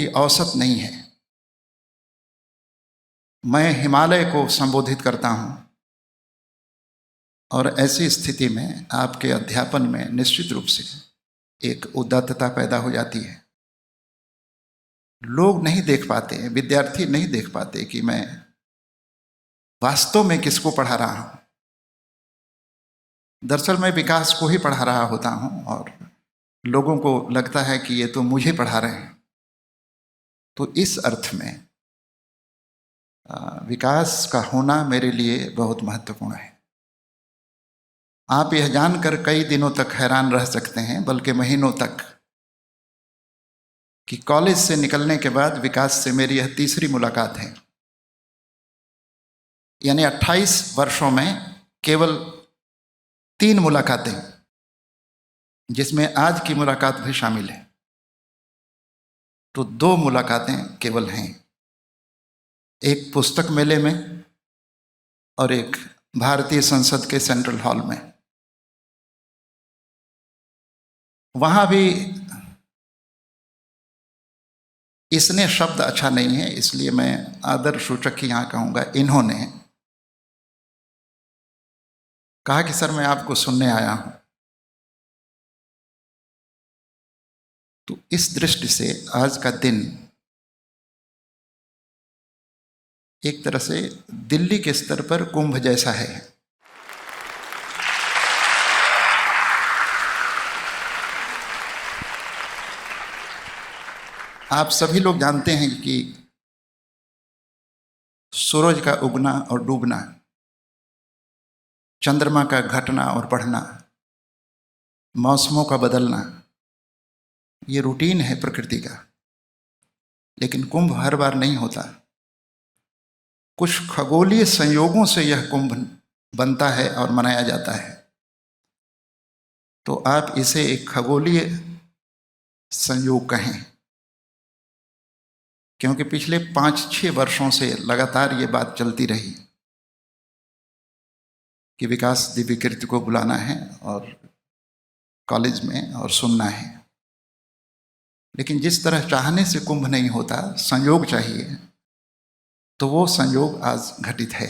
भी औसत नहीं है। मैं हिमालय को संबोधित करता हूँ और ऐसी स्थिति में आपके अध्यापन में निश्चित रूप से एक उदात्तता पैदा हो जाती है। लोग नहीं देख पाते, विद्यार्थी नहीं देख पाते कि मैं वास्तव में किसको पढ़ा रहा हूँ। दरअसल मैं विकास को ही पढ़ा रहा होता हूँ और लोगों को लगता है कि ये तो मुझे पढ़ा रहे हैं। तो इस अर्थ में विकास का होना मेरे लिए बहुत महत्वपूर्ण है। आप यह जानकर कई दिनों तक हैरान रह सकते हैं, बल्कि महीनों तक, कि कॉलेज से निकलने के बाद विकास से मेरी यह तीसरी मुलाकात है। यानी 28 वर्षों में केवल 3 मुलाकातें, जिसमें आज की मुलाकात भी शामिल है। तो 2 मुलाकातें केवल हैं, एक पुस्तक मेले में और एक भारतीय संसद के सेंट्रल हॉल में। वहाँ भी इसने शब्द अच्छा नहीं है, इसलिए मैं आदर सूचक ही यहाँ कहूँगा। इन्होंने कहा कि सर मैं आपको सुनने आया हूँ। तो इस दृष्टि से आज का दिन एक तरह से दिल्ली के स्तर पर कुंभ जैसा है। आप सभी लोग जानते हैं कि सूरज का उगना और डूबना, चंद्रमा का घटना और बढ़ना, मौसमों का बदलना, ये रूटीन है प्रकृति का। लेकिन कुंभ हर बार नहीं होता। कुछ खगोलीय संयोगों से यह कुंभ बनता है और मनाया जाता है। तो आप इसे एक खगोलीय संयोग कहें, क्योंकि पिछले 5-6 वर्षों से लगातार ये बात चलती रही कि विकास दिव्यकीर्ति को बुलाना है और कॉलेज में और सुनना है। लेकिन जिस तरह चाहने से कुंभ नहीं होता, संयोग चाहिए, तो वो संयोग आज घटित है।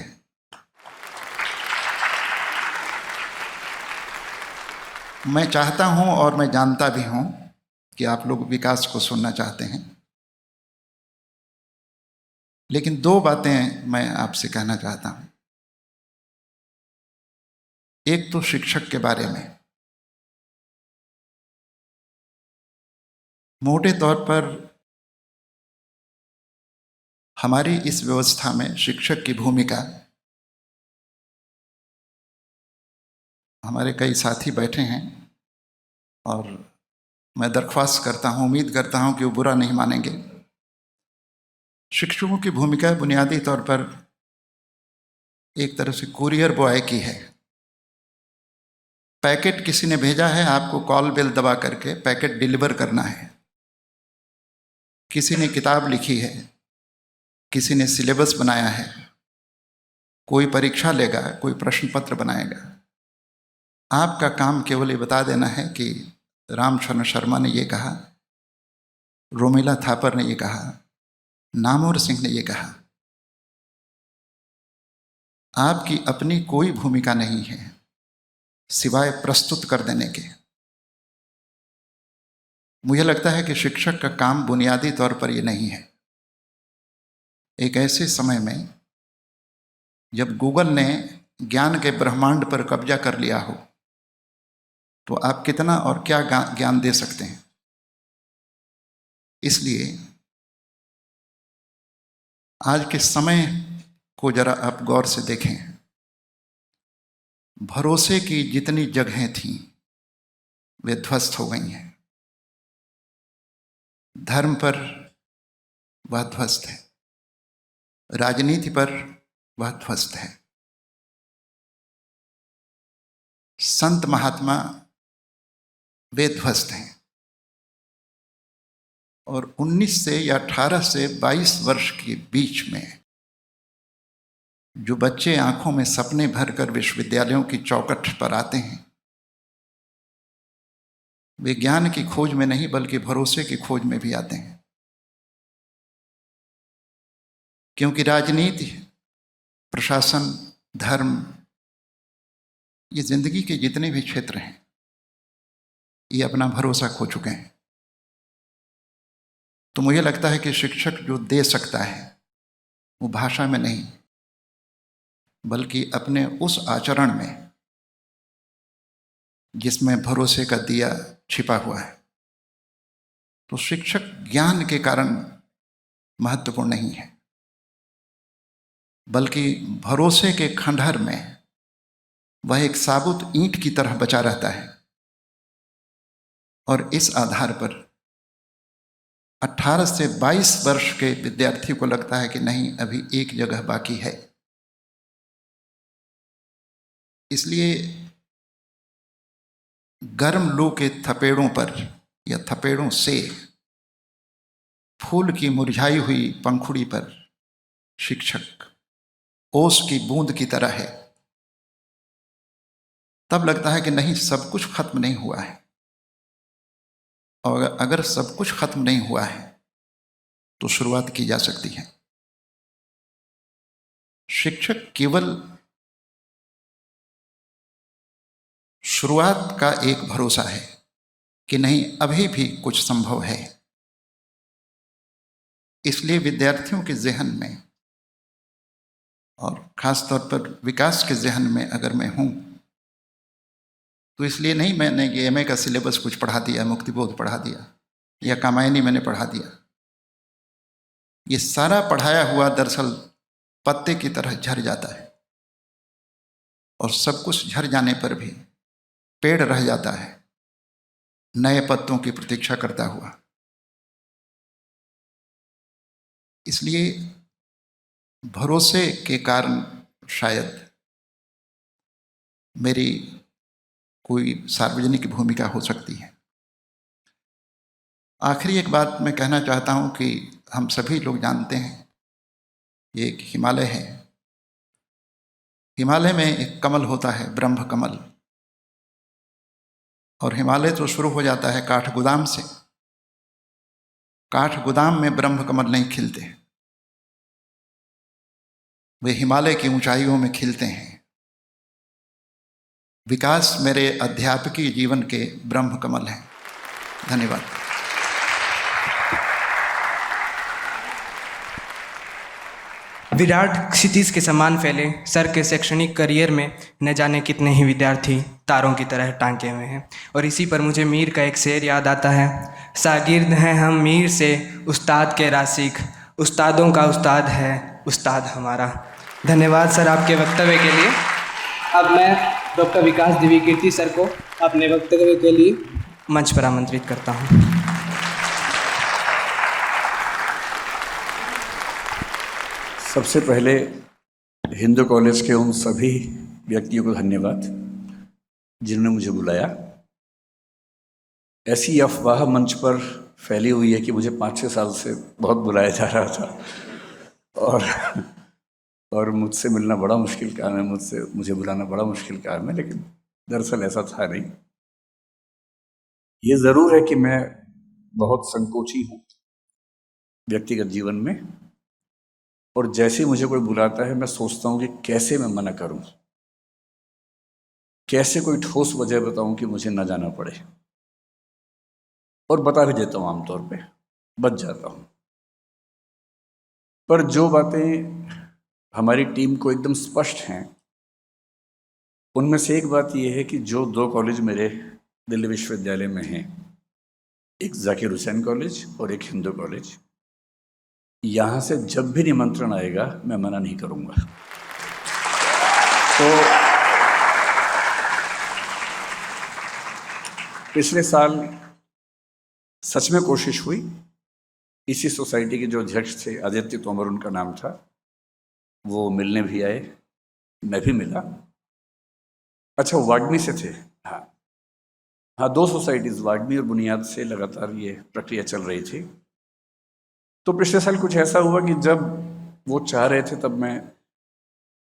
मैं चाहता हूं और मैं जानता भी हूं कि आप लोग विकास को सुनना चाहते हैं। लेकिन 2 बातें मैं आपसे कहना चाहता हूं। एक तो शिक्षक के बारे में। मोटे तौर पर हमारी इस व्यवस्था में शिक्षक की भूमिका, हमारे कई साथी बैठे हैं और मैं दरख्वास्त करता हूं, उम्मीद करता हूं कि वो बुरा नहीं मानेंगे। शिक्षकों की भूमिका बुनियादी तौर पर एक तरह से कुरियर बॉय की है। पैकेट किसी ने भेजा है, आपको कॉल बेल दबा करके पैकेट डिलीवर करना है। किसी ने किताब लिखी है, किसी ने सिलेबस बनाया है, कोई परीक्षा लेगा, कोई प्रश्न पत्र बनाएगा। आपका काम केवल ये बता देना है कि रामशरण शर्मा ने ये कहा, रोमिला थापर ने ये कहा, नामवर सिंह ने ये कहा। आपकी अपनी कोई भूमिका नहीं है सिवाय प्रस्तुत कर देने के। मुझे लगता है कि शिक्षक का काम बुनियादी तौर पर ये नहीं है। एक ऐसे समय में जब गूगल ने ज्ञान के ब्रह्मांड पर कब्जा कर लिया हो, तो आप कितना और क्या ज्ञान दे सकते हैं। इसलिए आज के समय को जरा आप गौर से देखें। भरोसे की जितनी जगहें थीं वे ध्वस्त हो गई हैं। धर्म पर वह ध्वस्त है, राजनीति पर वह ध्वस्त है, संत महात्मा वे ध्वस्त हैं। और 19 से या 18 से 22 वर्ष के बीच में जो बच्चे आंखों में सपने भरकर विश्वविद्यालयों की चौखट पर आते हैं, वे ज्ञान की खोज में नहीं बल्कि भरोसे की खोज में भी आते हैं। क्योंकि राजनीति, प्रशासन, धर्म, ये जिंदगी के जितने भी क्षेत्र हैं, ये अपना भरोसा खो चुके हैं। तो मुझे लगता है कि शिक्षक जो दे सकता है वो भाषा में नहीं, बल्कि अपने उस आचरण में जिसमें भरोसे का दिया छिपा हुआ है। तो शिक्षक ज्ञान के कारण महत्वपूर्ण नहीं है, बल्कि भरोसे के खंडहर में वह एक साबुत ईंट की तरह बचा रहता है। और इस आधार पर 18 से 22 वर्ष के विद्यार्थी को लगता है कि नहीं, अभी एक जगह बाकी है। इसलिए गर्म लू के थपेड़ों पर या थपेड़ों से फूल की मुरझाई हुई पंखुड़ी पर शिक्षक ओस की बूंद की तरह है। तब लगता है कि नहीं, सब कुछ खत्म नहीं हुआ है। और अगर सब कुछ खत्म नहीं हुआ है तो शुरुआत की जा सकती है। शिक्षक केवल शुरुआत का एक भरोसा है कि नहीं, अभी भी कुछ संभव है। इसलिए विद्यार्थियों के ज़हन में और ख़ास तौर पर विकास के ज़हन में अगर मैं हूँ तो इसलिए नहीं मैंने ये एमए का सिलेबस कुछ पढ़ा दिया, मुक्तिबोध पढ़ा दिया या कामायनी मैंने पढ़ा दिया। ये सारा पढ़ाया हुआ दरअसल पत्ते की तरह झड़ जाता है, और सब कुछ झड़ जाने पर भी पेड़ रह जाता है नए पत्तों की प्रतीक्षा करता हुआ। इसलिए भरोसे के कारण शायद मेरी कोई सार्वजनिक भूमिका हो सकती है। आखिरी एक बात मैं कहना चाहता हूँ कि हम सभी लोग जानते हैं, ये एक हिमालय है। हिमालय में एक कमल होता है, ब्रह्म कमल। और हिमालय तो शुरू हो जाता है काठगोदाम से। काठगोदाम में ब्रह्म कमल नहीं खिलते, वे हिमालय की ऊंचाइयों में खिलते हैं। विकास मेरे अध्यापकीय जीवन के ब्रह्म कमल हैं। धन्यवाद। विराट क्षितिज के समान फैले सर के शैक्षणिक करियर में न जाने कितने ही विद्यार्थी तारों की तरह टांके हुए हैं। और इसी पर मुझे मीर का एक शेर याद आता है, शागिर्द हैं हम मीर से उस्ताद के रासिक, उस्तादों का उस्ताद है उस्ताद हमारा। धन्यवाद सर आपके वक्तव्य के लिए। अब मैं डॉक्टर विकास दिव्यकीर्ति सर को अपने वक्तव्य के लिए मंच पर आमंत्रित करता हूँ। सबसे पहले हिंदू कॉलेज के उन सभी व्यक्तियों को धन्यवाद जिन्होंने मुझे बुलाया। ऐसी अफवाह मंच पर फैली हुई है कि मुझे 5-6 साल से बहुत बुलाया जा रहा था और मुझसे मिलना बड़ा मुश्किल काम है, मुझे बुलाना बड़ा मुश्किल काम है, लेकिन दरअसल ऐसा था नहीं। ये ज़रूर है कि मैं बहुत संकोची हूँ व्यक्तिगत जीवन में, और जैसे मुझे कोई बुलाता है मैं सोचता हूँ कि कैसे मैं मना करूँ, कैसे कोई ठोस वजह बताऊँ कि मुझे ना जाना पड़े, और बता भी देता हूँ, आमतौर पे बच जाता हूँ। पर जो बातें हमारी टीम को एकदम स्पष्ट हैं, उनमें से एक बात यह है कि जो 2 कॉलेज मेरे दिल्ली विश्वविद्यालय में हैं, एक जाकिर हुसैन कॉलेज और एक हिंदू कॉलेज, यहाँ से जब भी निमंत्रण आएगा मैं मना नहीं करूँगा। तो पिछले साल सच में कोशिश हुई, इसी सोसाइटी के जो अध्यक्ष थे आदित्य तोमर उनका नाम था, वो मिलने भी आए, मैं भी मिला। अच्छा, वाग्मी से थे। हाँ 2 सोसाइटीज़ वाग्मी और बुनियाद से लगातार ये प्रक्रिया चल रही थी। तो पिछले साल कुछ ऐसा हुआ कि जब वो चाह रहे थे तब मैं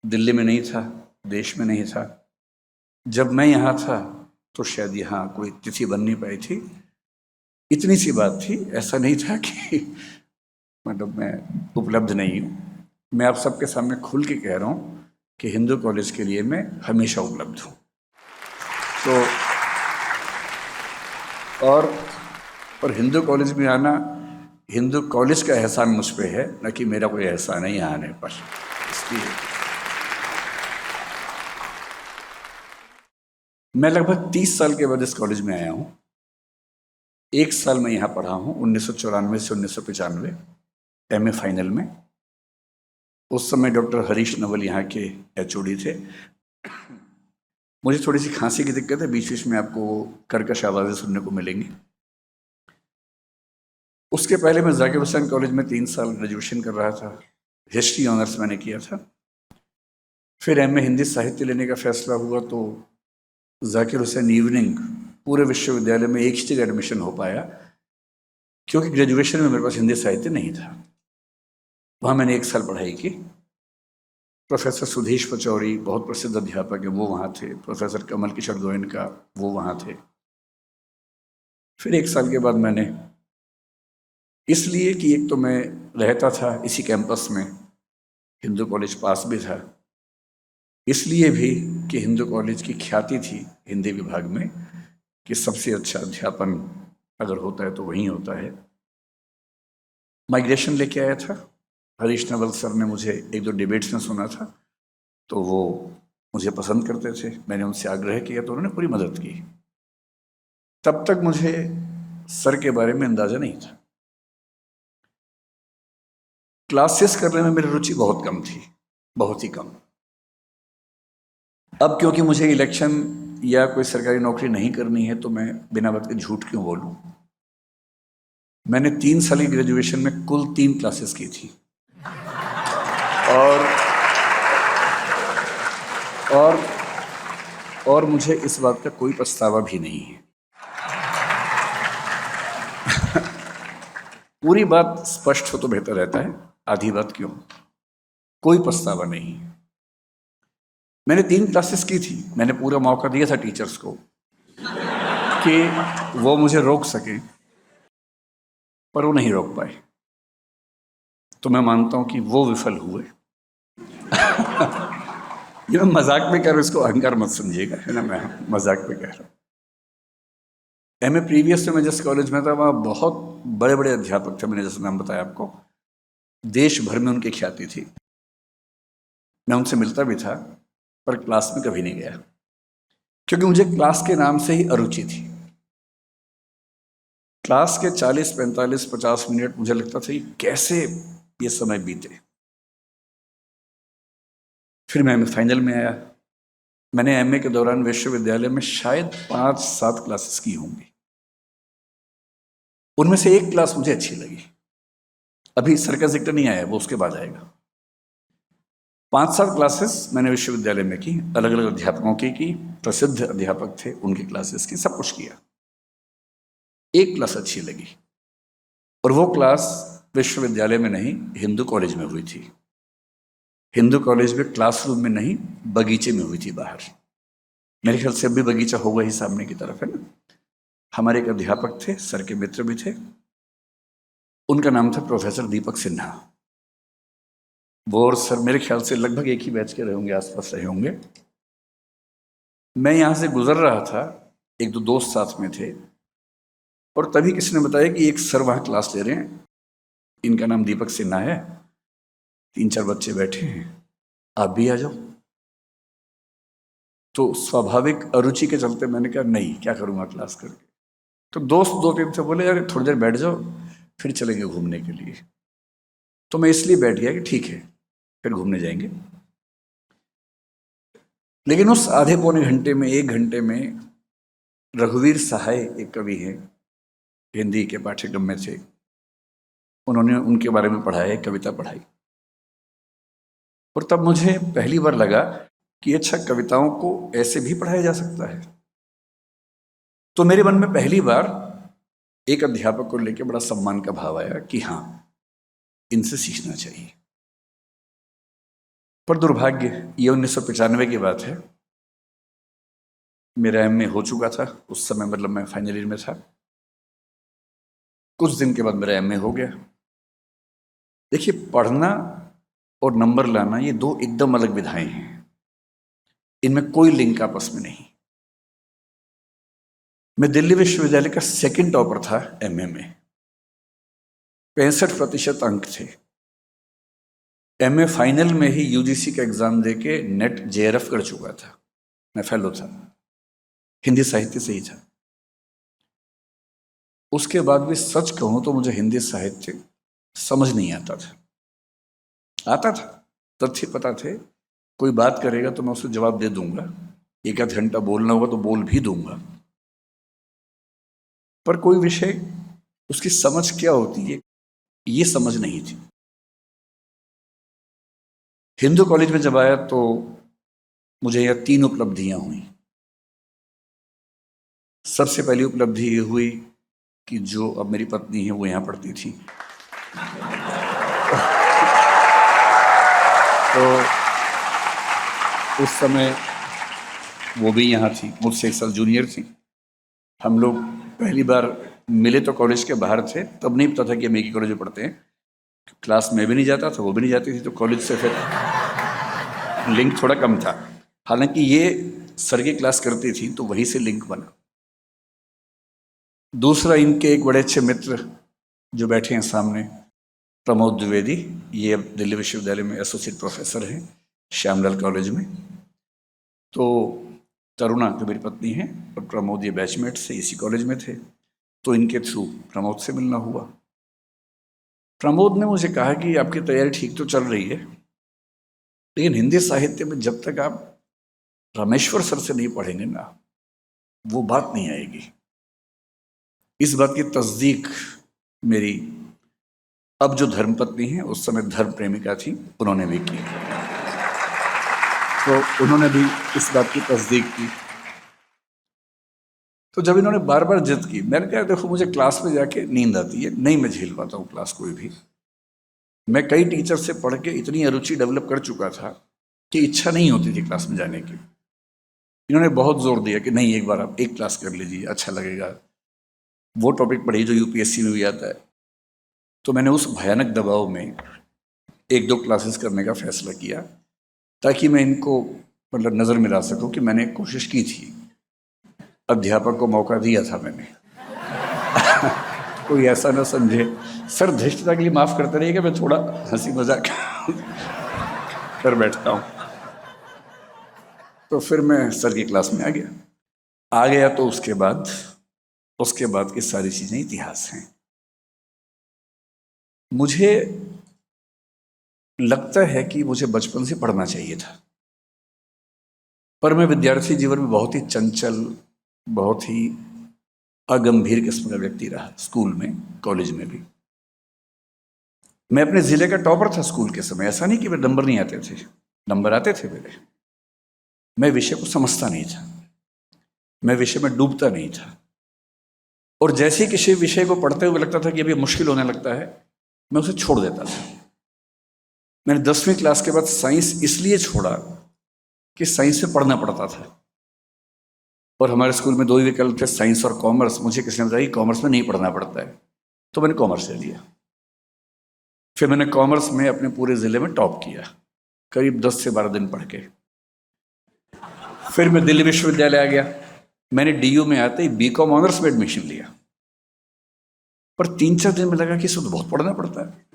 दिल्ली में नहीं था, देश में नहीं था। जब मैं यहाँ था तो शायद यहाँ कोई तिथि बन नहीं पाई थी। इतनी सी बात थी, ऐसा नहीं था कि मतलब मैं उपलब्ध नहीं हूँ। मैं आप सबके सामने खुल के कह रहा हूँ कि हिंदू कॉलेज के लिए मैं हमेशा उपलब्ध हूँ। तो और हिंदू कॉलेज में आना, हिंदू कॉलेज का एहसान मुझ पे है, न कि मेरा कोई एहसान है यहाँ आने पर। इसलिए मैं लगभग 30 साल के बाद इस कॉलेज में आया हूँ। 1 साल मैं यहाँ पढ़ा हूँ, 1994 से 1995 एमए फाइनल में। उस समय डॉक्टर हरीश नवल यहाँ के एचओडी थे। मुझे थोड़ी सी खांसी की दिक्कत है, बीच बीच में आपको कर्कश आवाज़ें सुनने को मिलेंगी। उसके पहले मैं जाकिर हुसैन कॉलेज में 3 साल ग्रेजुएशन कर रहा था, हिस्ट्री ऑनर्स मैंने किया था। फिर एमए हिंदी साहित्य लेने का फैसला हुआ तो जाकिर हुसैन इवनिंग पूरे विश्वविद्यालय में एक ही जगह एडमिशन हो पाया, क्योंकि ग्रेजुएशन में मेरे पास हिंदी साहित्य नहीं था। वहाँ मैंने 1 साल पढ़ाई की। प्रोफेसर सुधीश पचौरी बहुत प्रसिद्ध अध्यापक है, वो वहाँ थे। प्रोफेसर कमल किशोर गोयनका वो वहाँ थे। फिर 1 साल के बाद मैंने, इसलिए कि एक तो मैं रहता था इसी कैंपस में, हिंदू कॉलेज पास भी था, इसलिए भी कि हिंदू कॉलेज की ख्याति थी हिंदी विभाग में कि सबसे अच्छा अध्यापन अगर होता है तो वहीं होता है। माइग्रेशन लेके आया था। हरीश नवल सर ने मुझे 1-2 डिबेट्स में सुना था, तो वो मुझे पसंद करते थे। मैंने उनसे आग्रह किया तो उन्होंने पूरी मदद की। तब तक मुझे सर के बारे में अंदाजा नहीं था। क्लासेस करने में मेरी रुचि बहुत कम थी, बहुत ही कम। अब क्योंकि मुझे इलेक्शन या कोई सरकारी नौकरी नहीं करनी है, तो मैं बिना बात के झूठ क्यों बोलूं। मैंने 3 साल की ग्रेजुएशन में कुल 3 क्लासेस की थी, और मुझे इस बात का कोई पछतावा भी नहीं है। पूरी बात स्पष्ट हो तो बेहतर रहता है, आधी बात क्यों। कोई पछतावा नहीं। मैंने 3 क्लासेस की थी। मैंने पूरा मौका दिया था टीचर्स को कि वो मुझे रोक सके, पर वो नहीं रोक पाए। तो मैं मानता हूं कि वो विफल हुए। ये मैं मजाक में कह रहा हूं, इसको अहंकार मत समझिएगा, है ना, मैं मजाक में कह रहा हूं। एमए प्रीवियस में मैं जिस कॉलेज में था वहाँ बहुत बड़े बड़े अध्यापक थे, मैंने जैसे नाम बताया आपको। देश भर में उनकी ख्याति थी। मैं उनसे मिलता भी था, पर क्लास में कभी नहीं गया, क्योंकि मुझे क्लास के नाम से ही अरुचि थी। क्लास के 40, 45, 50 मिनट मुझे लगता था कि कैसे ये समय बीते। फिर मैं फाइनल में आया। मैंने एमए के दौरान विश्वविद्यालय में शायद 5-7 क्लासेस की होंगी। उनमें से एक क्लास मुझे अच्छी लगी। अभी सर का जिक्र नहीं आया, वो उसके बाद आएगा। 5-7 क्लासेस मैंने विश्वविद्यालय में की, अलग अलग अध्यापकों की, प्रसिद्ध अध्यापक थे उनकी क्लासेस की, सब कुछ किया। एक क्लास अच्छी लगी, और वो क्लास विश्वविद्यालय में नहीं, हिंदू कॉलेज में हुई थी। हिंदू कॉलेज में क्लासरूम में नहीं, बगीचे में हुई थी बाहर। मेरे ख्याल से अभी बगीचा होगा ही सामने की तरफ, है ना। हमारे एक अध्यापक थे, सर के मित्र भी थे, उनका नाम था प्रोफेसर दीपक सिन्हा। वो और सर मेरे ख्याल से लगभग एक ही बैच के रहे होंगे, आसपास रहे होंगे। मैं यहाँ से गुजर रहा था, 1-2 दोस्त साथ में थे, और तभी किसी ने बताया कि एक सर वहाँ क्लास ले रहे हैं, इनका नाम दीपक सिन्हा है, 3-4 बच्चे बैठे हैं, आप भी आ जाओ। तो स्वाभाविक अरुचि के चलते मैंने कहा नहीं, क्या करूँगा क्लास करके। तो दोस्त 2-3 से बोले यार थोड़ी देर बैठ जाओ, फिर चलेंगे घूमने के लिए। तो मैं इसलिए बैठ गया कि ठीक है, फिर घूमने जाएंगे। लेकिन उस आधे पौने घंटे में, 1 घंटे में, रघुवीर सहाय एक कवि हैं, हिंदी के पाठ्यक्रम में थे, उन्होंने उनके बारे में पढ़ाया, कविता पढ़ाई। और तब मुझे पहली बार लगा कि अच्छा, कविताओं को ऐसे भी पढ़ाया जा सकता है। तो मेरे मन में पहली बार एक अध्यापक को लेकर बड़ा सम्मान का भाव आया कि हाँ, इनसे सीखना चाहिए। पर दुर्भाग्य, ये 1995 की बात है। मेरा एमए हो चुका था उस समय, मतलब मैं फाइनल ईयर में था। कुछ दिन के बाद मेरा एमए हो गया। देखिए, पढ़ना और नंबर लाना, ये दो एकदम अलग विधाएं हैं, इनमें कोई लिंक आपस में नहीं। मैं दिल्ली विश्वविद्यालय का सेकंड टॉपर था एमए में, 65% अंक थे। एमए फाइनल में ही यूजीसी का एग्जाम देके नेट जेआरएफ कर चुका था, मैं फेलो था, हिंदी साहित्य से ही था। उसके बाद भी सच कहूं तो मुझे हिंदी साहित्य समझ नहीं आता था, तथ्य पता थे, कोई बात करेगा तो मैं उसे जवाब दे दूंगा, एक आध घंटा बोलना होगा तो बोल भी दूंगा, पर कोई विषय उसकी समझ क्या होती है ये समझ नहीं थी। हिंदू कॉलेज में जब आया तो मुझे यह 3 उपलब्धियां हुई। सबसे पहली उपलब्धि ये हुई कि जो अब मेरी पत्नी है वो यहाँ पढ़ती थी, तो उस समय वो भी यहाँ थी, मुझसे 1 साल जूनियर थी। हम लोग पहली बार मिले तो कॉलेज के बाहर थे, तब नहीं पता था कि हम एक ही कॉलेज में पढ़ते हैं। क्लास में भी नहीं जाता था, वो भी नहीं जाती थी, तो कॉलेज से फिर लिंक थोड़ा कम था। हालांकि ये सर की क्लास करती थी तो वहीं से लिंक बना। दूसरा, इनके एक बड़े अच्छे मित्र जो बैठे हैं सामने, प्रमोद द्विवेदी, ये अब दिल्ली विश्वविद्यालय में एसोसिएट प्रोफेसर हैं श्यामलाल कॉलेज में। तो तरुणा जो मेरी पत्नी है और प्रमोद ये बैचमेट से इसी कॉलेज में थे, तो इनके थ्रू प्रमोद से मिलना हुआ। प्रमोद ने मुझे कहा कि आपकी तैयारी ठीक तो चल रही है, लेकिन हिंदी साहित्य में जब तक आप रामेश्वर सर से नहीं पढ़ेंगे ना, वो बात नहीं आएगी। इस बात की तस्दीक मेरी अब जो धर्मपत्नी है, उस समय धर्म प्रेमिका थी, उन्होंने भी की। तो उन्होंने भी इस बात की तस्दीक की। तो जब इन्होंने बार बार जिद की, मैंने कहा देखो मुझे क्लास में जाके नींद आती है, नहीं मैं झेल पाता हूँ क्लास कोई भी। मैं कई टीचर से पढ़ के इतनी अरुचि डेवलप कर चुका था कि इच्छा नहीं होती थी क्लास में जाने की। इन्होंने बहुत जोर दिया कि नहीं एक बार आप एक क्लास कर लीजिए, अच्छा लगेगा, वो टॉपिक पढ़िए जो यूपीएससी में भी आता है। तो मैंने उस भयानक दबाव में 1-2 क्लासेस करने का फैसला किया, ताकि मैं इनको मतलब नज़र मिला सकूं कि मैंने कोशिश की थी, अध्यापक को मौका दिया था मैंने। कोई ऐसा ना समझे, सर धृष्टता के लिए माफ़ करते रहिएगा, मैं थोड़ा हंसी मजाक कर बैठता हूँ। तो फिर मैं सर की क्लास में आ गया तो उसके बाद की सारी चीज़ें इतिहास हैं। मुझे लगता है कि मुझे बचपन से पढ़ना चाहिए था, पर मैं विद्यार्थी जीवन में बहुत ही चंचल, बहुत ही अगंभीर किस्म का व्यक्ति रहा, स्कूल में, कॉलेज में भी। मैं अपने ज़िले का टॉपर था स्कूल के समय। ऐसा नहीं कि मेरे नंबर नहीं आते थे, नंबर आते थे मेरे। मैं विषय को समझता नहीं था, मैं विषय में डूबता नहीं था, और जैसे ही किसी विषय को पढ़ते हुए लगता था कि अभी मुश्किल होने लगता है, मैं उसे छोड़ देता था। मैंने 10वीं क्लास के बाद साइंस इसलिए छोड़ा कि साइंस में पढ़ना पड़ता था, और हमारे स्कूल में 2 ही विकल्प थे, साइंस और कॉमर्स। मुझे किसी ने बताया कि कॉमर्स में नहीं पढ़ना पड़ता है, तो मैंने कॉमर्स ले लिया। फिर मैंने कॉमर्स में अपने पूरे ज़िले में टॉप किया, करीब 10 से 12 दिन पढ़ के। फिर मैं दिल्ली विश्वविद्यालय आ गया। मैंने डीयू में आते ही बीकॉम ऑनर्स में एडमिशन लिया, पर 3-4 दिन में लगा कि इसको तो बहुत पढ़ना पड़ता है।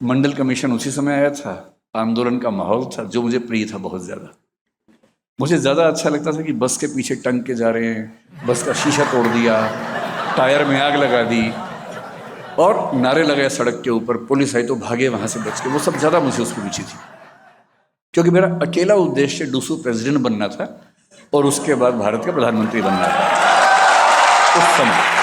मंडल कमीशन उसी समय आया था, आंदोलन का माहौल था जो मुझे प्रिय था बहुत ज़्यादा। मुझे ज़्यादा अच्छा लगता था कि बस के पीछे टंग के जा रहे हैं, बस का शीशा तोड़ दिया, टायर में आग लगा दी, और नारे लगाए सड़क के ऊपर, पुलिस आई तो भागे वहाँ से बच के। वो सब ज़्यादा मुझे उसमें रुचि थी, क्योंकि मेरा अकेला उद्देश्य डूसू प्रेसिडेंट बनना था और उसके बाद भारत का प्रधानमंत्री बनना था उस समय।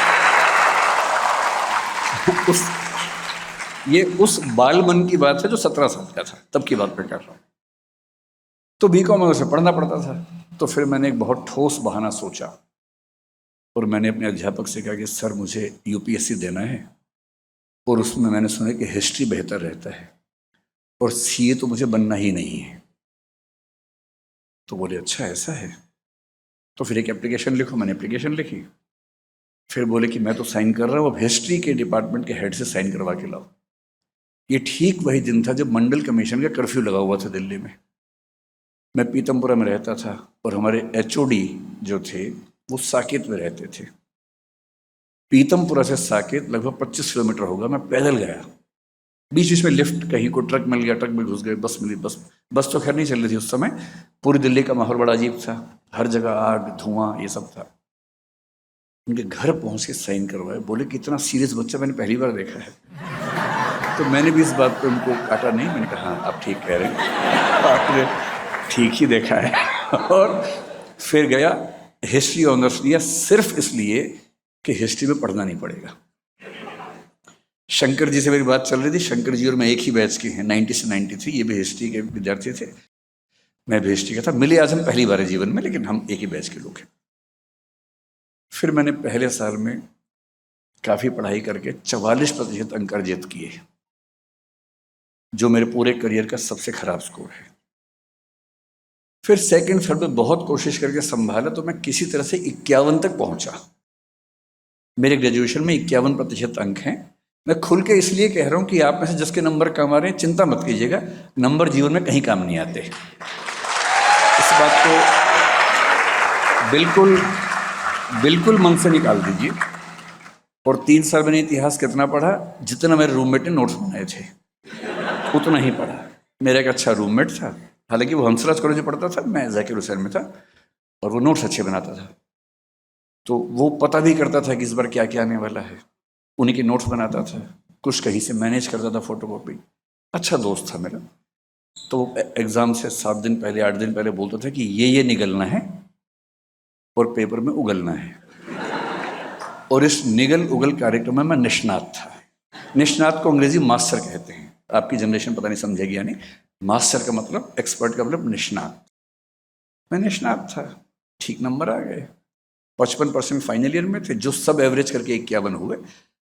उस बाल मन की बात है जो 17 साल का था, तब की बात मैं कर रहा हूँ। तो बीकॉम में उसे पढ़ना पड़ता था। तो फिर मैंने एक बहुत ठोस बहाना सोचा, और मैंने अपने अध्यापक से कहा कि सर मुझे यूपीएससी देना है, और उसमें मैंने सुना कि हिस्ट्री बेहतर रहता है, और सीए तो मुझे बनना ही नहीं है। तो बोले अच्छा ऐसा है, तो फिर एक एप्लीकेशन लिखो। मैंने एप्लीकेशन लिखी। फिर बोले कि मैं तो साइन कर रहा हूँ, अब हिस्ट्री के डिपार्टमेंट के हेड से साइन करवा के लाओ। ये ठीक वही दिन था जब मंडल कमीशन का कर्फ्यू लगा हुआ था दिल्ली में। मैं पीतमपुरा में रहता था और हमारे HOD जो थे वो साकेत में रहते थे। पीतमपुरा से साकेत लगभग 25 किलोमीटर होगा। मैं पैदल गया, बीच बीच में लिफ्ट, कहीं को ट्रक मिल गया, ट्रक में घुस गए, बस मिली, बस तो खैर नहीं चल रही थी उस समय। पूरी दिल्ली का माहौल बड़ा अजीब था, हर जगह आग धुआं ये सब था। उनके घर पहुंच के साइन करवाए, बोले कि इतना सीरियस बच्चा मैंने पहली बार देखा है। तो मैंने भी इस बात पे उनको काटा नहीं, मैंने कहा हाँ आप ठीक कह रहे हैं, आपने ठीक ही देखा है। और फिर गया, हिस्ट्री ऑनर्स लिया सिर्फ इसलिए कि हिस्ट्री में पढ़ना नहीं पड़ेगा। शंकर जी से मेरी बात चल रही थी, शंकर जी और मैं एक ही बैच के हैं, 90 से 93, ये भी हिस्ट्री के विद्यार्थी थे, मैं भी हिस्ट्री का था। मिले आज हम पहली बार है जीवन में, लेकिन हम एक ही बैच के लोग हैं। फिर मैंने पहले साल में काफ़ी पढ़ाई करके 44% अंक अर्जित किए, जो मेरे पूरे करियर का सबसे खराब स्कोर है। फिर सेकंड थर्ड में बहुत कोशिश करके संभाला, तो मैं किसी तरह से 51 तक पहुंचा। मेरे ग्रेजुएशन में 51% अंक हैं। मैं खुल के इसलिए कह रहा हूं कि आप में से जिसके नंबर कम आ रहे हैं, चिंता मत कीजिएगा, नंबर जीवन में कहीं काम नहीं आते। इस बात को बिल्कुल बिल्कुल मन से निकाल दीजिए। और 3 साल मैंने इतिहास कितना पढ़ा, जितना मेरे रूममेट ने नोट्स बनाए थे उतना ही पढ़ा। मेरा एक अच्छा रूममेट था, हालांकि वो हंसराज कॉलेज में पढ़ता था, मैं जाकिर हुसैन में था, और वो नोट्स अच्छे बनाता था। तो वो पता भी करता था कि इस बार क्या क्या आने वाला है, उन्हीं के नोट्स बनाता था, कुछ कहीं से मैनेज करता था, फोटोकॉपी। अच्छा दोस्त था मेरा। तो एग्ज़ाम से 7 दिन पहले 8 दिन पहले बोलता था कि ये निगलना है और पेपर में उगलना है। और इस निगल उगल कार्यक्रम में मैं निष्णात था। निष्णात को अंग्रेजी मास्टर कहते हैं, आपकी जनरेशन पता नहीं समझेगी या नहीं। मास्टर का मतलब, एक्सपर्ट का मतलब निष्णात। मैं निष्णात था, ठीक नंबर आ गए। 55% फाइनल ईयर में थे, जो सब एवरेज करके 51 हुए।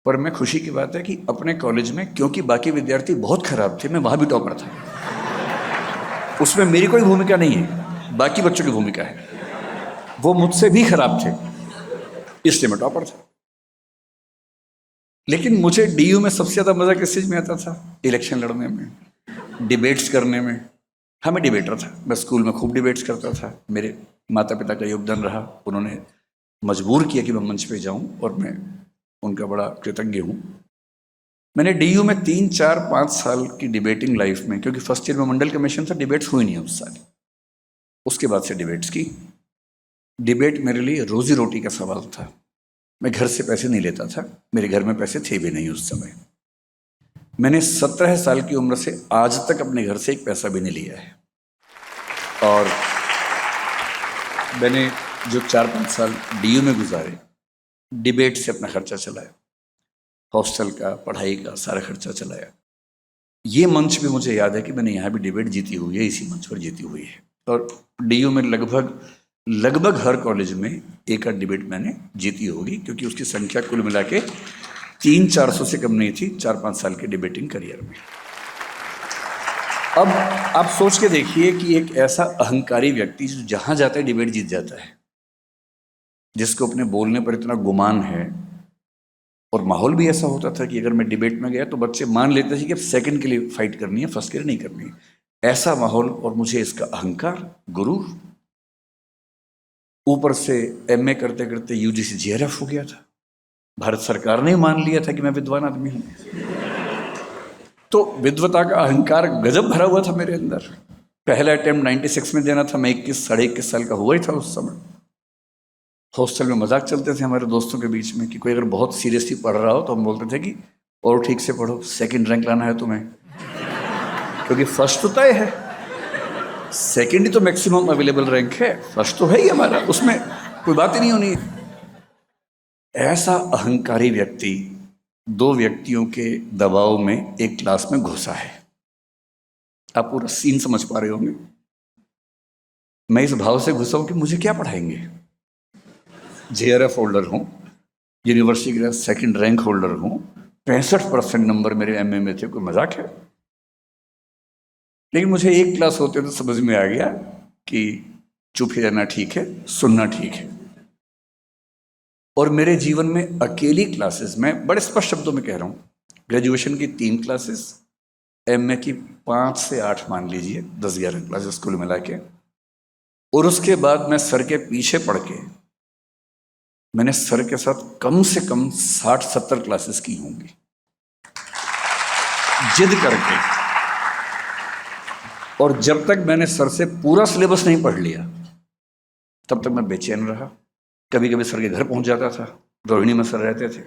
पर मैं खुशी की बात है कि अपने कॉलेज में, क्योंकि बाकी विद्यार्थी बहुत खराब थे, मैं वहाँ भी टॉपर था। उसमें मेरी कोई भूमिका नहीं है, बाकी बच्चों की भूमिका है। वो मुझसे भी खराब थे, इसलिए मैं टॉपर था। लेकिन मुझे DU में सबसे ज़्यादा मज़ा किस चीज़ में आता था? इलेक्शन लड़ने में, डिबेट्स करने में। हाँ, मैं डिबेटर था, मैं स्कूल में खूब डिबेट्स करता था। मेरे माता पिता का योगदान रहा, उन्होंने मजबूर किया कि मैं मंच पे जाऊं, और मैं उनका बड़ा कृतज्ञ हूँ। मैंने DU में 3, 4, 5 साल की डिबेटिंग लाइफ में, क्योंकि फर्स्ट ईयर में मंडल कमीशन था, डिबेट्स हुई नहीं उस साल, उसके बाद से डिबेट्स की। डिबेट मेरे लिए रोजी रोटी का सवाल था। मैं घर से पैसे नहीं लेता था, मेरे घर में पैसे थे भी नहीं उस समय। मैंने 17 साल की उम्र से आज तक अपने घर से एक पैसा भी नहीं लिया है। और मैंने जो 4-5 साल DU में गुजारे, डिबेट से अपना खर्चा चलाया, हॉस्टल का, पढ़ाई का सारा खर्चा चलाया। ये मंच भी मुझे याद है कि मैंने यहाँ भी डिबेट जीती हुई है, इसी मंच पर जीती हुई है। और DU में लगभग हर कॉलेज में एक आध डिबेट मैंने जीती होगी, क्योंकि उसकी संख्या कुल मिला के 300-400 से कम नहीं थी 4-5 साल के डिबेटिंग करियर में। अब आप सोच के देखिए कि एक ऐसा अहंकारी व्यक्ति जो जहाँ जाता है डिबेट जीत जाता है, जिसको अपने बोलने पर इतना गुमान है, और माहौल भी ऐसा होता था कि अगर मैं डिबेट में गया तो बच्चे मान लेते थे कि अब सेकंड के लिए फाइट करनी है, फर्स्ट के लिए नहीं करनी है। ऐसा माहौल, और मुझे इसका अहंकार, गुरूर। ऊपर से MA करते करते UGC JRF हो गया था। भारत सरकार ने मान लिया था कि मैं विद्वान आदमी हूं। तो विद्वता का अहंकार गजब भरा हुआ था मेरे अंदर। पहला अटेम्प्ट 96 में देना था, मैं 21 साढ़े 21 साल का हुआ ही था उस समय। हॉस्टल में मजाक चलते थे हमारे दोस्तों के बीच में कि कोई अगर बहुत सीरियसली पढ़ रहा हो तो हम बोलते थे कि और ठीक से पढ़ो, सेकंड रैंक लाना है तुम्हें, क्योंकि फर्स्ट तो तय है, सेकंड ही तो मैक्सिमम अवेलेबल रैंक है, फर्स्ट तो है ही हमारा, उसमें कोई बात ही नहीं होनी। ऐसा अहंकारी व्यक्ति 2 व्यक्तियों के दबाव में एक क्लास में घुसा है। आप पूरा सीन समझ पा रहे होंगे। मैं इस भाव से घुसा हूं कि मुझे क्या पढ़ाएंगे। JRF होल्डर हूं, यूनिवर्सिटी का सेकंड रैंक होल्डर हूं, 65% नंबर मेरे MA में थे, कोई मजाक है। लेकिन मुझे एक क्लास होते तो समझ में आ गया कि चुप ही रहना ठीक है, सुनना ठीक है। और मेरे जीवन में अकेली क्लासेस, मैं बड़े स्पष्ट शब्दों में कह रहा हूं, ग्रेजुएशन की 3 क्लासेस, MA की 5 से 8 मान लीजिए, 10-11 क्लासेस कुल मिला के। और उसके बाद मैं सर के पीछे पड़ के मैंने सर के साथ कम से कम 60-70 क्लासेस की होंगी, जिद करके। और जब तक मैंने सर से पूरा सिलेबस नहीं पढ़ लिया तब तक मैं बेचैन रहा। कभी कभी सर के घर पहुंच जाता था, रोहिणी में सर रहते थे,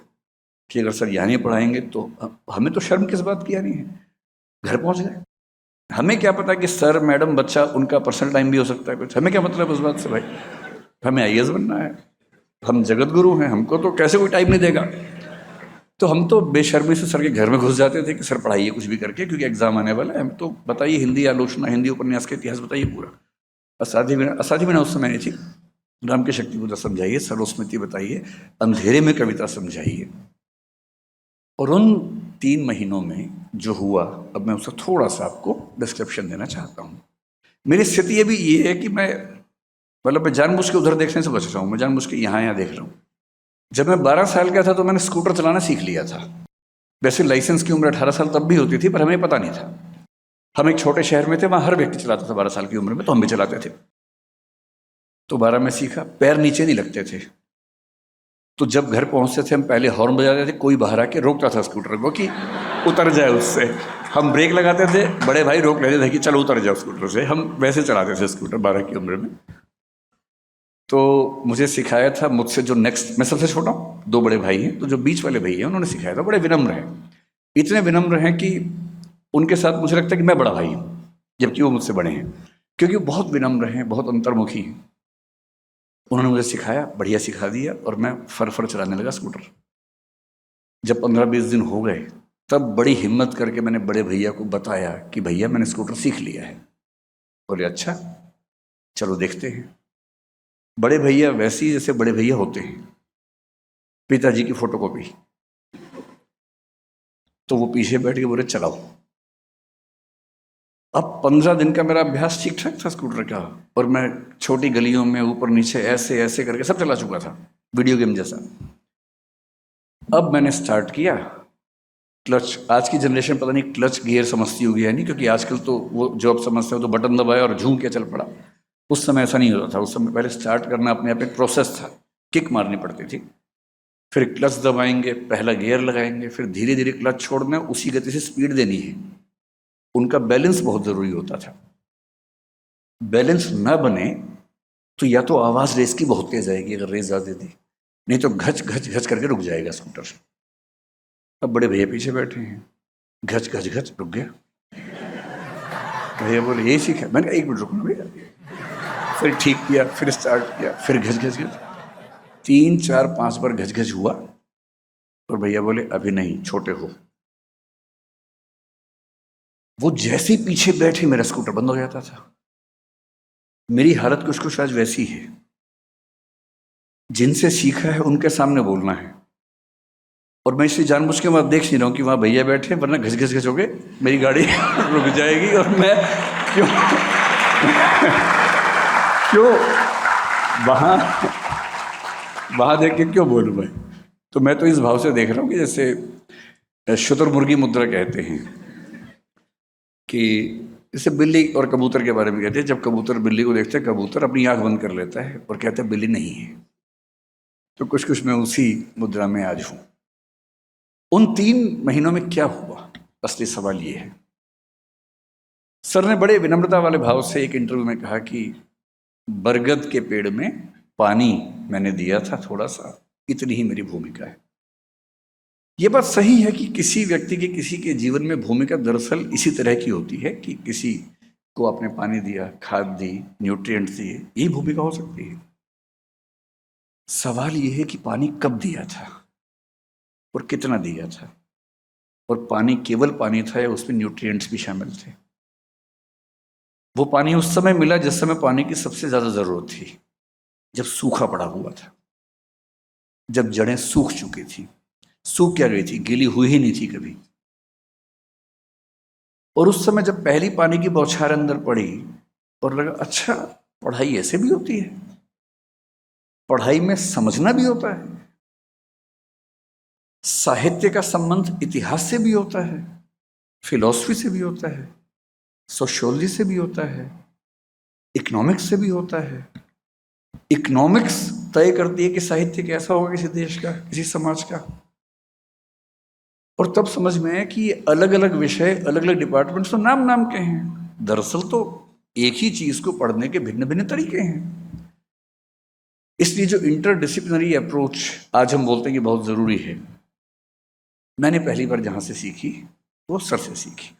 कि अगर सर यहाँ नहीं पढ़ाएंगे तो हमें तो शर्म किस बात की आनी है, घर पहुंच गए। हमें क्या पता कि सर मैडम बच्चा उनका पर्सनल टाइम भी हो सकता है कुछ, हमें क्या मतलब उस बात से भाई, हमें IAS बनना है, हम जगत गुरु हैं, हमको तो कैसे कोई टाइम नहीं देगा। तो हम तो बेशर्मी से सर के घर में घुस जाते थे कि सर पढ़ाइए कुछ भी करके, क्योंकि एग्जाम आने वाला है, हम तो बताइए हिंदी आलोचना, हिंदी उपन्यास का इतिहास बताइए पूरा। असाध्य बिना उस समय नहीं थी, राम की शक्ति पूजा समझाइए, सरोस्मृति बताइए, अंधेरे में कविता समझाइए। और उन 3 महीनों में जो हुआ, अब मैं उसका थोड़ा सा आपको डिस्क्रिप्शन देना चाहता हूँ। मेरी स्थिति अभी ये है कि मैं जानबूझ के उधर देखने से बच रहा हूँ, मैं जानबूझ के यहाँ देख रहा हूँ। जब मैं 12 साल का था तो मैंने स्कूटर चलाना सीख लिया था। वैसे लाइसेंस की उम्र 18 साल तब भी होती थी, पर हमें पता नहीं था। हम एक छोटे शहर में थे, वहाँ हर व्यक्ति चलाता था 12 साल की उम्र में, तो हम भी चलाते थे। तो 12 में सीखा, पैर नीचे नहीं लगते थे। तो जब घर पहुंचते थे हम पहले हॉर्न बजाते थे, कोई बाहर आके रोकता था स्कूटर को कि उतर जाए उससे। हम ब्रेक लगाते थे, बड़े भाई रोक लेते थे कि चलो उतर जाओ स्कूटर से। हम वैसे चलाते थे स्कूटर 12 की उम्र में। तो मुझे सिखाया था मुझसे जो नेक्स्ट, मैं सबसे छोटा हूँ, 2 बड़े भाई हैं, तो जो बीच वाले भाई हैं उन्होंने सिखाया था। बड़े विनम्र हैं, इतने विनम्र हैं कि उनके साथ मुझे लगता है कि मैं बड़ा भाई हूँ, जबकि वो मुझसे बड़े हैं, क्योंकि वो बहुत विनम्र हैं, बहुत अंतर्मुखी हैं। उन्होंने मुझे सिखाया, बढ़िया सिखा दिया, और मैं फर चलाने लगा स्कूटर। जब 15-20 दिन हो गए तब बड़ी हिम्मत करके मैंने बड़े भैया को बताया कि भैया मैंने स्कूटर सीख लिया है। बोले अच्छा चलो देखते हैं। बड़े भैया वैसे ही जैसे बड़े भैया होते हैं, पिताजी की फोटोकॉपी। तो वो पीछे बैठ के बोले चलाओ। अब 15 दिन का मेरा अभ्यास ठीक ठाक था स्कूटर का, और मैं छोटी गलियों में ऊपर नीचे ऐसे ऐसे करके सब चला चुका था, वीडियो गेम जैसा। अब मैंने स्टार्ट किया क्लच। आज की जनरेशन पता नहीं क्लच गियर समझती होगी या नहीं, क्योंकि आजकल तो वो जो आप समझते हो तो बटन दबाया और झूम के चल पड़ा। उस समय ऐसा नहीं होता था, उस समय पहले स्टार्ट करना अपने आप एक प्रोसेस था, किक मारनी पड़ती थी, फिर क्लच दबाएंगे, पहला गियर लगाएंगे, फिर धीरे धीरे क्लच छोड़ना, उसी गति से स्पीड देनी है। उनका बैलेंस बहुत ज़रूरी होता था। बैलेंस न बने तो या तो आवाज़ रेस की बहुत तेज आएगी अगर रेस ज़्यादा दी, नहीं तो घच घच घच करके रुक जाएगा स्कूटर। अब बड़े भैया पीछे बैठे हैं, घच घच घच रुक गया। भैया बोले यही सीखा। मैंने कहा 1 मिनट रुकना भैया। फिर ठीक किया, फिर स्टार्ट किया, फिर घच घच घच, 3 4 5 बार घच घच हुआ। और भैया बोले अभी नहीं, छोटे हो। वो जैसे ही पीछे बैठे मेरा स्कूटर बंद हो जाता था। मेरी हालत कुछ कुछ आज वैसी है। जिनसे सीखा है उनके सामने बोलना है, और मैं इसलिए जानबूझ के वहां देख नहीं रहा हूं कि वहां भैया बैठे, वरना घस घस घस हो गए मेरी गाड़ी रुक जाएगी, और मैं क्यों क्यों वहां देख के क्यों बोलूं मैं। तो मैं तो इस भाव से देख रहा हूं कि जैसे शुतुरमुर्गी मुद्रा कहते हैं, कि जैसे बिल्ली और कबूतर के बारे में कहते हैं, जब कबूतर बिल्ली को देखते हैं, कबूतर अपनी आंख बंद कर लेता है और कहता है बिल्ली नहीं है। तो कुछ कुछ मैं उसी मुद्रा में आज हूं। उन 3 महीनों में क्या हुआ, असली सवाल ये है। सर ने बड़े विनम्रता वाले भाव से एक इंटरव्यू में कहा कि बरगद के पेड़ में पानी मैंने दिया था थोड़ा सा, इतनी ही मेरी भूमिका है। ये बात सही है कि किसी व्यक्ति की किसी के जीवन में भूमिका दरअसल इसी तरह की होती है कि किसी को आपने पानी दिया, खाद दी, न्यूट्रिएंट्स दिए, यही भूमिका हो सकती है। सवाल यह है कि पानी कब दिया था और कितना दिया था, और पानी केवल पानी था या उसमें न्यूट्रिएंट्स भी शामिल थे। वो पानी उस समय मिला जिस समय पानी की सबसे ज्यादा जरूरत थी, जब सूखा पड़ा हुआ था, जब जड़ें सूख चुकी थी। सूख क्या गई थी, गीली हुई ही नहीं थी कभी। और उस समय जब पहली पानी की बौछार अंदर पड़ी और लगा अच्छा पढ़ाई ऐसे भी होती है, पढ़ाई में समझना भी होता है, साहित्य का संबंध इतिहास से भी होता है, फिलॉसफी से भी होता है, सोशियोलॉजी से भी होता है, इकोनॉमिक्स से भी होता है। इकोनॉमिक्स तय करती है कि साहित्य कैसा होगा किसी देश का, किसी समाज का। और तब समझ में आया कि ये अलग अलग विषय, अलग अलग डिपार्टमेंट्स तो नाम नाम के हैं, दरअसल तो एक ही चीज को पढ़ने के भिन्न भिन्न तरीके हैं। इसलिए जो इंटरडिसिप्लिनरी अप्रोच आज हम बोलते हैं कि बहुत जरूरी है, मैंने पहली बार जहां से सीखी वो सर से सीखी।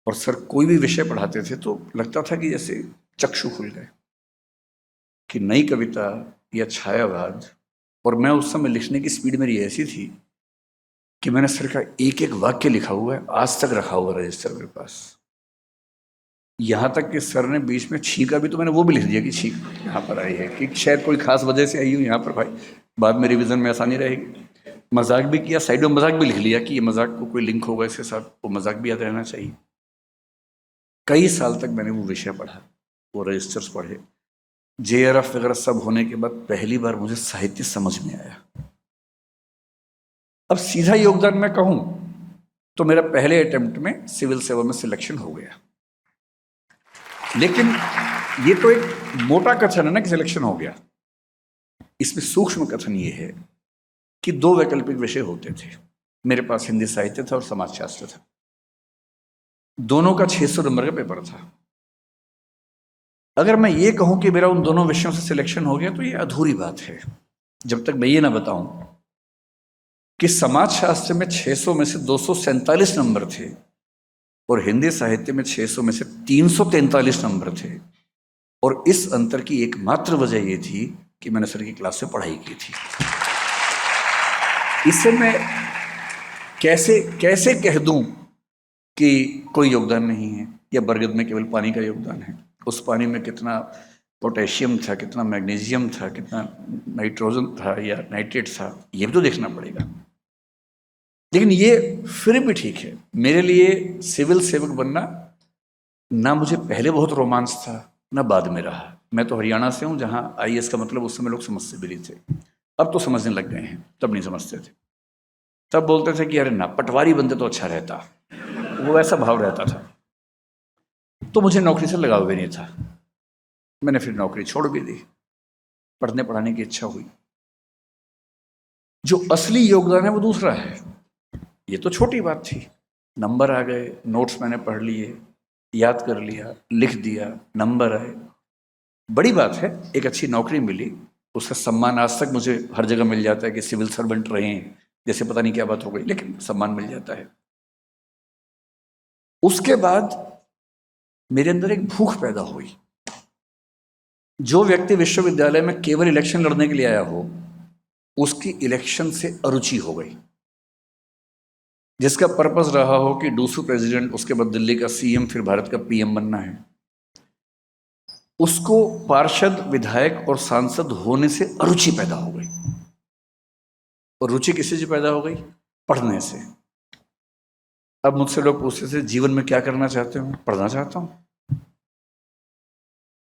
और सर कोई भी विषय पढ़ाते थे तो लगता था कि जैसे चक्षु खुल गए, कि नई कविता या छायावाद। और मैं उस समय लिखने की स्पीड मेरी ऐसी थी कि मैंने सर का एक एक वाक्य लिखा हुआ है, आज तक रखा हुआ रजिस्टर मेरे पास। यहां तक कि सर ने बीच में छींका भी तो मैंने वो भी लिख दिया कि छींक यहाँ पर आई है, कि शायद कोई खास वजह से आई हूँ यहाँ पर, भाई बाद में रिवीजन में आसानी रहेगी। मजाक भी किया, साइड में मजाक भी लिख लिया कि ये मजाक को कोई लिंक होगा इसके साथ, वो मजाक भी याद रहना चाहिए। कई साल तक मैंने वो विषय पढ़ा, वो रजिस्टर्स पढ़े, JRF वगैरह सब होने के बाद पहली बार मुझे साहित्य समझ में आया। अब सीधा योगदान मैं कहूं तो मेरा पहले अटेम्प्ट में सिविल सेवा में सिलेक्शन हो गया। लेकिन ये तो एक मोटा कथन है ना कि सिलेक्शन हो गया। इसमें सूक्ष्म कथन ये है कि 2 वैकल्पिक विषय होते थे मेरे पास, हिंदी साहित्य था और समाजशास्त्र था। दोनों का 600 नंबर का पेपर था। अगर मैं ये कहूं कि मेरा उन दोनों विषयों से सिलेक्शन हो गया तो ये अधूरी बात है, जब तक मैं ये ना बताऊं कि समाजशास्त्र में 600 में से 247 नंबर थे और हिंदी साहित्य में 600 में से 343 नंबर थे। और इस अंतर की एकमात्र वजह ये थी कि मैंने सर की क्लास में पढ़ाई की थी। इससे मैं कैसे कह दूं कि कोई योगदान नहीं है, या बरगद में केवल पानी का योगदान है। उस पानी में कितना पोटेशियम था, कितना मैग्नीशियम था, कितना नाइट्रोजन था या नाइट्रेट था, ये भी तो देखना पड़ेगा। लेकिन ये फिर भी ठीक है। मेरे लिए सिविल सेवक बनना ना मुझे पहले बहुत रोमांच था ना बाद में रहा। मैं तो हरियाणा से हूँ जहाँ IAS का मतलब उस समय लोग समझते भी नहीं थे, अब तो समझने लग गए हैं, तब नहीं समझते थे। तब बोलते थे कि अरे ना पटवारी बनते तो अच्छा रहता, वो ऐसा भाव रहता था। तो मुझे नौकरी से लगाव भी नहीं था, मैंने फिर नौकरी छोड़ भी दी, पढ़ने पढ़ाने की इच्छा हुई। जो असली योगदान है वो दूसरा है। ये तो छोटी बात थी, नंबर आ गए, नोट्स मैंने पढ़ लिए, याद कर लिया, लिख दिया, नंबर आए, बड़ी बात है। एक अच्छी नौकरी मिली, उसका सम्मान आज तक मुझे हर जगह मिल जाता है कि सिविल सर्वेंट रहे हैं, जैसे पता नहीं क्या बात हो गई, लेकिन सम्मान मिल जाता है। उसके बाद मेरे अंदर एक भूख पैदा हुई। जो व्यक्ति विश्वविद्यालय में केवल इलेक्शन लड़ने के लिए आया हो, उसकी इलेक्शन से अरुचि हो गई। जिसका पर्पस रहा हो कि डूसू प्रेसिडेंट, उसके बाद दिल्ली का CM, फिर भारत का PM बनना है, उसको पार्षद, विधायक और सांसद होने से अरुचि पैदा हो गई। और रुचि किसी से पैदा हो गई? पढ़ने से। अब मुझसे लोग पूछते थे जीवन में क्या करना चाहते हो? पढ़ना चाहता हूं।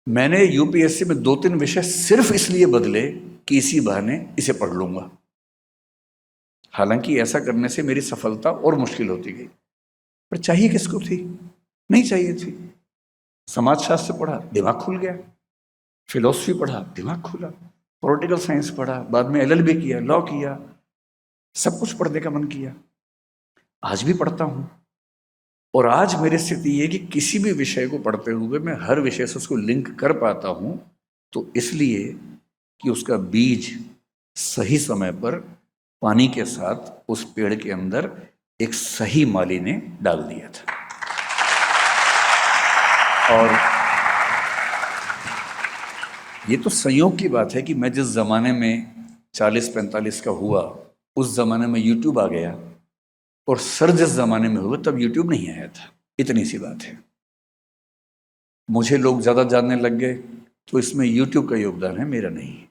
मैंने UPSC में 2-3 विषय सिर्फ इसलिए बदले कि इसी बहाने इसे पढ़ लूंगा। हालांकि ऐसा करने से मेरी सफलता और मुश्किल होती गई, पर चाहिए किसको थी? नहीं चाहिए थी। समाजशास्त्र पढ़ा, दिमाग खुल गया। फिलॉसफी पढ़ा, दिमाग खुला। पॉलिटिकल साइंस पढ़ा, बाद में LLB किया, लॉ किया, सब कुछ पढ़ने का मन किया। आज भी पढ़ता हूं। और आज मेरी स्थिति ये कि किसी भी विषय को पढ़ते हुए मैं हर विषय से उसको लिंक कर पाता हूं, तो इसलिए कि उसका बीज सही समय पर पानी के साथ उस पेड़ के अंदर एक सही माली ने डाल दिया था। और ये तो संयोग की बात है कि मैं जिस जमाने में 40-45 का हुआ, उस जमाने में YouTube आ गया, और सर जिस जमाने में हुआ तब YouTube नहीं आया था। इतनी सी बात है। मुझे लोग ज्यादा जानने लग गए तो इसमें YouTube का योगदान है, मेरा नहीं।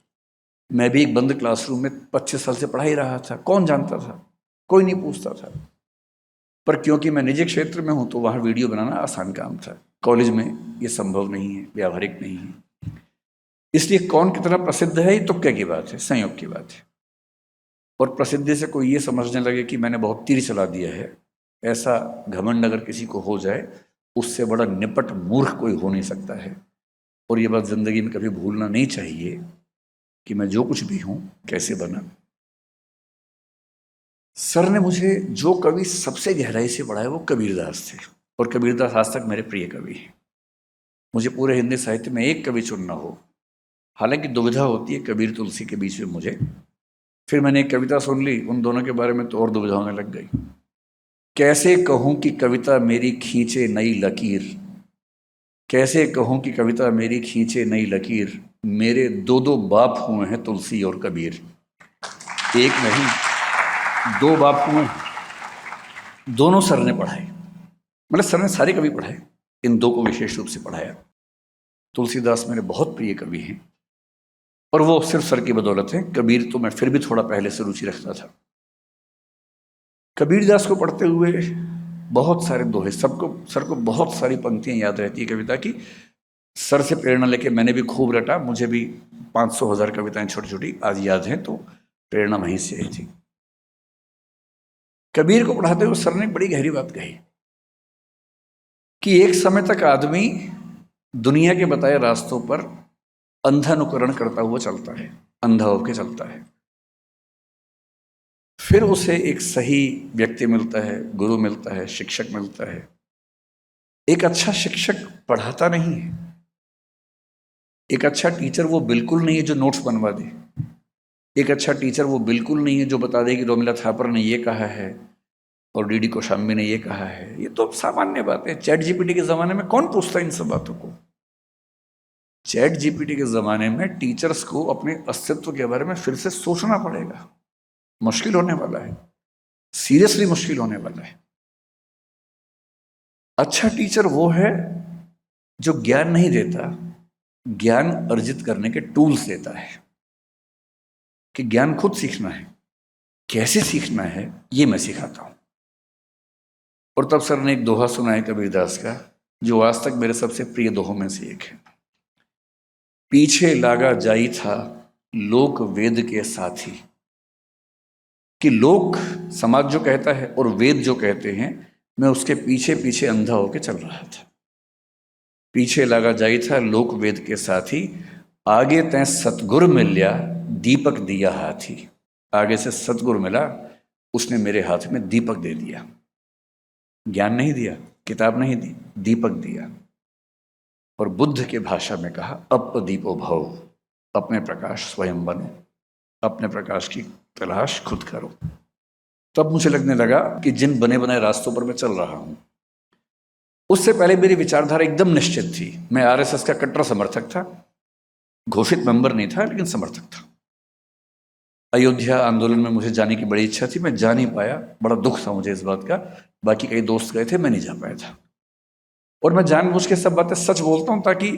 मैं भी एक बंद क्लासरूम में 25 साल से पढ़ा ही रहा था, कौन जानता था? कोई नहीं पूछता था। पर क्योंकि मैं निजी क्षेत्र में हूं तो वहां वीडियो बनाना आसान काम था। कॉलेज में ये संभव नहीं है, व्यावहारिक नहीं है। इसलिए कौन कितना प्रसिद्ध है ये तुक्के की बात है, संयोग की बात है। और प्रसिद्धि से कोई ये समझने लगे कि मैंने बहुत तीर चला दिया है, ऐसा घमंड अगर किसी को हो जाए, उससे बड़ा निपट मूर्ख कोई हो नहीं सकता है। और ये बात जिंदगी में कभी भूलना नहीं चाहिए कि मैं जो कुछ भी हूं कैसे बना। सर ने मुझे जो कवि सबसे गहराई से पढ़ा है वो कबीरदास थे, और कबीरदास आज तक मेरे प्रिय कवि हैं। मुझे पूरे हिंदी साहित्य में एक कवि चुनना हो, हालांकि दुविधा होती है कबीर तुलसी के बीच में मुझे, फिर मैंने एक कविता सुन ली, उन दोनों के बारे में तो और दुविधा होने लग गई। कैसे कहूं कि कविता मेरी खींचे नई लकीर, कैसे कहूं कि कविता मेरी खींचे नई लकीर, मेरे दो दो बाप हुए हैं तुलसी और कबीर। एक नहीं, दो बाप हुए हैं। दोनों सर ने पढ़ाए, मतलब सर ने सारे कवि पढ़ाए, इन दो को विशेष रूप से पढ़ाया। तुलसीदास मेरे बहुत प्रिय कवि हैं, और वो सिर्फ सर की बदौलत है। कबीर तो मैं फिर भी थोड़ा पहले से रुचि रखता था। कबीरदास को पढ़ते हुए बहुत सारे दोहे, सर को बहुत सारी पंक्तियां याद रहती है कविता की। सर से प्रेरणा लेके मैंने भी खूब रटा, मुझे भी 500,000 कविताएं छोटी छोटी आज याद हैं, तो प्रेरणा वहीं से आई थी। कबीर को पढ़ाते हुए सर ने बड़ी गहरी बात कही कि एक समय तक आदमी दुनिया के बताए रास्तों पर अंधानुकरण करता हुआ चलता है, अंधा होकर चलता है। फिर उसे एक सही व्यक्ति मिलता है, गुरु मिलता है, शिक्षक मिलता है। एक अच्छा शिक्षक पढ़ाता नहीं है, एक अच्छा टीचर वो बिल्कुल नहीं है जो नोट्स बनवा दे, एक अच्छा टीचर वो बिल्कुल नहीं है जो बता दे कि रोमिला थापर ने ये कहा है और डीडी कोशाम्बी ने ये कहा है। ये तो सामान्य बात है। चैट जीपीटी के ज़माने में कौन पूछता है इन सब बातों को? चैट जीपीटी के ज़माने में टीचर्स को अपने अस्तित्व के बारे में फिर से सोचना पड़ेगा। मुश्किल होने वाला है, सीरियसली मुश्किल होने वाला है। अच्छा टीचर वो है जो ज्ञान नहीं देता, ज्ञान अर्जित करने के टूल्स देता है कि ज्ञान खुद सीखना है, कैसे सीखना है ये मैं सिखाता हूं। और तब सर ने एक दोहा सुनाया कबीरदास का, जो आज तक मेरे सबसे प्रिय दोहों में से एक है। पीछे लागा जाई था लोक वेद के साथी, कि लोक समाज जो कहता है और वेद जो कहते हैं, मैं उसके पीछे पीछे अंधा होकर चल रहा था। पीछे लगा जाई था लोक वेद के साथी, आगे तैं सतगुर मिल्या दीपक दिया हाथी। आगे से सतगुर मिला, उसने मेरे हाथ में दीपक दे दिया। ज्ञान नहीं दिया, किताब नहीं दी, दीपक दिया। और बुद्ध के भाषा में कहा, अपदीपो भव, अपने प्रकाश स्वयं बनो, अपने प्रकाश की तलाश खुद करो। तब मुझे लगने लगा कि जिन बने बनाए रास्तों पर मैं चल रहा हूं, उससे पहले मेरी विचारधारा एकदम निश्चित थी। मैं आरएसएस का कट्टर समर्थक था, घोषित मेंबर नहीं था लेकिन समर्थक था। अयोध्या आंदोलन में मुझे जाने की बड़ी इच्छा थी, मैं जा नहीं पाया, बड़ा दुख था मुझे इस बात का। बाकी कई दोस्त गए थे, मैं नहीं जा पाया था। और मैं जानबूझ के सब बातें सच बोलता हूं ताकि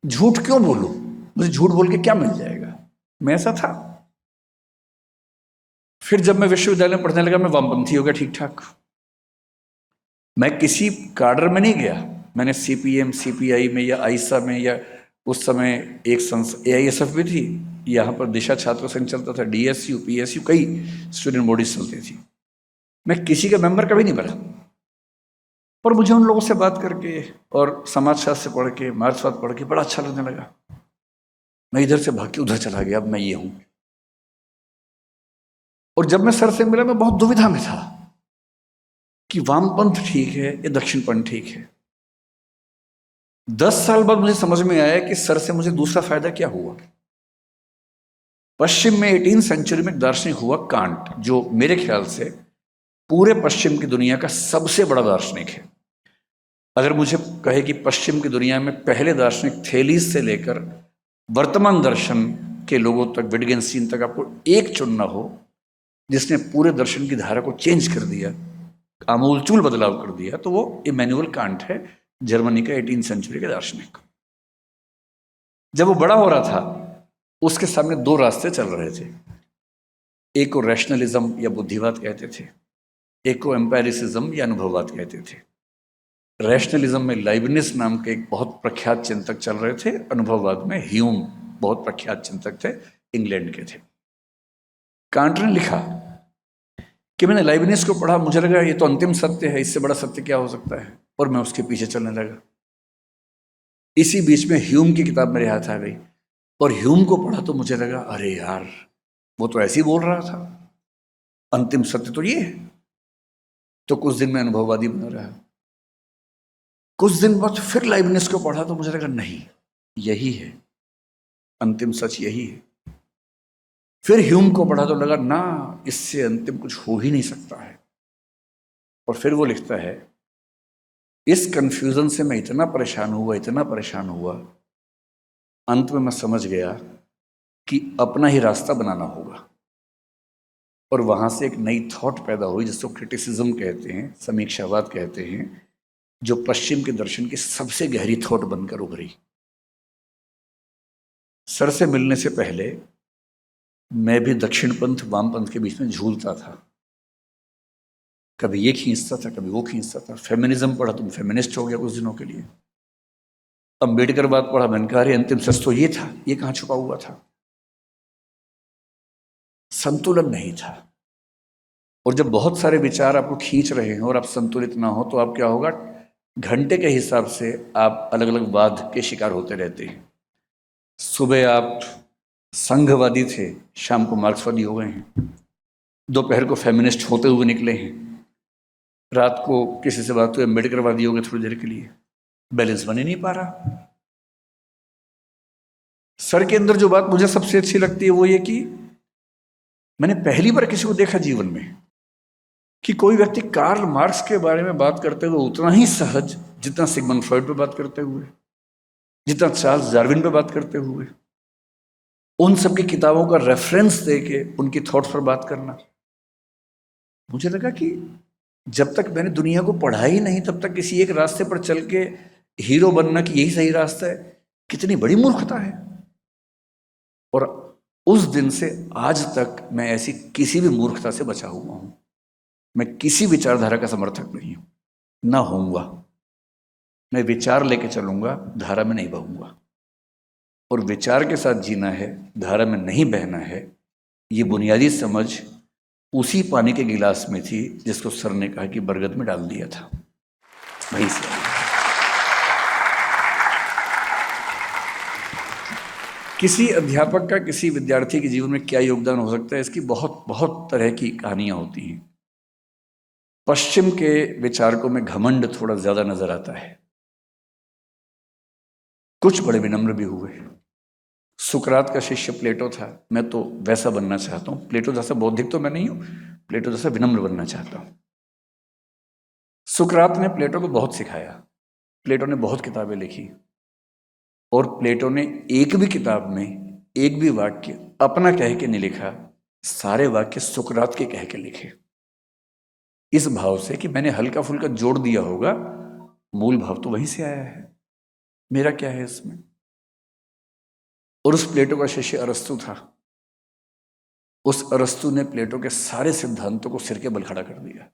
झूठ क्यों बोलूं, मुझे झूठ बोल के क्या मिल जाएगा, मैं ऐसा था। फिर जब मैं विश्वविद्यालय में पढ़ने लगा, मैं वामपंथी हो गया ठीक ठाक। मैं किसी काडर में नहीं गया, मैंने सीपीएम सीपीआई में या आईसा में, या उस समय एक एआईएसएफ भी थी, यहाँ पर दिशा छात्र संघ चलता था, डीएसयू पीएसयू, कई स्टूडेंट बॉडीज चलती थी। मैं किसी का मेंबर कभी नहीं बना। और मुझे उन लोगों से बात करके और समाजशास्त्र पढ़ के, मार्क्सवाद पढ़ के बड़ा अच्छा लगने लगा। मैं इधर से भाग के उधर चला गया, अब मैं ये हूं। और जब मैं सर से मिला, मैं बहुत दुविधा में था कि वामपंथ ठीक है या दक्षिणपंथ ठीक है। 10 साल बाद मुझे समझ में आया कि सर से मुझे दूसरा फायदा क्या हुआ। पश्चिम में 18वीं सेंचुरी में दार्शनिक हुआ कांट, जो मेरे ख्याल से पूरे पश्चिम की दुनिया का सबसे बड़ा दार्शनिक है। अगर मुझे कहे कि पश्चिम की दुनिया में पहले दार्शनिक थेलीस से लेकर वर्तमान दर्शन के लोगों तक, विटगेन्स्टीन तक, आपको एक चुनना हो जिसने पूरे दर्शन की धारा को चेंज कर दिया, आमूलचूल बदलाव कर दिया, तो वो इमैनुअल कांट है, जर्मनी का 18वीं सेंचुरी के दार्शनिक। जब वो बड़ा हो रहा था, उसके सामने दो रास्ते चल रहे थे। एक को रैशनलिज्म या बुद्धिवाद कहते थे, एक को एम्पेरिसिज्म या अनुभववाद कहते थे। रैशनलिज्म में लाइबनिज नाम के एक बहुत प्रख्यात चिंतक चल रहे थे, अनुभववाद में ह्यूम बहुत प्रख्यात चिंतक थे, इंग्लैंड के थे। कांट ने लिखा कि कि मैंने लाइबनिस को पढ़ा, मुझे लगा ये तो अंतिम सत्य है, इससे बड़ा सत्य क्या हो सकता है, और मैं उसके पीछे चलने लगा। इसी बीच में ह्यूम की किताब मेरे हाथ आ गई और ह्यूम को पढ़ा तो मुझे लगा अरे यार वो तो ऐसे ही बोल रहा था, अंतिम सत्य तो ये है। तो कुछ दिन में अनुभववादी बना रहा। कुछ दिन बाद फिर लाइबनिस को पढ़ा तो मुझे लगा नहीं, यही है अंतिम सच, यही है। फिर ह्यूम को पढ़ा तो लगा ना, इससे अंतिम कुछ हो ही नहीं सकता है। और फिर वो लिखता है, इस कंफ्यूजन से मैं इतना परेशान हुआ, अंत में मैं समझ गया कि अपना ही रास्ता बनाना होगा। और वहां से एक नई थॉट पैदा हुई जिसको क्रिटिसिज्म कहते हैं, समीक्षावाद कहते हैं, जो पश्चिम के दर्शन की सबसे गहरी थॉट बनकर उभरी। सर से मिलने से पहले मैं भी दक्षिण पंथ वाम पंथ के बीच में झूलता था, कभी ये खींचता था कभी वो खींचता था। फेमिनिज्म पढ़ा तो फेमिनिस्ट हो गया कुछ दिनों के लिए। अम्बेडकर बात पढ़ा, मैंने कहा अरे अंतिम सच तो ये था, ये कहां छुपा हुआ था। संतुलन नहीं था। और जब बहुत सारे विचार आपको खींच रहे हैं और आप संतुलित ना हो तो आप क्या होगा, घंटे के हिसाब से आप अलग अलग वाद के शिकार होते रहते हैं। सुबह आप संघवादी थे, शाम को मार्क्सवादी हो गए हैं, दोपहर को फेमिनिस्ट होते हुए निकले हैं, रात को किसी से बात हुई अम्बेडकरवादी हो गए थोड़ी देर के लिए। बैलेंस बन ही नहीं पा रहा। सर के अंदर जो बात मुझे सबसे अच्छी लगती है वो ये कि मैंने पहली बार किसी को देखा जीवन में कि कोई व्यक्ति कार्ल मार्क्स के बारे में बात करते हुए उतना ही सहज जितना सिगमंड फ्रॉइड पे बात करते हुए, जितना चार्ल्स डार्विन पे बात करते हुए, उन सब की किताबों का रेफरेंस देके उनकी थॉट्स पर बात करना। मुझे लगा कि जब तक मैंने दुनिया को पढ़ा ही नहीं तब तक किसी एक रास्ते पर चल के हीरो बनना कि यही सही रास्ता है, कितनी बड़ी मूर्खता है। और उस दिन से आज तक मैं ऐसी किसी भी मूर्खता से बचा हुआ हूं। मैं किसी विचारधारा का समर्थक नहीं हूं, ना होऊंगा। मैं विचार लेके चलूंगा, धारा में नहीं बहूंगा। और विचार के साथ जीना है, धारा में नहीं बहना है। ये बुनियादी समझ उसी पानी के गिलास में थी जिसको सर ने कहा कि बरगद में डाल दिया था, वहीं से। किसी अध्यापक का किसी विद्यार्थी के जीवन में क्या योगदान हो सकता है, इसकी बहुत बहुत तरह की कहानियां होती हैं। पश्चिम के विचारकों में घमंड थोड़ा ज्यादा नजर आता है, कुछ बड़े विनम्र भी हुए। सुकरात का शिष्य प्लेटो था, मैं तो वैसा बनना चाहता हूं। प्लेटो जैसा बौद्धिक तो मैं नहीं हूं, प्लेटो जैसा विनम्र बनना चाहता हूं। सुकरात ने प्लेटो को बहुत सिखाया, प्लेटो ने बहुत किताबें लिखी, और प्लेटो ने एक भी किताब में एक भी वाक्य अपना कह के नहीं लिखा, सारे वाक्य सुकरात के कह के लिखे, इस भाव से कि मैंने हल्का फुल्का जोड़ दिया होगा, मूल भाव तो वहीं से आया है, मेरा क्या है इसमें। और उस प्लेटो का शिष्य अरस्तु था। उस अरस्तु ने प्लेटो के सारे सिद्धांतों को सिर के बल खड़ा कर दिया।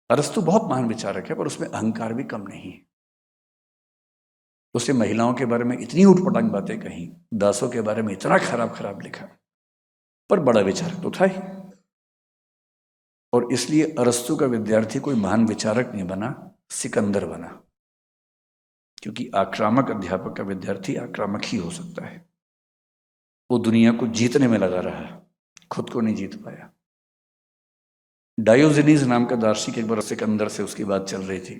अरस्तु बहुत महान विचारक है, पर उसमें अहंकार भी कम नहीं है। उसने महिलाओं के बारे में इतनी उठपटांग बातें कही, दासों के बारे में इतना खराब खराब लिखा, पर बड़ा विचारक तो था ही। और इसलिए अरस्तु का विद्यार्थी कोई महान विचारक नहीं बना, सिकंदर बना। क्योंकि आक्रामक अध्यापक का विद्यार्थी आक्रामक ही हो सकता है। वो दुनिया को जीतने में लगा रहा, खुद को नहीं जीत पाया। डायोजनीज नाम का दार्शनिक एक बार सिकंदर से उसकी बात चल रही थी।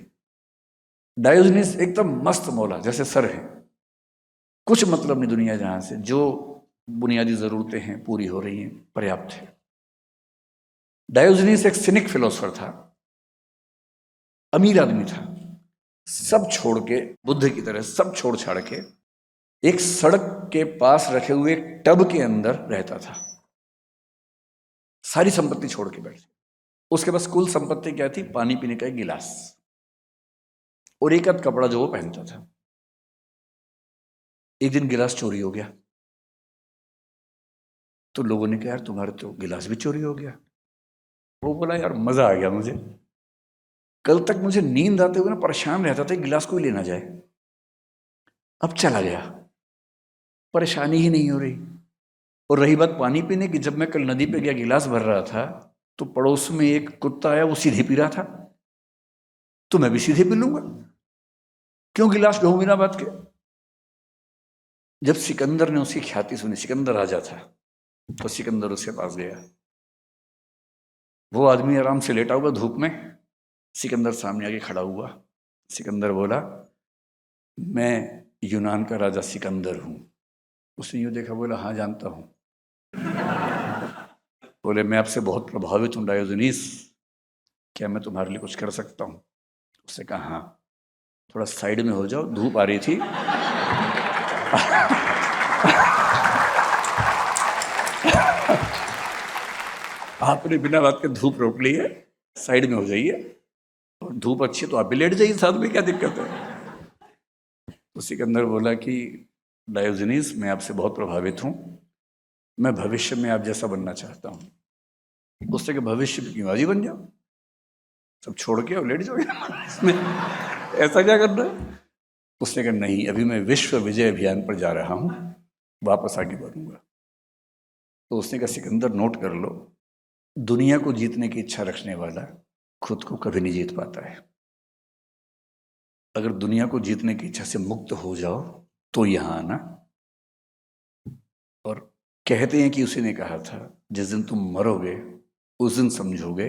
डायोजनीज एकदम मस्त मौला जैसे सर है, कुछ मतलब नहीं दुनिया जहां से, जो बुनियादी जरूरतें हैं पूरी हो रही हैं, पर्याप्त है। डायोजनीज एक सिनिक फिलोसफर था, अमीर आदमी था, सब छोड़ के, बुद्ध की तरह सब छोड़ छाड़ के एक सड़क के पास रखे हुए एक टब के अंदर रहता था। सारी संपत्ति छोड़ के बैठ, उसके पास कुल संपत्ति क्या थी, पानी पीने का एक गिलास और एक आध कपड़ा जो वो पहनता था। एक दिन गिलास चोरी हो गया, तो लोगों ने कहा यार तुम्हारे तो गिलास भी चोरी हो गया। वो बोला यार मजा आ गया मुझे, कल तक मुझे नींद आते हुए ना परेशान रहता था गिलास कोई लेना जाए, अब चला गया, परेशानी ही नहीं हो रही। और रही बात पानी पीने की, जब मैं कल नदी पे गया गिलास भर रहा था तो पड़ोस में एक कुत्ता आया, वो सीधे पी रहा था, तो मैं भी सीधे पी लूंगा, क्यों गिलास ढोऊं बिना बात के। जब सिकंदर ने उसकी ख्याति सुनी, सिकंदर राजा था, तो सिकंदर उसके पास गया। वो आदमी आराम से लेटा हुआ धूप में, सिकंदर सामने आके खड़ा हुआ। सिकंदर बोला, मैं यूनान का राजा सिकंदर हूं। उसने यूं देखा, बोला, हाँ जानता हूं। बोले, मैं आपसे बहुत प्रभावित हूं डायोजनीस, क्या मैं तुम्हारे लिए कुछ कर सकता हूं? उसने कहा, हाँ, थोड़ा साइड में हो जाओ, धूप आ रही थी। आपने बिना बात के धूप रोक ली है, साइड में हो जाइए, और धूप अच्छी तो आप भी लेट जाइए साथ में, क्या दिक्कत है? तो सिकंदर बोला कि डायोजनीस, मैं आपसे बहुत प्रभावित हूं, मैं भविष्य में आप जैसा बनना चाहता हूं। उससे कि भविष्य में क्यों, आज ही बन जाओ, सब छोड़ के और लेट जाओ इसमें, ऐसा क्या करना है? उसने कहा, नहीं, अभी मैं विश्व विजय अभियान पर जा रहा हूं, वापस आगे बढ़ूंगा। तो उसने कहा, सिकंदर नोट कर लो, दुनिया को जीतने की इच्छा रखने वाला खुद को कभी नहीं जीत पाता है। अगर दुनिया को जीतने की इच्छा से मुक्त हो जाओ तो यहां आना। और कहते हैं कि उसी ने कहा था, जिस दिन तुम मरोगे उस दिन समझोगे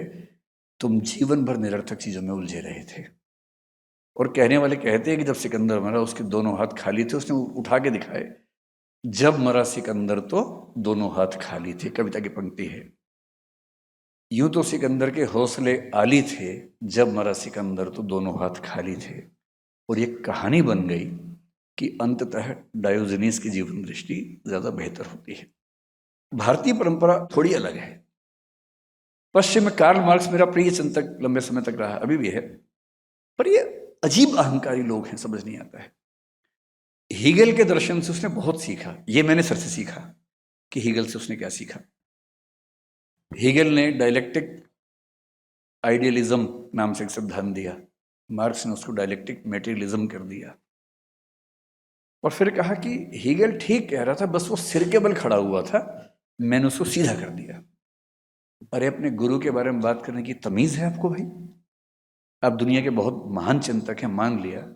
तुम जीवन भर निरर्थक चीजों में उलझे रहे थे। और कहने वाले कहते हैं कि जब सिकंदर मरा, उसके दोनों हाथ खाली थे, उसने उठा के दिखाए, जब मरा सिकंदर तो दोनों हाथ खाली थे। कविता की पंक्ति है। यूं तो सिकंदर के हौसले आली थे, जब मरा सिकंदर तो दोनों हाथ खाली थे। और ये कहानी बन गई कि अंततः डायोजनीस की जीवन दृष्टि ज्यादा बेहतर होती है। भारतीय परंपरा थोड़ी अलग है। पश्चिम में कार्ल मार्क्स मेरा प्रिय चिंतक लंबे समय तक रहा, अभी भी है, पर ये अजीब अहंकारी लोग हैं, समझ नहीं आता है। हीगल के दर्शन से उसने बहुत सीखा, ये मैंने सर से सीखा कि हीगल से उसने क्या सीखा। हीगल ने डायलेक्टिक आइडियलिज्म नाम से एक सिद्धांत दिया, मार्क्स ने उसको डायलेक्टिक मेटेरियलिज्म कर दिया। और फिर कहा कि हीगल ठीक कह रहा था, बस वो सिर के बल खड़ा हुआ था, मैंने उसको सीधा कर दिया। अरे अपने गुरु के बारे में बात करने की तमीज है आपको भाई? आप दुनिया के बहुत महान चिंतक हैं, मान लिया,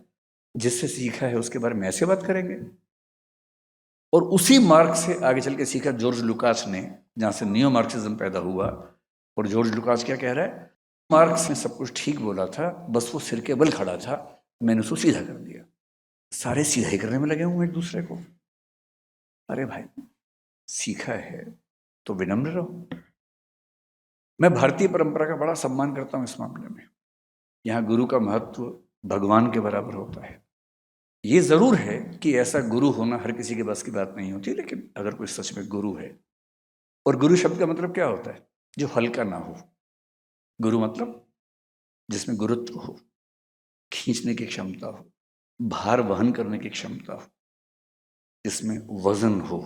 जिससे सीखा है उसके बारे में ऐसे बात करेंगे? और उसी मार्क से आगे चल के सीखा जॉर्ज लुकास ने, जहां से नियो मार्क्सिज्म पैदा हुआ। और जॉर्ज लुकास क्या कह रहा है? मार्क्स ने सब कुछ ठीक बोला था, बस वो सिर के बल खड़ा था, मैंने उसको सीधा कर दिया। सारे सीधा ही करने में लगे हुए एक दूसरे को। अरे भाई, सीखा है तो विनम्र रहो। मैं भारतीय परंपरा का बड़ा सम्मान करता हूं इस मामले में। यहाँ गुरु का महत्व भगवान के बराबर होता है। ये जरूर है कि ऐसा गुरु होना हर किसी के बस की बात नहीं होती, लेकिन अगर कोई सच में गुरु है, और गुरु शब्द का मतलब क्या होता है? जो हल्का ना हो। गुरु मतलब जिसमें गुरुत्व हो, खींचने की क्षमता हो, भार वहन करने की क्षमता हो, जिसमें वजन हो।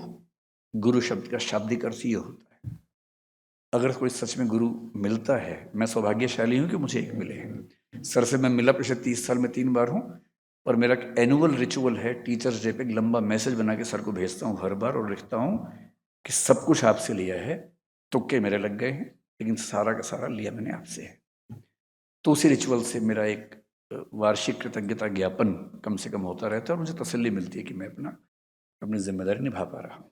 गुरु शब्द का शाब्दिक अर्थ ये होता है। अगर कोई सच में गुरु मिलता है, मैं सौभाग्यशाली हूं कि मुझे एक मिले हैं। सर से मैं मिला पिछले 30 साल में 3 बार हूं, और मेरा एनुअल रिचुअल है, टीचर्स डे पे एक लंबा मैसेज बना के सर को भेजता हूं हर बार, और लिखता हूं कि सब कुछ आपसे लिया है, तुक्के मेरे लग गए हैं, लेकिन सारा का सारा लिया मैंने आपसे है। तो उसी रिचुअल से मेरा एक वार्षिक कृतज्ञता ज्ञापन कम से कम होता रहता है, और मुझे तसल्ली मिलती है कि मैं अपनी जिम्मेदारी निभा पा रहा हूं।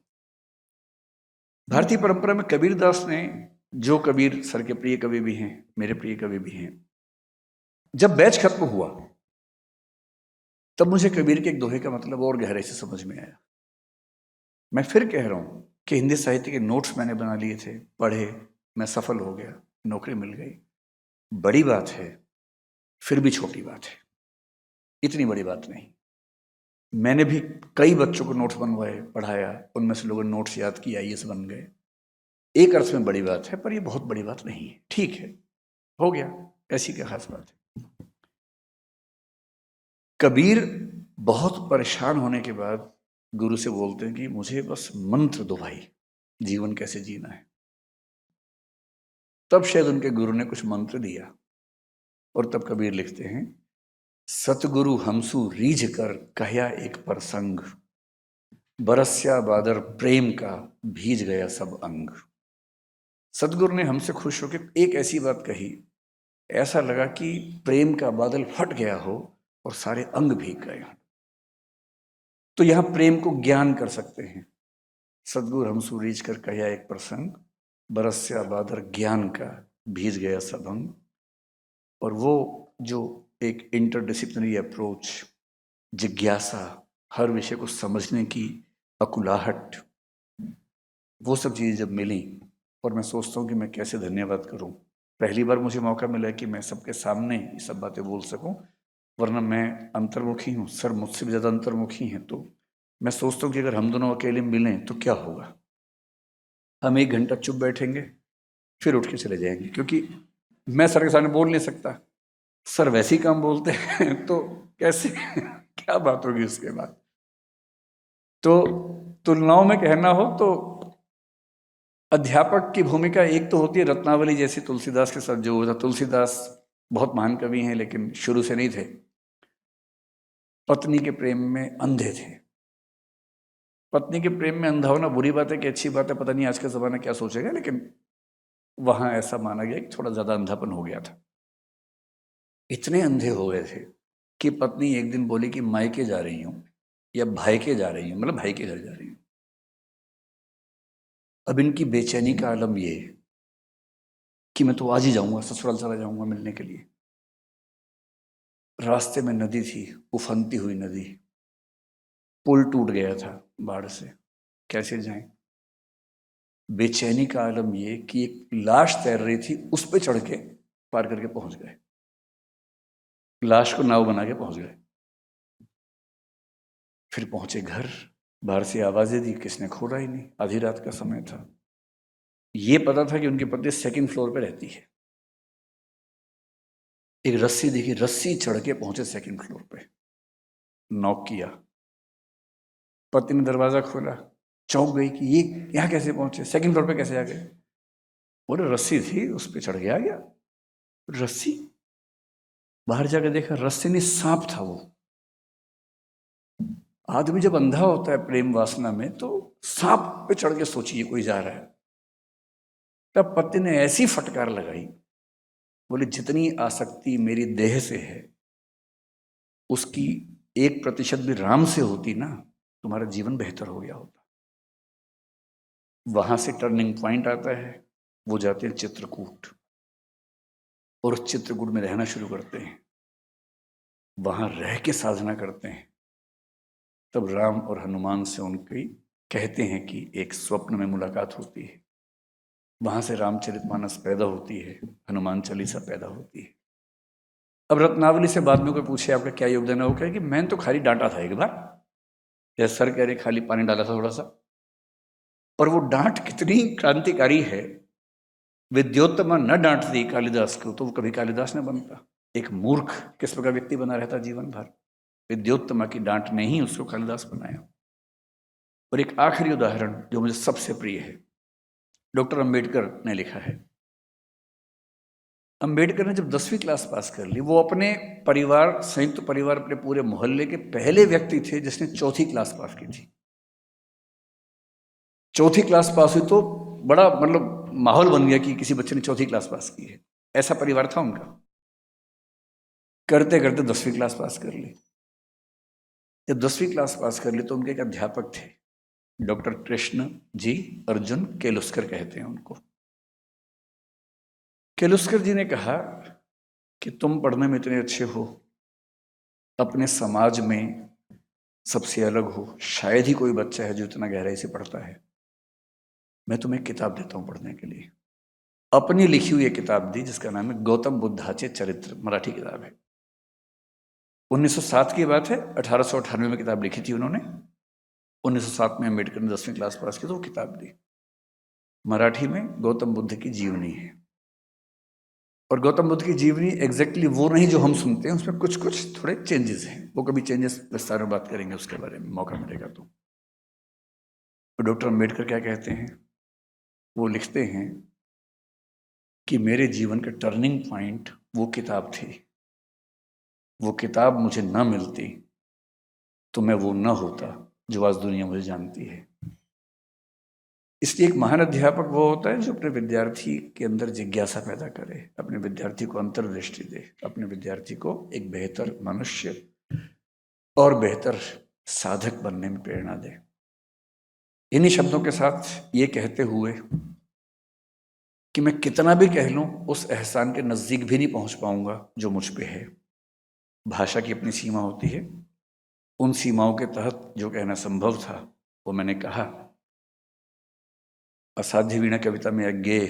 भारतीय परंपरा में कबीरदास ने, जो कबीर सर के प्रिय कवि भी हैं, मेरे प्रिय कवि भी हैं, जब बैच खत्म हुआ तब मुझे कबीर के एक दोहे का मतलब और गहराई से समझ में आया। मैं फिर कह रहा हूं कि हिंदी साहित्य के नोट्स मैंने बना लिए थे, पढ़े, मैं सफल हो गया, नौकरी मिल गई, बड़ी बात है, फिर भी छोटी बात है, इतनी बड़ी बात नहीं। मैंने भी कई बच्चों को नोट्स बनवाए, पढ़ाया, उनमें से लोगों ने नोट्स याद किए, आईएएस बन गए। एक अर्थ में बड़ी बात है, पर यह बहुत बड़ी बात नहीं है। ठीक है, हो गया, ऐसी क्या खास बात है? कबीर बहुत परेशान होने के बाद गुरु से बोलते हैं कि मुझे बस मंत्र दो भाई, जीवन कैसे जीना है। तब शायद उनके गुरु ने कुछ मंत्र दिया, और तब कबीर लिखते हैं, सतगुरु हमसु रीझ कर कहया एक प्रसंग, बरस्या बादर प्रेम का भीज गया सब अंग। सदगुरु ने हमसे खुश होकर एक ऐसी बात कही, ऐसा लगा कि प्रेम का बादल फट गया हो और सारे अंग भीग गए हों। तो यहां प्रेम को ज्ञान कर सकते हैं। सदगुरु हमसू रीच कर कहा एक प्रसंग, बरस्या बादल ज्ञान का, भीज गया सब अंग। और वो जो एक इंटरडिसिप्लिनरी अप्रोच, जिज्ञासा, हर विषय को समझने की अकुलाहट, वो सब चीज़ें जब मिली, और मैं सोचता हूँ कि मैं कैसे धन्यवाद करूँ। पहली बार मुझे मौका मिला कि मैं सबके सामने ये सब बातें बोल सकूं, वरना मैं अंतर्मुखी हूँ, सर मुझसे भी ज़्यादा अंतर्मुखी हैं। तो मैं सोचता हूँ कि अगर हम दोनों अकेले मिलें तो क्या होगा। हम 1 घंटा चुप बैठेंगे, फिर उठ के चले जाएंगे, क्योंकि मैं सर के सामने बोल नहीं सकता, सर वैसे ही काम बोलते हैं तो कैसे क्या बात होगी उसके बाद। तो तुलनाओं में कहना हो तो अध्यापक की भूमिका एक तो होती है रत्नावली जैसी, तुलसीदास के साथ जो हुआ था। तुलसीदास बहुत महान कवि हैं, लेकिन शुरू से नहीं थे, पत्नी के प्रेम में अंधे थे। पत्नी के प्रेम में अंधा होना बुरी बात है कि अच्छी बात है, पता नहीं आज का जमाना क्या सोचेगा, लेकिन वहां ऐसा माना गया कि थोड़ा ज्यादा अंधापन हो गया था। इतने अंधे हो गए थे कि पत्नी एक दिन बोली कि मायके जा रही हूं या भाई के जा रही हूं, मतलब भाई के घर जा रही हूं। अब इनकी बेचैनी का आलम ये कि मैं तो आज ही जाऊंगा, ससुराल चला जाऊंगा मिलने के लिए। रास्ते में नदी थी, उफनती हुई नदी, पुल टूट गया था बाढ़ से, कैसे जाएं। बेचैनी का आलम ये कि एक लाश तैर रही थी, उस पर चढ़ के पार करके पहुंच गए, लाश को नाव बना के पहुंच गए। फिर पहुंचे घर, बाहर से आवाजें दी, किसने खोला ही नहीं, आधी रात का समय था। ये पता था कि उनकी पत्नी 2nd फ्लोर पे रहती है। एक रस्सी देखी, रस्सी चढ़ के पहुंचे 2nd फ्लोर पे, नॉक किया, पत्नी ने दरवाजा खोला, चौंक गई कि ये यहाँ कैसे पहुंचे, 2nd फ्लोर पे कैसे आ गए। बोले रस्सी थी, उस पर चढ़ के आ गया। रस्सी, बाहर जाकर देखा रस्सी नहीं, सांप था वो। आदमी जब अंधा होता है प्रेम वासना में, तो सांप पे चढ़ के सोचिए कोई जा रहा है। तब पति ने ऐसी फटकार लगाई, बोले जितनी आसक्ति मेरी देह से है, उसकी 1% भी राम से होती ना, तुम्हारा जीवन बेहतर हो गया होता। वहां से टर्निंग पॉइंट आता है, वो जाते हैं चित्रकूट, और उस चित्रकूट में रहना शुरू करते हैं, वहां रह के साधना करते हैं। तब राम और हनुमान से उनकी कहते हैं कि एक स्वप्न में मुलाकात होती है। वहां से रामचरितमानस पैदा होती है, हनुमान चालीसा पैदा होती है। अब रत्नावली से बाद में कोई पूछे आपका क्या योगदान है, वो कहे कि मैंने तो खाली डांटा था एक बार, या सर कह रहे खाली पानी डाला था थोड़ा सा। पर वो डांट कितनी क्रांतिकारी है। विद्योत्तमा न डांटती कालिदास को तो वो कभी कालिदास न बनता। एक मूर्ख किस प्रकार व्यक्ति बना रहता जीवन भर, विद्योत्तमा की डांट ने ही उसको कालिदास बनाया। और एक आखिरी उदाहरण जो मुझे सबसे प्रिय है, डॉक्टर अंबेडकर ने लिखा है। अंबेडकर ने जब 10वीं क्लास पास कर ली, वो अपने परिवार, संयुक्त परिवार, अपने पूरे मोहल्ले के पहले व्यक्ति थे जिसने 4थी क्लास पास की थी। 4थी क्लास पास हुई तो बड़ा मतलब माहौल बन गया कि किसी बच्चे ने 4थी क्लास पास की है, ऐसा परिवार था उनका। करते करते 10वीं क्लास पास कर ली। जब 10वीं क्लास पास कर ली तो उनके एक अध्यापक थे, डॉक्टर कृष्ण जी अर्जुन केलुस्कर कहते हैं उनको। केलुस्कर जी ने कहा कि तुम पढ़ने में इतने अच्छे हो, अपने समाज में सबसे अलग हो, शायद ही कोई बच्चा है जो इतना गहराई से पढ़ता है, मैं तुम्हें किताब देता हूं पढ़ने के लिए। अपनी लिखी हुई एक किताब दी जिसका नाम है गौतम बुद्धाचे चरित्र, मराठी किताब है। 1907 की बात है, 1898 में किताब लिखी थी उन्होंने। 1907 में अम्बेडकर ने 10वीं क्लास पास की तो वो किताब दी। मराठी में गौतम बुद्ध की जीवनी है। और गौतम बुद्ध की जीवनी एग्जैक्टली वो नहीं जो हम सुनते हैं, उसमें कुछ कुछ थोड़े चेंजेस हैं। वो कभी चेंजेस विस्तार में बात करेंगे उसके बारे में, मौका मिलेगा तो। डॉक्टर अंबेडकर क्या कहते हैं, वो लिखते हैं कि मेरे जीवन का टर्निंग पॉइंट वो किताब थी। वो किताब मुझे ना मिलती तो मैं वो ना होता जो आज दुनिया मुझे जानती है। इसलिए एक महान अध्यापक वो होता है जो अपने विद्यार्थी के अंदर जिज्ञासा पैदा करे, अपने विद्यार्थी को अंतर्दृष्टि दे, अपने विद्यार्थी को एक बेहतर मनुष्य और बेहतर साधक बनने में प्रेरणा दे। इन्हीं शब्दों के साथ ये कहते हुए कि मैं कितना भी कह लूं उस एहसान के नज़दीक भी नहीं पहुंच पाऊंगा जो मुझ पे है। भाषा की अपनी सीमा होती है, उन सीमाओं के तहत जो कहना संभव था वो मैंने कहा। असाध्य वीणा कविता में अज्ञेय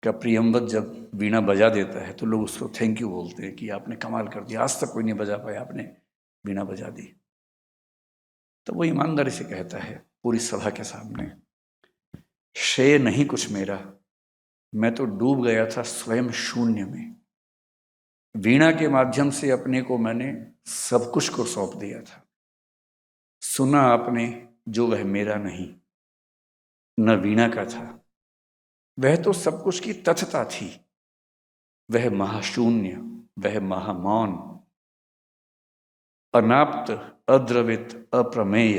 का प्रियंवत जब वीणा बजा देता है तो लोग उसको थैंक यू बोलते हैं कि आपने कमाल कर दिया, आज तक कोई नहीं बजा पाया, आपने वीणा बजा दी। तो वो ईमानदारी से कहता है पूरी सभा के सामने, श्रेय नहीं कुछ मेरा, मैं तो डूब गया था स्वयं शून्य में। वीणा के माध्यम से अपने को मैंने सब कुछ को सौंप दिया था। सुना आपने जो वह मेरा नहीं, न वीणा का था, वह तो सब कुछ की तथता थी। वह महाशून्य, वह महामौन, अनाप्त, अद्रवित, अप्रमेय,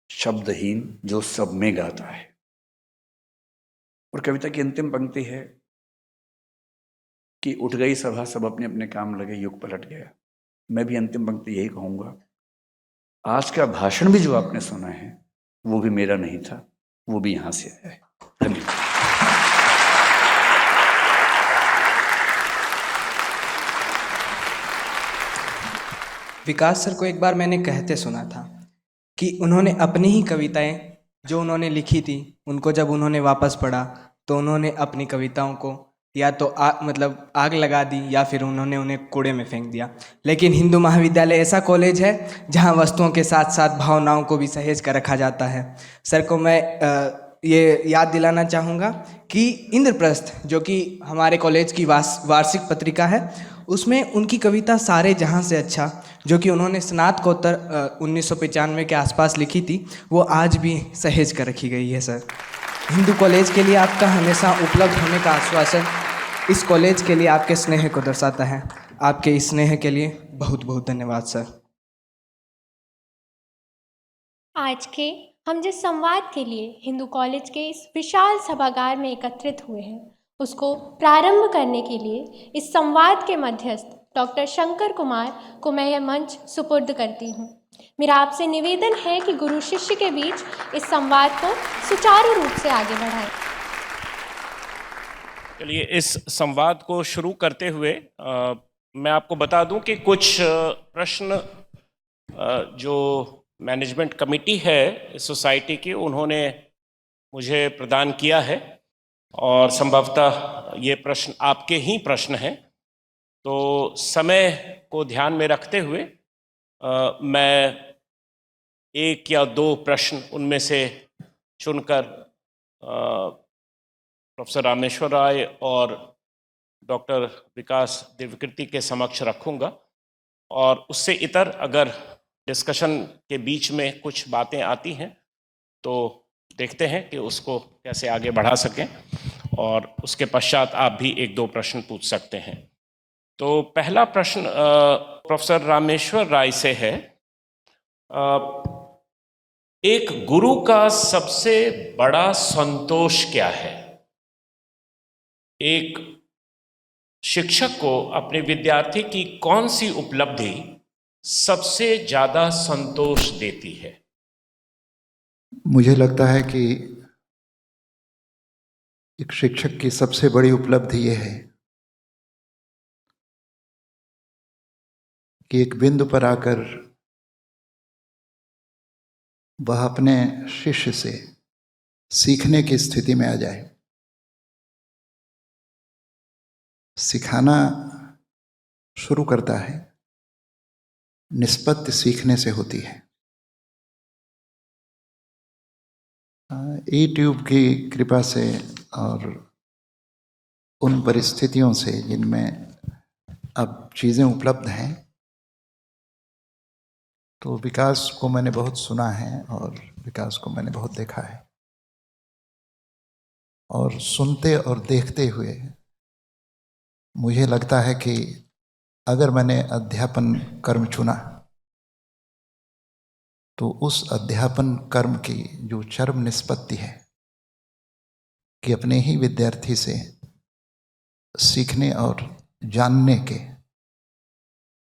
शब्दहीन जो सब में गाता है। और कविता की अंतिम पंक्ति है कि उठ गई सभा, सब अपने अपने काम लगे, युग पलट गया। मैं भी अंतिम पंक्ति यही कहूंगा, आज का भाषण भी जो आपने सुना है वो भी मेरा नहीं था, वो भी यहां से आया है। धन्यवाद। विकास सर को एक बार मैंने कहते सुना था कि उन्होंने अपनी ही कविताएं जो उन्होंने लिखी थी उनको जब उन्होंने वापस पढ़ा तो उन्होंने अपनी कविताओं को या तो आग लगा दी या फिर उन्होंने उन्हें कूड़े में फेंक दिया। लेकिन हिंदू महाविद्यालय ऐसा कॉलेज है जहां वस्तुओं के साथ साथ भावनाओं को भी सहेज कर रखा जाता है। सर को मैं ये याद दिलाना चाहूँगा कि इंद्रप्रस्थ जो कि हमारे कॉलेज की वार्षिक पत्रिका है, उसमें उनकी कविता सारे जहां से अच्छा, जो कि उन्होंने स्नातकोत्तर 1995 के आसपास लिखी थी, वो आज भी सहेज कर रखी गई है। सर, हिंदू कॉलेज के लिए आपका हमेशा उपलब्ध होने का आश्वासन इस कॉलेज के लिए आपके स्नेह को दर्शाता है। आपके इस स्नेह के लिए बहुत बहुत धन्यवाद सर। आज के हम जिस संवाद के लिए हिंदू कॉलेज के इस विशाल सभागार में एकत्रित हुए हैं, उसको प्रारंभ करने के लिए इस संवाद के मध्यस्थ डॉक्टर शंकर कुमार को मैं यह मंच सुपुर्द करती हूँ। मेरा आपसे निवेदन है कि गुरु शिष्य के बीच इस संवाद को सुचारू रूप से आगे बढ़ाएं। चलिए, इस संवाद को शुरू करते हुए मैं आपको बता दूं कि कुछ प्रश्न जो मैनेजमेंट कमेटी है इस सोसाइटी की, उन्होंने मुझे प्रदान किया है और संभवतः ये प्रश्न आपके ही प्रश्न हैं। तो समय को ध्यान में रखते हुए मैं एक या दो प्रश्न उनमें से चुनकर प्रोफेसर रामेश्वर राय और डॉक्टर विकास दिव्यकीर्ति के समक्ष रखूंगा, और उससे इतर अगर डिस्कशन के बीच में कुछ बातें आती हैं तो देखते हैं कि उसको कैसे आगे बढ़ा सकें, और उसके पश्चात आप भी एक दो प्रश्न पूछ सकते हैं। तो पहला प्रश्न प्रोफेसर रामेश्वर राय से है। एक गुरु का सबसे बड़ा संतोष क्या है? एक शिक्षक को अपने विद्यार्थी की कौन सी उपलब्धि सबसे ज्यादा संतोष देती है? मुझे लगता है कि एक शिक्षक की सबसे बड़ी उपलब्धि ये है कि एक बिंदु पर आकर वह अपने शिष्य से सीखने की स्थिति में आ जाए। सिखाना शुरू करता है, निष्पत्ति सीखने से होती है। यूट्यूब की कृपा से और उन परिस्थितियों से जिनमें अब चीज़ें उपलब्ध हैं, तो विकास को मैंने बहुत सुना है और विकास को मैंने बहुत देखा है। और सुनते और देखते हुए मुझे लगता है कि अगर मैंने अध्यापन कर्म चुना तो उस अध्यापन कर्म की जो चरम निष्पत्ति है कि अपने ही विद्यार्थी से सीखने और जानने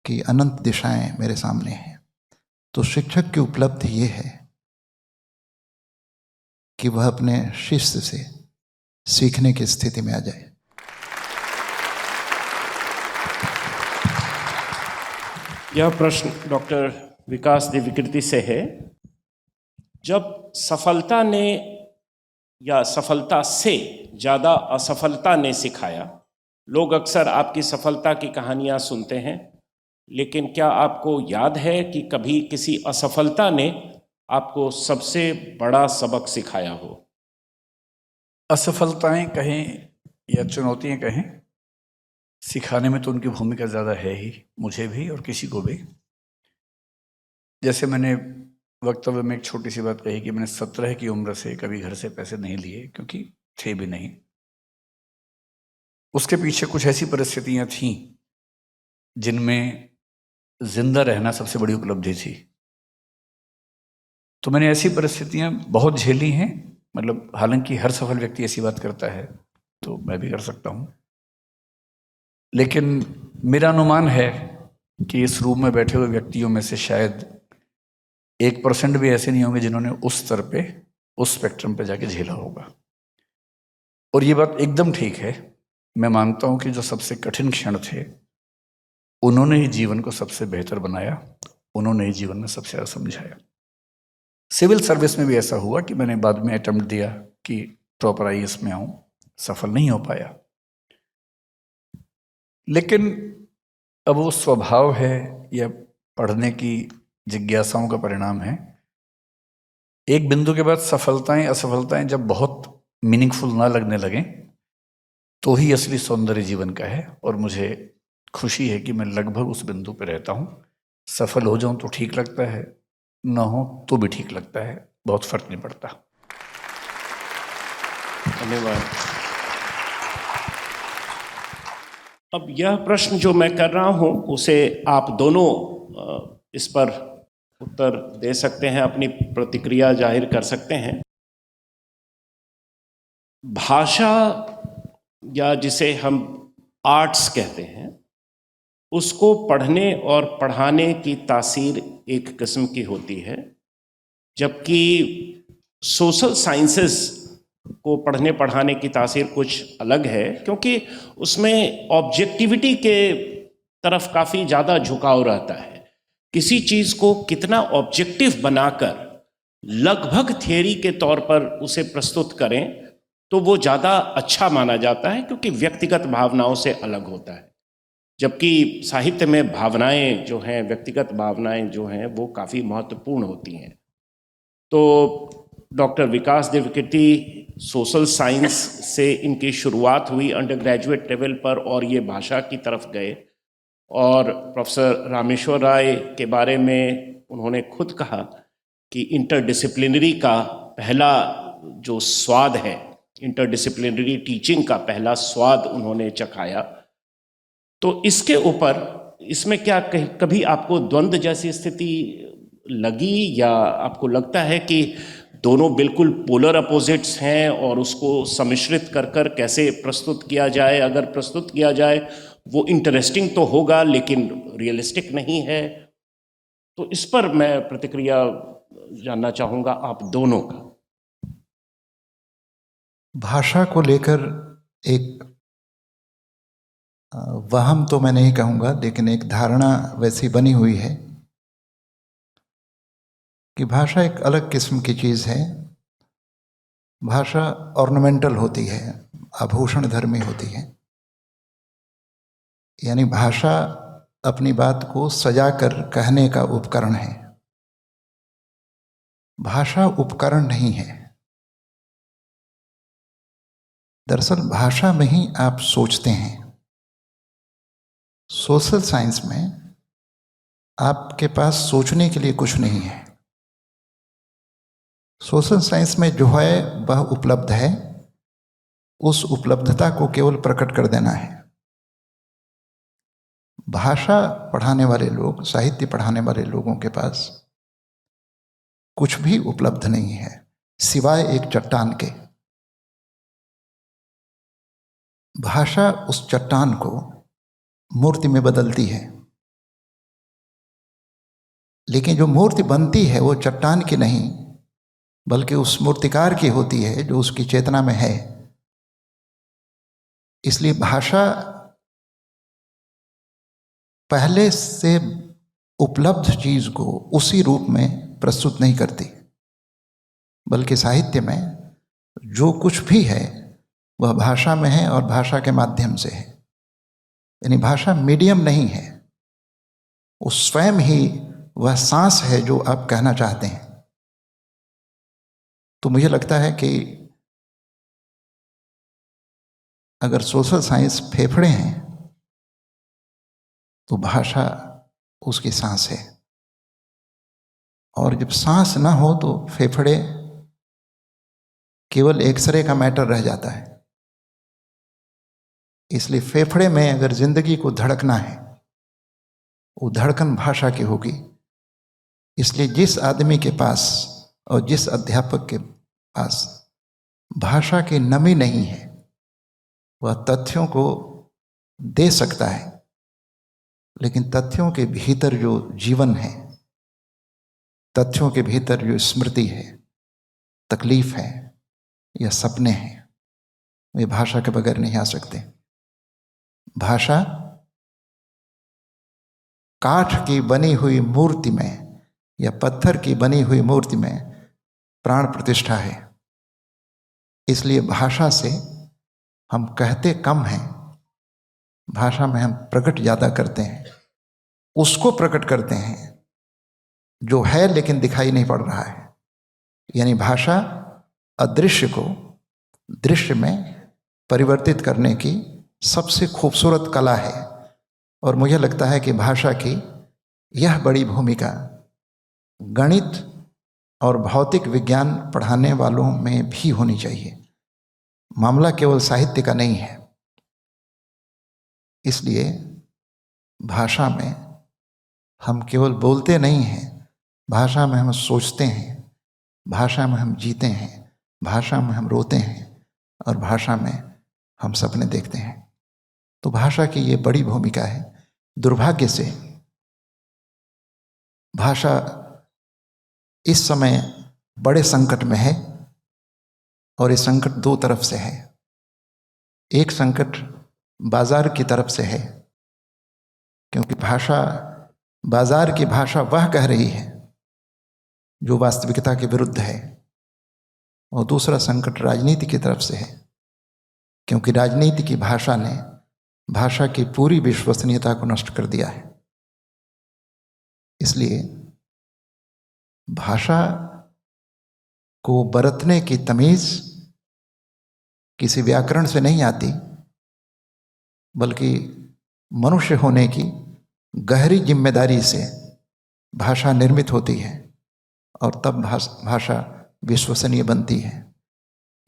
की अनंत दिशाएं मेरे सामने हैं, तो शिक्षक की उपलब्धि ये है कि वह अपने शिष्य से सीखने की स्थिति में आ जाए। यह प्रश्न डॉक्टर विकास देवकीर्ति से है। जब सफलता ने या सफलता से ज़्यादा असफलता ने सिखाया, लोग अक्सर आपकी सफलता की कहानियाँ सुनते हैं, लेकिन क्या आपको याद है कि कभी किसी असफलता ने आपको सबसे बड़ा सबक सिखाया हो? असफलताएं कहें या चुनौतियां कहें, सिखाने में तो उनकी भूमिका ज़्यादा है ही, मुझे भी और किसी को भी। जैसे मैंने वक्तव्य में एक छोटी सी बात कही कि मैंने 17 की उम्र से कभी घर से पैसे नहीं लिए, क्योंकि थे भी नहीं। उसके पीछे कुछ ऐसी परिस्थितियां थीं जिनमें जिंदा रहना सबसे बड़ी उपलब्धि थी। तो मैंने ऐसी परिस्थितियां बहुत झेली हैं, मतलब हालांकि हर सफल व्यक्ति ऐसी बात करता है, तो मैं भी कर सकता हूं, लेकिन मेरा अनुमान है कि इस रूम में बैठे हुए व्यक्तियों में से शायद 1% भी ऐसे नहीं होंगे जिन्होंने उस स्तर पे, उस स्पेक्ट्रम पे जाके झेला होगा। और ये बात एकदम ठीक है। मैं मानता हूं कि जो सबसे कठिन क्षण थे, उन्होंने ही जीवन को सबसे बेहतर बनाया, उन्होंने ही जीवन में सबसे ज़्यादा समझाया। सिविल सर्विस में भी ऐसा हुआ कि मैंने बाद में अटेम्प्ट दिया कि प्रॉपर IAS में आऊं, सफल नहीं हो पाया। लेकिन अब वो स्वभाव है या पढ़ने की जिज्ञासाओं का परिणाम है। एक बिंदु के बाद सफलताएं असफलताएं जब बहुत मीनिंगफुल ना लगने लगें, तो ही असली सौंदर्य जीवन का है। और मुझे खुशी है कि मैं लगभग उस बिंदु पर रहता हूं। सफल हो जाऊं तो ठीक लगता है, ना हो तो भी ठीक लगता है, बहुत फर्क नहीं पड़ता। धन्यवाद। अब यह प्रश्न जो मैं कर रहा हूं, उसे आप दोनों इस पर उत्तर दे सकते हैं, अपनी प्रतिक्रिया जाहिर कर सकते हैं। भाषा, या जिसे हम आर्ट्स कहते हैं, उसको पढ़ने और पढ़ाने की तासीर एक किस्म की होती है, जबकि सोशल साइंसेस को पढ़ने पढ़ाने की तासीर कुछ अलग है, क्योंकि उसमें ऑब्जेक्टिविटी के तरफ काफ़ी ज़्यादा झुकाव रहता है। किसी चीज़ को कितना ऑब्जेक्टिव बनाकर लगभग थियरी के तौर पर उसे प्रस्तुत करें तो वो ज़्यादा अच्छा माना जाता है, क्योंकि व्यक्तिगत भावनाओं से अलग होता है। जबकि साहित्य में भावनाएं जो हैं, व्यक्तिगत भावनाएं जो हैं, वो काफ़ी महत्वपूर्ण होती हैं। तो डॉक्टर विकास देवकीर्ति सोशल साइंस से इनकी शुरुआत हुई अंडर ग्रेजुएट लेवल पर, और ये भाषा की तरफ गए। और प्रोफेसर रामेश्वर राय के बारे में उन्होंने खुद कहा कि इंटरडिसिप्लिनरी का पहला जो स्वाद है, इंटरडिसिप्लिनरी टीचिंग का पहला स्वाद उन्होंने चखाया। तो इसके ऊपर, इसमें क्या कभी आपको द्वंद्व जैसी स्थिति लगी, या आपको लगता है कि दोनों बिल्कुल पोलर अपोजिट्स हैं और उसको सम्मिश्रित कर कर कैसे प्रस्तुत किया जाए? अगर प्रस्तुत किया जाए वो इंटरेस्टिंग तो होगा, लेकिन रियलिस्टिक नहीं है। तो इस पर मैं प्रतिक्रिया जानना चाहूँगा आप दोनों का। भाषा को लेकर एक वहम तो मैं नहीं कहूँगा, लेकिन एक धारणा वैसी बनी हुई है कि भाषा एक अलग किस्म की चीज़ है। भाषा ऑर्नामेंटल होती है, आभूषण धर्मी होती है। यानी भाषा अपनी बात को सजाकर कहने का उपकरण है। भाषा उपकरण नहीं है। दरअसल भाषा में ही आप सोचते हैं। सोशल साइंस में आपके पास सोचने के लिए कुछ नहीं है। सोशल साइंस में जो है वह उपलब्ध है, उस उपलब्धता को केवल प्रकट कर देना है। भाषा पढ़ाने वाले लोग, साहित्य पढ़ाने वाले लोगों के पास कुछ भी उपलब्ध नहीं है सिवाय एक चट्टान के। भाषा उस चट्टान को मूर्ति में बदलती है, लेकिन जो मूर्ति बनती है वो चट्टान की नहीं बल्कि उस मूर्तिकार की होती है जो उसकी चेतना में है। इसलिए भाषा पहले से उपलब्ध चीज को उसी रूप में प्रस्तुत नहीं करती, बल्कि साहित्य में जो कुछ भी है वह भाषा में है और भाषा के माध्यम से है। यानी भाषा मीडियम नहीं है, वो स्वयं ही वह सांस है जो आप कहना चाहते हैं। तो मुझे लगता है कि अगर सोशल साइंस फेफड़े हैं तो भाषा उसकी सांस है, और जब सांस ना हो तो फेफड़े केवल एक्सरे का मैटर रह जाता है। इसलिए फेफड़े में अगर जिंदगी को धड़कना है, वो धड़कन भाषा की होगी। इसलिए जिस आदमी के पास और जिस अध्यापक के पास भाषा की नमी नहीं है, वह तथ्यों को दे सकता है, लेकिन तथ्यों के भीतर जो जीवन है, तथ्यों के भीतर जो स्मृति है, तकलीफ है या सपने हैं, वे भाषा के बगैर नहीं आ सकते। भाषा काठ की बनी हुई मूर्ति में या पत्थर की बनी हुई मूर्ति में प्राण प्रतिष्ठा है। इसलिए भाषा से हम कहते कम हैं, भाषा में हम प्रकट ज़्यादा करते हैं। उसको प्रकट करते हैं जो है लेकिन दिखाई नहीं पड़ रहा है। यानी भाषा अदृश्य को दृश्य में परिवर्तित करने की सबसे खूबसूरत कला है। और मुझे लगता है कि भाषा की यह बड़ी भूमिका गणित और भौतिक विज्ञान पढ़ाने वालों में भी होनी चाहिए। मामला केवल साहित्य का नहीं है। इसलिए भाषा में हम केवल बोलते नहीं हैं, भाषा में हम सोचते हैं, भाषा में हम जीते हैं, भाषा में हम रोते हैं और भाषा में हम सपने देखते हैं। तो भाषा की ये बड़ी भूमिका है। दुर्भाग्य से भाषा इस समय बड़े संकट में है, और ये संकट दो तरफ से है। एक संकट बाजार की तरफ से है, क्योंकि भाषा, बाजार की भाषा वह कह रही है जो वास्तविकता के विरुद्ध है। और दूसरा संकट राजनीति की तरफ से है, क्योंकि राजनीति की भाषा ने भाषा की पूरी विश्वसनीयता को नष्ट कर दिया है। इसलिए भाषा को बरतने की तमीज किसी व्याकरण से नहीं आती, बल्कि मनुष्य होने की गहरी जिम्मेदारी से भाषा निर्मित होती है, और तब भाषा विश्वसनीय बनती है।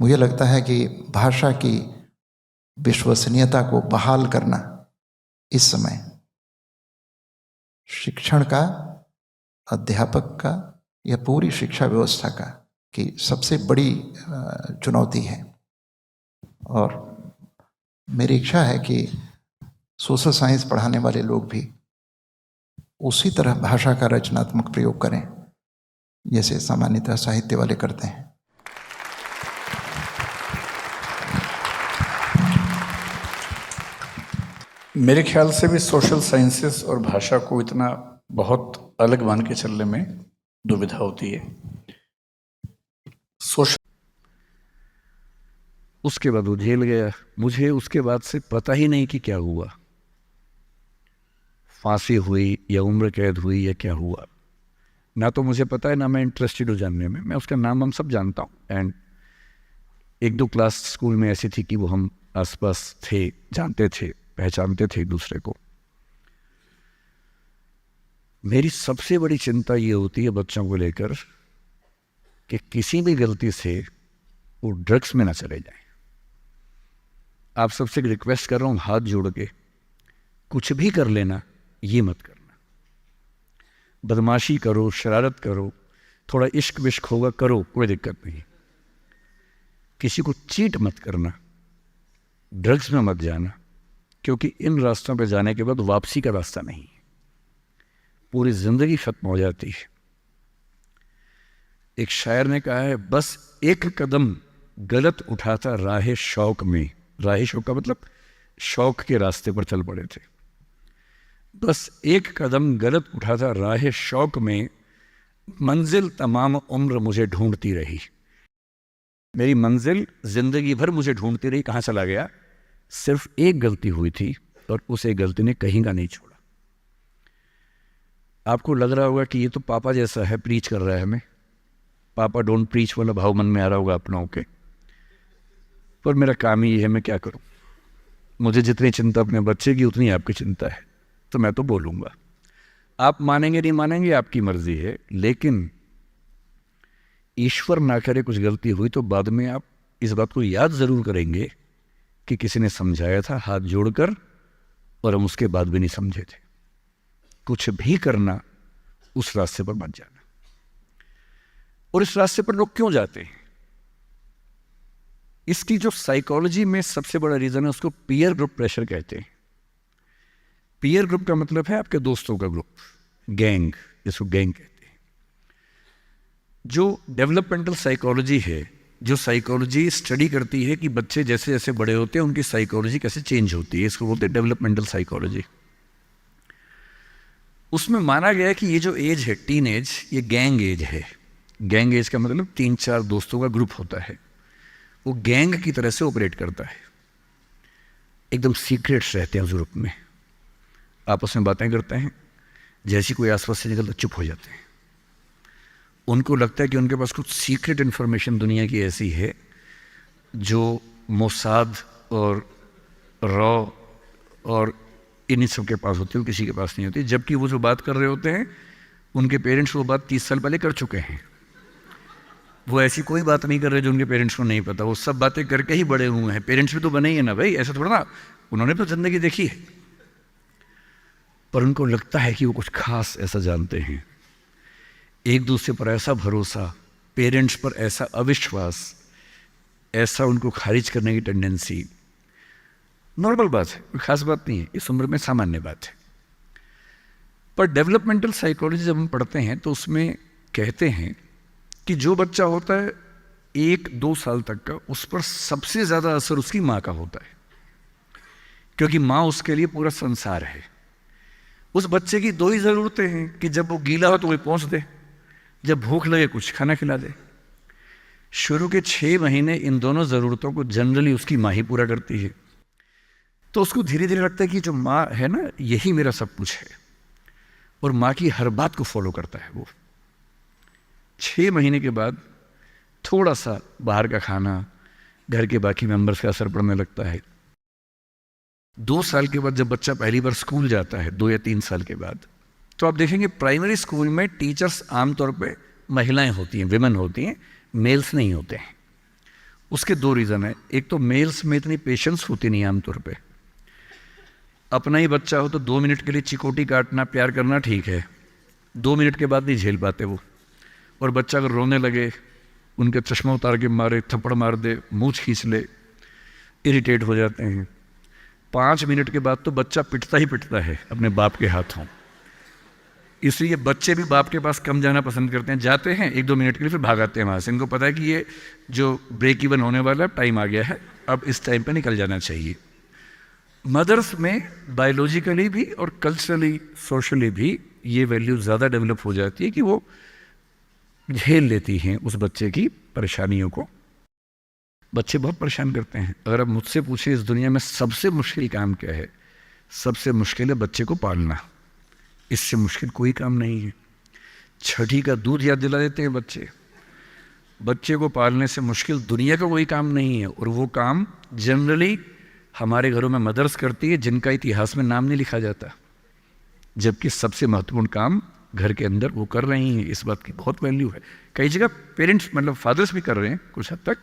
मुझे लगता है कि भाषा की विश्वसनीयता को बहाल करना इस समय शिक्षण का, अध्यापक का या पूरी शिक्षा व्यवस्था का की सबसे बड़ी चुनौती है। और मेरी इच्छा है कि सोशल साइंस पढ़ाने वाले लोग भी उसी तरह भाषा का रचनात्मक प्रयोग करें जैसे सामान्यतः साहित्य वाले करते हैं। मेरे ख्याल से भी सोशल साइंसेस और भाषा को इतना बहुत अलग मान के चलने में दुविधा होती है। सोशल, उसके बाद वो जेल गया। मुझे उसके बाद से पता ही नहीं कि क्या हुआ, फांसी हुई या उम्र कैद हुई या क्या हुआ, ना तो मुझे पता है ना मैं इंटरेस्टेड हूँ जानने में। मैं उसका नाम हम सब जानता हूँ, एंड एक दो क्लास स्कूल में ऐसी थी कि वो हम आसपास थे, जानते थे, पहचानते थे एक दूसरे को। मेरी सबसे बड़ी चिंता ये होती है बच्चों को लेकर कि किसी भी गलती से वो ड्रग्स में ना चले जाएं। आप सबसे रिक्वेस्ट कर रहा हूँ हाथ जोड़ के, कुछ भी कर लेना, ये मत करना। बदमाशी करो, शरारत करो, थोड़ा इश्क विश्क होगा करो, कोई दिक्कत नहीं। किसी को चीट मत करना, ड्रग्स में मत जाना, क्योंकि इन रास्तों पे जाने के बाद वापसी का रास्ता नहीं है, पूरी ज़िंदगी ख़त्म हो जाती है। एक शायर ने कहा है, बस एक कदम गलत उठाता राह शौक में, राह शौक का मतलब शौक के रास्ते पर चल पड़े थे, बस एक कदम गलत उठाता राह शौक में, मंजिल तमाम उम्र मुझे ढूंढती रही। मेरी मंजिल जिंदगी भर मुझे ढूंढती रही, कहाँ चला गया? सिर्फ एक गलती हुई थी और उस एक गलती ने कहीं का नहीं छोड़ा। आपको लग रहा होगा कि ये तो पापा जैसा है, प्रीच कर रहा है हमें, पापा डोंट प्रीच वाला भाव मन में आ रहा होगा अपनों के, पर मेरा काम ही ये है, मैं क्या करूं? मुझे जितनी चिंता अपने बच्चे की उतनी आपकी चिंता है, तो मैं तो बोलूँगा। आप मानेंगे नहीं मानेंगे आपकी मर्जी है, लेकिन ईश्वर ना करे कुछ गलती हुई तो बाद में आप इस बात को याद ज़रूर करेंगे कि किसी ने समझाया था हाथ जोड़कर, और हम उसके बाद भी नहीं समझे थे। कुछ भी करना, उस रास्ते पर मत जाना। और इस रास्ते पर लोग क्यों जाते हैं? इसकी जो साइकोलॉजी में सबसे बड़ा रीज़न है, उसको पीयर ग्रुप प्रेशर कहते हैं। पीयर ग्रुप का मतलब है आपके दोस्तों का ग्रुप, गैंग, जिसको गैंग कहते हैं। जो डेवलपमेंटल साइकोलॉजी है, जो साइकोलॉजी स्टडी करती है कि बच्चे जैसे जैसे बड़े होते हैं उनकी साइकोलॉजी कैसे चेंज होती है, इसको बोलते हैं डेवलपमेंटल साइकोलॉजी। उसमें माना गया है कि ये जो एज है, टीन एज, ये गैंग एज है। गैंग एज का मतलब 3-4 दोस्तों का ग्रुप होता है, वो गैंग की तरह से ऑपरेट करता है। एकदम सीक्रेट्स रहते हैं ग्रुप में, आपस में बातें करते हैं, जैसी कोई आसपास से निकलता चुप हो जाते हैं। उनको लगता है कि उनके पास कुछ सीक्रेट इन्फॉर्मेशन दुनिया की ऐसी है जो मोसाद और रॉ और इन्हीं सब के पास होती है, किसी के पास नहीं होती। जबकि वो जो बात कर रहे होते हैं उनके पेरेंट्स वो बात 30 साल पहले कर चुके हैं। वो ऐसी कोई बात नहीं कर रहे जो उनके पेरेंट्स को नहीं पता, वो सब बातें करके ही बड़े हुए हैं। पेरेंट्स भी तो बने ही है ना भाई, ऐसा थोड़ा ना, उन्होंने तो ज़िंदगी देखी है। पर उनको लगता है कि वो कुछ खास ऐसा जानते हैं। एक दूसरे पर ऐसा भरोसा, पेरेंट्स पर ऐसा अविश्वास, ऐसा उनको खारिज करने की टेंडेंसी, नॉर्मल बात है, कोई खास बात नहीं है, इस उम्र में सामान्य बात है। पर डेवलपमेंटल साइकोलॉजी जब हम पढ़ते हैं तो उसमें कहते हैं कि जो बच्चा होता है 1-2 साल तक का, उस पर सबसे ज़्यादा असर उसकी माँ का होता है, क्योंकि माँ उसके लिए पूरा संसार है। उस बच्चे की 2 ही ज़रूरतें हैं कि जब वो गीला हो तो वो पहुँच दे, जब भूख लगे कुछ खाना खिला दे। शुरू के 6 महीने इन दोनों ज़रूरतों को जनरली उसकी माँ ही पूरा करती है। तो उसको धीरे धीरे लगता है कि जो माँ है ना, यही मेरा सब कुछ है, और माँ की हर बात को फॉलो करता है वो। 6 महीने के बाद थोड़ा सा बाहर का खाना, घर के बाकी मेंबर्स का असर पड़ने लगता है। 2 साल के बाद जब बच्चा पहली बार स्कूल जाता है, 2 या 3 साल के बाद, तो आप देखेंगे प्राइमरी स्कूल में टीचर्स आमतौर पे महिलाएं होती हैं, विमेन होती हैं, मेल्स नहीं होते हैं। उसके 2 रीज़न है। एक तो मेल्स में इतनी पेशेंस होती नहीं आमतौर पे। अपना ही बच्चा हो तो 2 मिनट के लिए चिकोटी काटना, प्यार करना ठीक है, 2 मिनट के बाद नहीं झेल पाते वो। और बच्चा अगर रोने लगे, उनके चश्मा उतार के मारे, थप्पड़ मार दे, मूंछ खींच ले, इरिटेट हो जाते हैं। 5 मिनट के बाद तो बच्चा पिटता ही पिटता है अपने बाप के हाथों। इसलिए बच्चे भी बाप के पास कम जाना पसंद करते हैं, जाते हैं 1-2 मिनट के लिए, फिर भागाते हैं वहाँ से। इनको पता है कि ये जो ब्रेक इवन होने वाला टाइम आ गया है, अब इस टाइम पे निकल जाना चाहिए। मदर्स में बायोलॉजिकली भी और कल्चरली, सोशली भी ये वैल्यू ज़्यादा डेवलप हो जाती है कि वो झेल लेती हैं उस बच्चे की परेशानियों को। बच्चे बहुत परेशान करते हैं। अगर आप मुझसे पूछें इस दुनिया में सबसे मुश्किल काम क्या है, सबसे मुश्किल है बच्चे को पालना। इससे मुश्किल कोई काम नहीं है। छठी का दूध याद दिला देते हैं बच्चे। बच्चे को पालने से मुश्किल दुनिया का कोई काम नहीं है, और वो काम जनरली हमारे घरों में मदर्स करती है, जिनका इतिहास में नाम नहीं लिखा जाता, जबकि सबसे महत्वपूर्ण काम घर के अंदर वो कर रही हैं। इस बात की बहुत वैल्यू है। कई जगह पेरेंट्स मतलब फादर्स भी कर रहे हैं कुछ हद तक,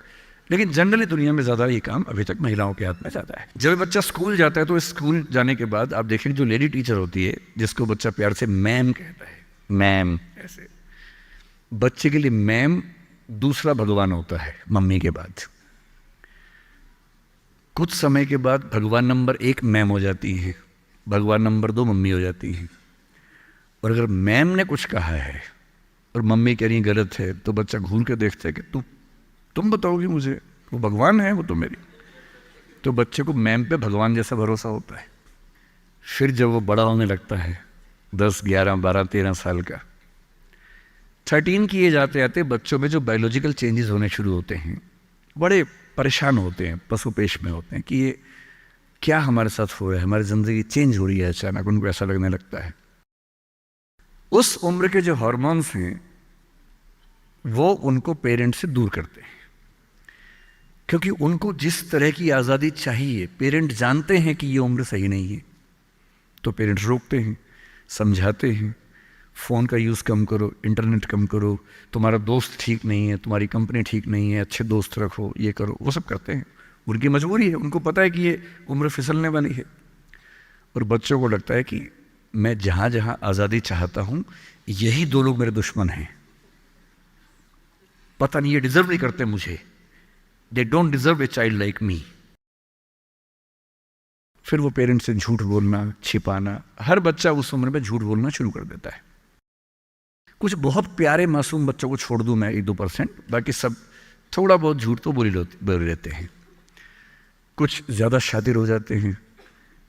लेकिन जनरली दुनिया में ज़्यादा ये काम अभी तक महिलाओं के हाथ में जाता है। जब बच्चा स्कूल जाता है तो स्कूल जाने के बाद आप देखेंगे जो लेडी टीचर होती है, जिसको बच्चा प्यार से मैम कहता है, मैम, ऐसे बच्चे के लिए मैम दूसरा भगवान होता है मम्मी के बाद। कुछ समय के बाद भगवान नंबर 1 मैम हो जाती है, भगवान नंबर 2 मम्मी हो जाती है। और अगर मैम ने कुछ कहा है और मम्मी कह रही गलत है, तो बच्चा घूर के देखता है कि तुम बताओगी मुझे, वो भगवान है वो तो मेरी। तो बच्चे को मैम पे भगवान जैसा भरोसा होता है। फिर जब वो बड़ा होने लगता है, 10, 11, 12, 13 साल का, 13 किए जाते जाते बच्चों में जो बायोलॉजिकल चेंजेस होने शुरू होते हैं, बड़े परेशान होते हैं, पशुपेश में होते हैं कि ये क्या हमारे साथ हो रहा है, हमारी ज़िंदगी चेंज हो रही है। अचानक उनको ऐसा लगने लगता है। उस उम्र के जो हार्मोन्स हैं वो उनको पेरेंट्स से दूर करते हैं, क्योंकि उनको जिस तरह की आज़ादी चाहिए, पेरेंट जानते हैं कि ये उम्र सही नहीं है, तो पेरेंट्स रोकते हैं, समझाते हैं, फ़ोन का यूज़ कम करो, इंटरनेट कम करो, तुम्हारा दोस्त ठीक नहीं है, तुम्हारी कंपनी ठीक नहीं है, अच्छे दोस्त रखो, ये करो, वो सब करते हैं। उनकी मजबूरी है, उनको पता है कि ये उम्र फिसलने वाली है। और बच्चों को लगता है कि मैं जहाँ जहाँ आज़ादी चाहता हूँ, यही 2 लोग मेरे दुश्मन हैं, पता नहीं ये डिज़र्व नहीं करते मुझे, they don't deserve a child like me. फिर वो पेरेंट्स से झूठ बोलना, छिपाना, हर बच्चा उस उम्र में झूठ बोलना शुरू कर देता है। कुछ बहुत प्यारे मासूम बच्चों को छोड़ दूं मैं 1-2%, बाकी सब थोड़ा बहुत झूठ तो बोल लेते हैं। कुछ ज़्यादा शातिर हो जाते हैं,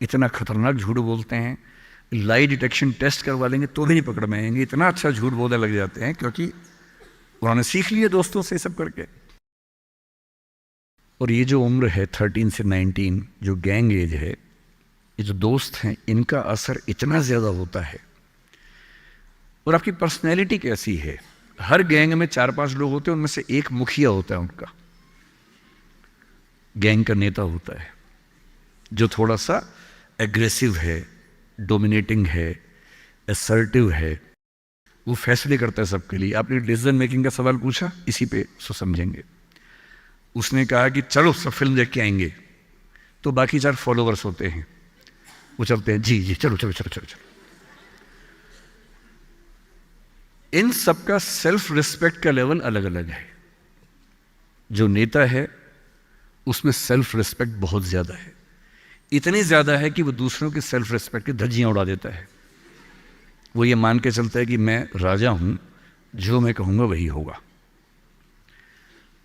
इतना खतरनाक झूठ बोलते हैं, लाई डिटेक्शन टेस्ट करवा लेंगे तो भी नहीं पकड़ में आएंगे, इतना अच्छा झूठ बोलने लग जाते हैं, क्योंकि उन्होंने सीख लिया दोस्तों से सब करके। और ये जो उम्र है 13 से 19, जो गैंग एज है, ये जो दोस्त हैं, इनका असर इतना ज़्यादा होता है। और आपकी पर्सनैलिटी कैसी है, हर गैंग में 4-5 लोग होते हैं, उनमें से एक मुखिया होता है, उनका गैंग का नेता होता है, जो थोड़ा सा एग्रेसिव है, डोमिनेटिंग है, असर्टिव है, वो फैसले करता है सबके लिए। आपने डिसीजन मेकिंग का सवाल पूछा, इसी पे सो समझेंगे। उसने कहा कि चलो सब फिल्म देख के आएंगे, तो बाकी 4 फॉलोवर्स होते हैं, वो चलते हैं, जी जी चलो चलो चलो चलो चलो। इन सबका सेल्फ रिस्पेक्ट का लेवल अलग अलग है। जो नेता है उसमें सेल्फ रिस्पेक्ट बहुत ज़्यादा है, इतनी ज़्यादा है कि वो दूसरों की सेल्फ रिस्पेक्ट की धज्जियाँ उड़ा देता है। वो ये मान के चलता है कि मैं राजा हूँ, जो मैं कहूँगा वही होगा।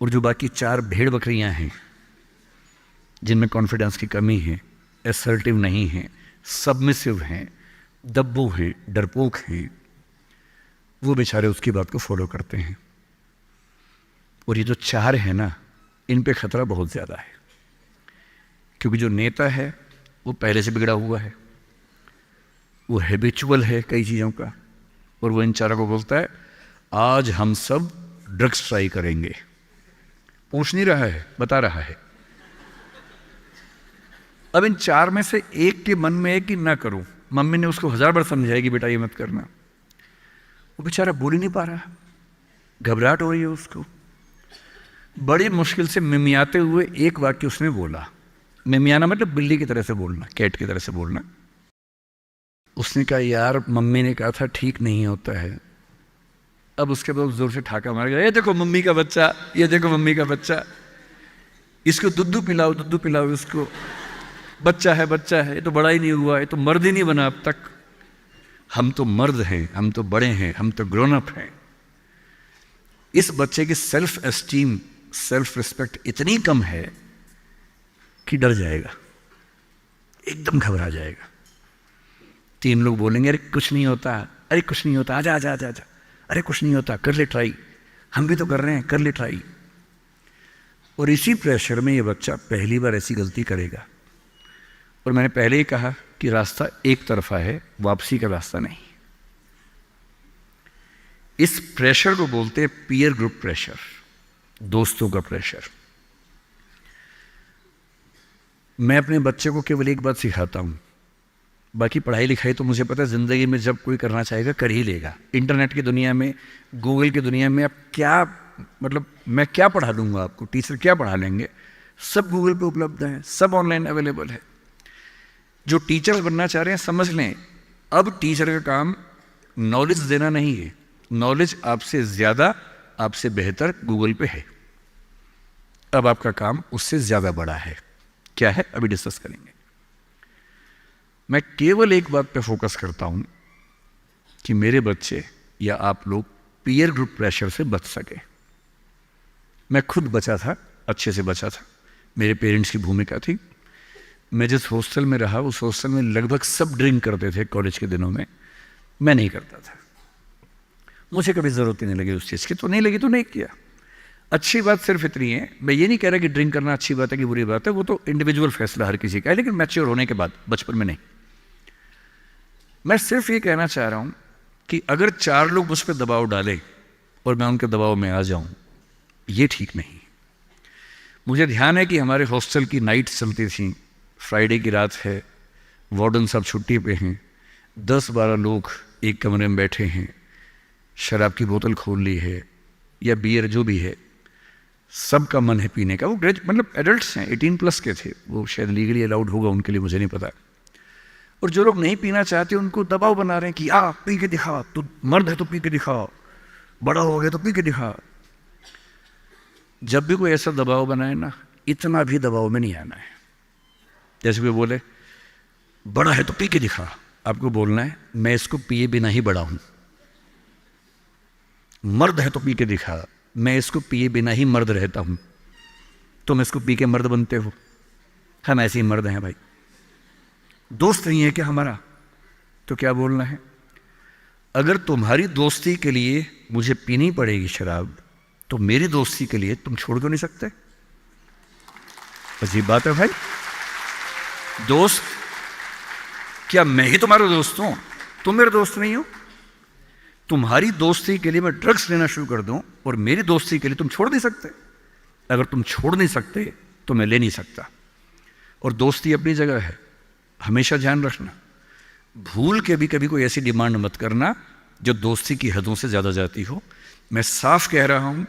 और जो बाकी 4 भेड़ बकरियाँ हैं, जिनमें कॉन्फिडेंस की कमी है, असर्टिव नहीं हैं, सबमिसिव हैं, दब्बू हैं, डरपोक हैं, वो बेचारे उसकी बात को फॉलो करते हैं। और ये जो 4 है ना, इन पे खतरा बहुत ज़्यादा है, क्योंकि जो नेता है वो पहले से बिगड़ा हुआ है, वो हैबिचुअल है कई चीज़ों का, और वो इन 4 को बोलता है आज हम सब ड्रग्स ट्राई करेंगे। पूछ नहीं रहा है, बता रहा है। अब इन 4 में से एक के मन में है कि ना करूं, मम्मी ने उसको 1000 बार समझाया कि बेटा ये मत करना, वो बेचारा बोल ही नहीं पा रहा, घबराहट हो रही है उसको। बड़ी मुश्किल से मिमियाते हुए एक वाक्य उसने बोला। मिमियाना मतलब बिल्ली की तरह से बोलना, कैट की तरह से बोलना। उसने कहा यार मम्मी ने कहा था ठीक नहीं होता है। अब उसके बाद जोर से ठाका मार गया, ये देखो मम्मी का बच्चा, ये देखो मम्मी का बच्चा, इसको दूध पिलाओ इसको, बच्चा है, ये तो बड़ा ही नहीं हुआ, ये तो मर्द ही नहीं बना अब तक। हम तो मर्द हैं, हम तो बड़े हैं, हम तो ग्रोन अप हैं। इस बच्चे की सेल्फ एस्टीम, सेल्फ रिस्पेक्ट इतनी कम है कि डर जाएगा, एकदम घबरा जाएगा। 3 लोग बोलेंगे अरे कुछ नहीं होता, अरे कुछ नहीं होता, आजा आजा आजा आजा, अरे कुछ नहीं होता, कर ले ट्राई, हम भी तो कर रहे हैं, कर ले ट्राई। और इसी प्रेशर में ये बच्चा पहली बार ऐसी गलती करेगा। और मैंने पहले ही कहा कि रास्ता एक तरफा है, वापसी का रास्ता नहीं। इस प्रेशर को बोलते हैं पीयर ग्रुप प्रेशर, दोस्तों का प्रेशर। मैं अपने बच्चे को केवल एक बात सिखाता हूँ, बाकी पढ़ाई लिखाई तो मुझे पता है ज़िंदगी में जब कोई करना चाहेगा कर ही लेगा। इंटरनेट की दुनिया में, गूगल की दुनिया में, अब क्या मतलब मैं क्या पढ़ा दूँगा आपको, टीचर क्या पढ़ा लेंगे, सब गूगल पे उपलब्ध है, सब ऑनलाइन अवेलेबल है। जो टीचर बनना चाह रहे हैं समझ लें, अब टीचर का काम नॉलेज देना नहीं है, नॉलेज आपसे ज़्यादा, आपसे बेहतर गूगल पे है। अब आपका काम उससे ज़्यादा बड़ा है। क्या है अभी डिस्कस करेंगे। मैं केवल एक बात पे फोकस करता हूँ कि मेरे बच्चे या आप लोग पीयर ग्रुप प्रेशर से बच सके। मैं खुद बचा था, अच्छे से बचा था, मेरे पेरेंट्स की भूमिका थी। मैं जिस हॉस्टल में रहा उस हॉस्टल में लगभग सब ड्रिंक करते थे कॉलेज के दिनों में, मैं नहीं करता था। मुझे कभी ज़रूरत ही नहीं लगी उस चीज़ की, तो नहीं लगी तो नहीं किया। अच्छी बात सिर्फ इतनी है, मैं ये नहीं कह रहा कि ड्रिंक करना अच्छी बात है कि बुरी बात है, वो तो इंडिविजुअल फैसला हर किसी का है, लेकिन मैच्योर होने के बाद, बचपन में नहीं। मैं सिर्फ ये कहना चाह रहा हूँ कि अगर 4 लोग मुझ पर दबाव डालें और मैं उनके दबाव में आ जाऊँ, ये ठीक नहीं। मुझे ध्यान है कि हमारे हॉस्टल की नाइट्स चलती थी, फ्राइडे की रात है, वार्डन साहब छुट्टी पे हैं, 10-12 लोग एक कमरे में बैठे हैं, शराब की बोतल खोल ली है या बियर जो भी है, सबका मन है पीने का। वो मतलब एडल्ट्स हैं, 18+ के थे, वो शायद लीगली अलाउड होगा उनके लिए, मुझे नहीं पता। और जो लोग नहीं पीना चाहते उनको दबाव बना रहे हैं कि आ पी के दिखा, तू मर्द है तो पी के दिखा, बड़ा हो गया तो पी के दिखा। जब भी कोई ऐसा दबाव बनाए ना, इतना भी दबाव में नहीं आना है। जैसे कोई बोले बड़ा है तो पी के दिखा, आपको बोलना है मैं इसको पिए बिना ही बड़ा हूं। मर्द है तो पी के दिखा, मैं इसको पिए बिना ही मर्द रहता हूं। तुम इसको पी के मर्द बनते हो, हम ऐसे ही मर्द हैं भाई। दोस्त नहीं है क्या हमारा? तो क्या बोलना है, अगर तुम्हारी दोस्ती के लिए मुझे पीनी पड़ेगी शराब, तो मेरी दोस्ती के लिए तुम छोड़ क्यों नहीं सकते? अजीब बात है भाई। दोस्त, क्या मैं ही तुम्हारा दोस्त हूं? तुम मेरे दोस्त नहीं हो? तुम्हारी दोस्ती के लिए मैं ड्रग्स लेना शुरू कर दूं और मेरी दोस्ती के लिए तुम छोड़ नहीं सकते? अगर तुम छोड़ नहीं सकते तो मैं ले नहीं सकता। और दोस्ती अपनी जगह है, हमेशा ध्यान रखना। भूल के भी कभी कोई ऐसी डिमांड मत करना जो दोस्ती की हदों से ज़्यादा जाती हो। मैं साफ कह रहा हूं,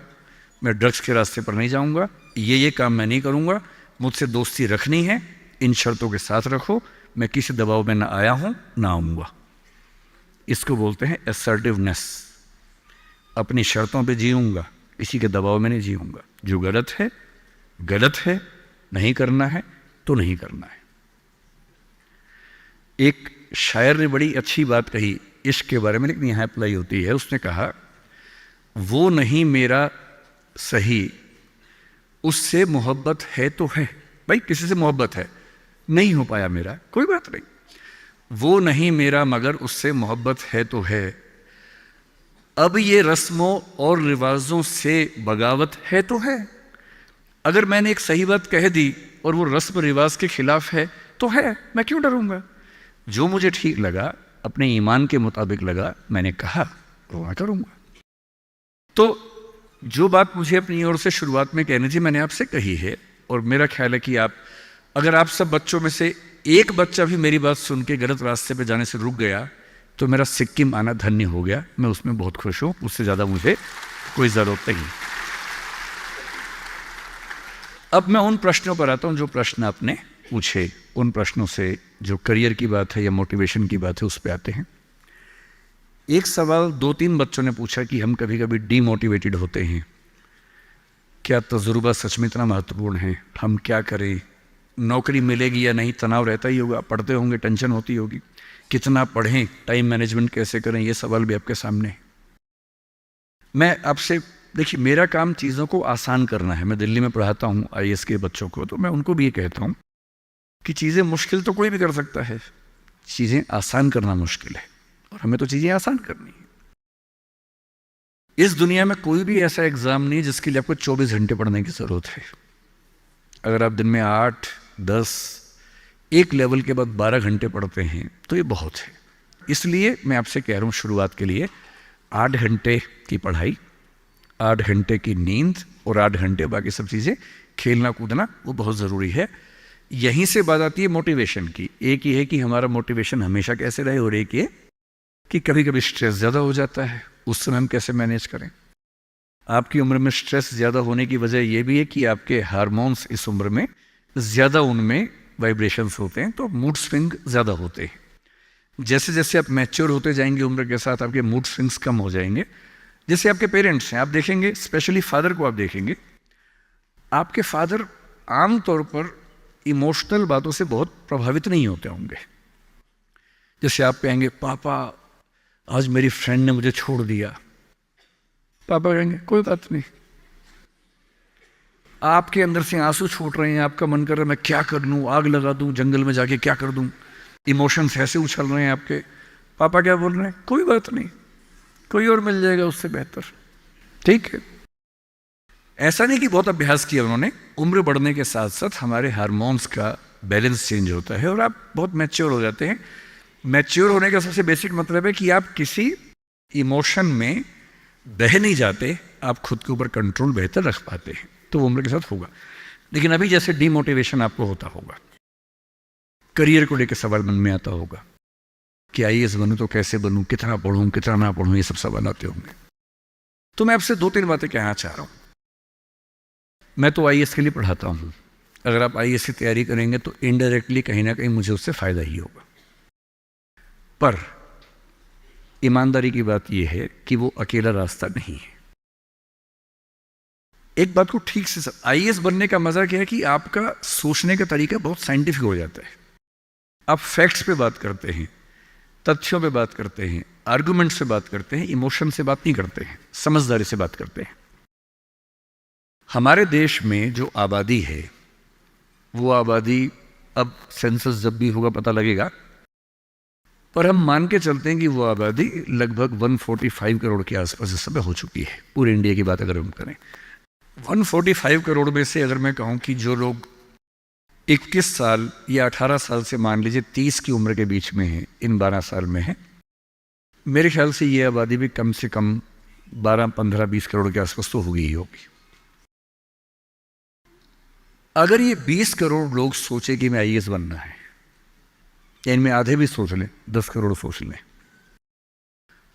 मैं ड्रग्स के रास्ते पर नहीं जाऊंगा, ये काम मैं नहीं करूंगा। मुझसे दोस्ती रखनी है, इन शर्तों के साथ रखो। मैं किसी दबाव में ना आया हूं ना आऊंगा। इसको बोलते हैं असर्टिवनेस। अपनी शर्तों पे जीऊंगा, किसी के दबाव में नहीं जीऊंगा। जो गलत है गलत है, नहीं करना है तो नहीं करना है। एक शायर ने बड़ी अच्छी बात कही इश्क के बारे में, लेकिन यहाँ अप्लाई होती है। उसने कहा, वो नहीं मेरा सही, उससे मोहब्बत है तो है। भाई किसी से मोहब्बत है, नहीं हो पाया मेरा, कोई बात नहीं। वो नहीं मेरा मगर उससे मोहब्बत है तो है। अब ये रस्मों और रिवाजों से बगावत है तो है। अगर मैंने एक सही बात कह दी और वो रस्म रिवाज के खिलाफ है तो है, मैं क्यों डरूंगा? जो मुझे ठीक लगा, अपने ईमान के मुताबिक लगा, मैंने कहा वो मैं करूंगा। तो जो बात मुझे अपनी ओर से शुरुआत में कहनी थी मैंने आपसे कही है। और मेरा ख्याल है कि अगर आप सब बच्चों में से एक बच्चा भी मेरी बात सुन के गलत रास्ते पे जाने से रुक गया तो मेरा सिक्किम आना धन्य हो गया। मैं उसमें बहुत खुश हूं, उससे ज़्यादा मुझे कोई ज़रूरत नहीं। अब मैं उन प्रश्नों पर आता हूं जो प्रश्न आपने पूछे। उन प्रश्नों से जो करियर की बात है या मोटिवेशन की बात है उस पर आते हैं। एक सवाल 2-3 बच्चों ने पूछा कि हम कभी कभी डीमोटिवेटेड होते हैं, क्या तजुर्बा सच में इतना महत्वपूर्ण है? हम क्या करें? नौकरी मिलेगी या नहीं, तनाव रहता ही होगा, पढ़ते होंगे, टेंशन होती होगी, कितना पढ़ें, टाइम मैनेजमेंट कैसे करें, ये सवाल भी आपके सामने है। मैं आपसे, देखिए मेरा काम चीज़ों को आसान करना है। मैं दिल्ली में पढ़ाता हूँ IAS के बच्चों को, तो मैं उनको भी ये कहता हूँ कि चीज़ें मुश्किल तो कोई भी कर सकता है, चीज़ें आसान करना मुश्किल है, और हमें तो चीज़ें आसान करनी है। इस दुनिया में कोई भी ऐसा एग्ज़ाम नहीं जिसके लिए आपको 24 घंटे पढ़ने की ज़रूरत है। अगर आप दिन में 8, 10, एक लेवल के बाद 12 घंटे पढ़ते हैं तो ये बहुत है। इसलिए मैं आपसे कह रहा हूँ शुरुआत के लिए 8 घंटे की पढ़ाई, 8 घंटे की नींद और 8 घंटे बाकी सब चीज़ें, खेलना कूदना, वो बहुत ज़रूरी है। यहीं से बात आती है मोटिवेशन की। एक ये है कि हमारा मोटिवेशन हमेशा कैसे रहे, और एक ये कि कभी कभी स्ट्रेस ज़्यादा हो जाता है, उस समय हम कैसे मैनेज करें। आपकी उम्र में स्ट्रेस ज़्यादा होने की वजह यह भी है कि आपके हार्मोन्स इस उम्र में ज़्यादा, उनमें वाइब्रेशंस होते हैं, तो मूड स्विंग ज़्यादा होते हैं। जैसे जैसे आप मैच्योर होते जाएंगे उम्र के साथ, आपके मूड स्विंग्स कम हो जाएंगे। जैसे आपके पेरेंट्स हैं, आप देखेंगे, स्पेशली फादर को आप देखेंगे, आपके फादर आम तौर पर इमोशनल बातों से बहुत प्रभावित नहीं होते होंगे। जैसे आप कहेंगे पापा आज मेरी फ्रेंड ने मुझे छोड़ दिया, पापा कहेंगे कोई बात नहीं। आपके अंदर से आंसू छूट रहे हैं, आपका मन कर रहा है मैं क्या कर लूँ, आग लगा दूँ, जंगल में जाके क्या कर दूँ, इमोशंस ऐसे उछल रहे हैं आपके। पापा क्या बोल रहे हैं, कोई बात नहीं, कोई और मिल जाएगा उससे बेहतर, ठीक है। ऐसा नहीं कि बहुत अभ्यास किया उन्होंने, उम्र बढ़ने के साथ साथ हमारे हार्मोन्स का बैलेंस चेंज होता है और आप बहुत मैच्योर हो जाते हैं। मैच्योर होने का सबसे बेसिक मतलब है कि आप किसी इमोशन में बह नहीं जाते, आप खुद के ऊपर कंट्रोल बेहतर रख पाते हैं। तो वो उम्र के साथ होगा। लेकिन अभी जैसे डीमोटिवेशन आपको होता होगा, करियर को लेकर सवाल मन में आता होगा कि आईएएस बनूं तो कैसे बनूं, कितना पढ़ूं कितना ना पढ़ूं, ये सब सवाल आते होंगे। तो मैं आपसे 2-3 बातें कहना चाह रहा हूं। मैं तो आईएएस के लिए पढ़ाता हूं, अगर आप आईएएस की तैयारी करेंगे तो इनडायरेक्टली कहीं ना कहीं मुझे उससे फायदा ही होगा। पर ईमानदारी की बात यह है कि वो अकेला रास्ता नहीं है। एक बात को ठीक से, आईएएस बनने का मजा क्या है कि आपका सोचने का तरीका बहुत साइंटिफिक हो जाता है। आप फैक्ट्स पे बात करते हैं, तथ्यों पे बात करते हैं, आर्गुमेंट से बात करते हैं, इमोशन से बात नहीं करते हैं, समझदारी से बात करते हैं। हमारे देश में जो आबादी है वो आबादी, अब सेंसस जब भी होगा पता लगेगा, पर हम मान के चलते हैं कि वो आबादी लगभग 145 करोड़ के आसपास इस समय हो चुकी है। पूरे इंडिया की बात अगर हम करें 145 करोड़ में से अगर मैं कहूं कि जो लोग 21 साल या 18 साल से मान लीजिए 30 की उम्र के बीच में है, इन 12 साल में है, मेरे ख्याल से ये आबादी भी कम से कम 12, 15, 20 करोड़ के आसपास तो होगी ही होगी। अगर ये 20 करोड़ लोग सोचे कि मैं आईएएस बनना है, या इनमें आधे भी सोच लें, 10 करोड़ सोच लें,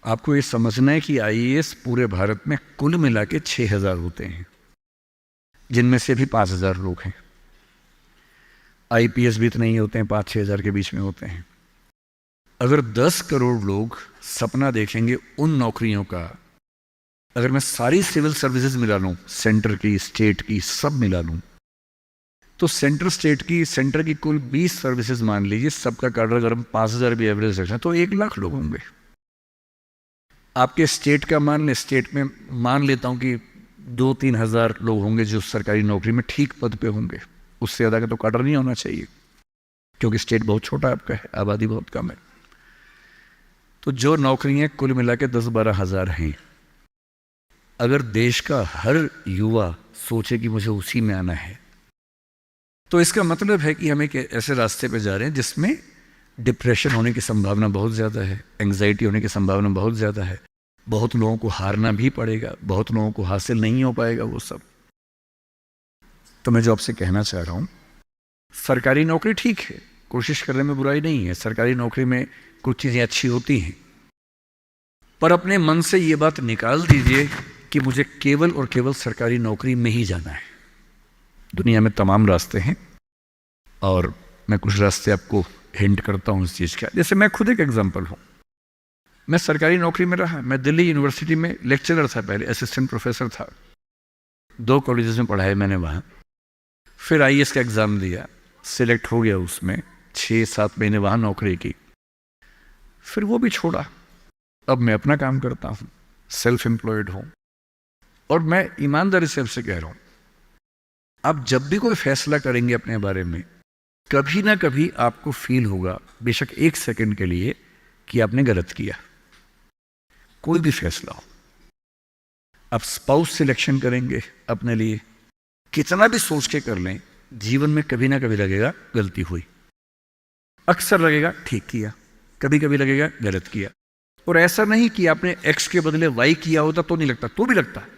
आपको ये समझना है कि आईएएस पूरे भारत में कुल मिला के 6000 होते हैं, जिनमें से भी 5000 लोग हैं। आईपीएस भी इतने ही होते हैं, 5-6 हज़ार के बीच में होते हैं। अगर 10 करोड़ लोग सपना देखेंगे उन नौकरियों का, अगर मैं सारी सिविल सर्विसेज मिला लूँ, सेंटर की, स्टेट की, सब मिला लूँ, तो सेंटर की कुल 20 सर्विसेज मान लीजिए, सबका कार्डर अगर हम 5000 भी एवरेज रखें तो 1 लाख लोग होंगे। आपके स्टेट का मान लें, स्टेट में मान लेता हूं कि 2-3 हज़ार लोग होंगे जो सरकारी नौकरी में ठीक पद पे होंगे, उससे ज़्यादा का तो कार्डर नहीं होना चाहिए, क्योंकि स्टेट बहुत छोटा आपका है, आबादी बहुत कम है। तो जो नौकरियां कुल मिला के 10-12 हज़ार हैं, अगर देश का हर युवा सोचे कि मुझे उसी में आना है, तो इसका मतलब है कि हम एक ऐसे रास्ते पे जा रहे हैं जिसमें डिप्रेशन होने की संभावना बहुत ज़्यादा है, एंग्जाइटी होने की संभावना बहुत ज़्यादा है, बहुत लोगों को हारना भी पड़ेगा, बहुत लोगों को हासिल नहीं हो पाएगा वो सब। तो मैं जो आपसे कहना चाह रहा हूँ, सरकारी नौकरी ठीक है, कोशिश करने में बुराई नहीं है, सरकारी नौकरी में कुछ चीज़ें अच्छी होती हैं, पर अपने मन से ये बात निकाल दीजिए कि मुझे केवल और केवल सरकारी नौकरी में ही जाना है। दुनिया में तमाम रास्ते हैं और मैं कुछ रास्ते आपको हिंट करता हूँ इस चीज़ का। जैसे मैं खुद एक एग्जांपल हूँ, मैं सरकारी नौकरी में रहा, मैं दिल्ली यूनिवर्सिटी में लेक्चरर था, पहले असिस्टेंट प्रोफेसर था, 2 कॉलेजेस में पढ़ाए मैंने वहाँ। फिर आईएएस का एग्ज़ाम दिया, सिलेक्ट हो गया उसमें, 6-7 महीने वहाँ नौकरी की, फिर वो भी छोड़ा। अब मैं अपना काम करता हूँ, सेल्फ एम्प्लॉयड हूँ। और मैं ईमानदारी से आपसे कह रहा हूँ, आप जब भी कोई फैसला करेंगे अपने बारे में, कभी ना कभी आपको फील होगा, बेशक 1 सेकंड के लिए, कि आपने गलत किया। कोई भी फैसला हो, आप स्पाउस सिलेक्शन करेंगे अपने लिए, कितना भी सोच के कर लें, जीवन में कभी ना कभी लगेगा गलती हुई, अक्सर लगेगा ठीक किया, कभी कभी लगेगा गलत किया। और ऐसा नहीं कि आपने एक्स के बदले वाई किया होता तो नहीं लगता, तो भी लगता है।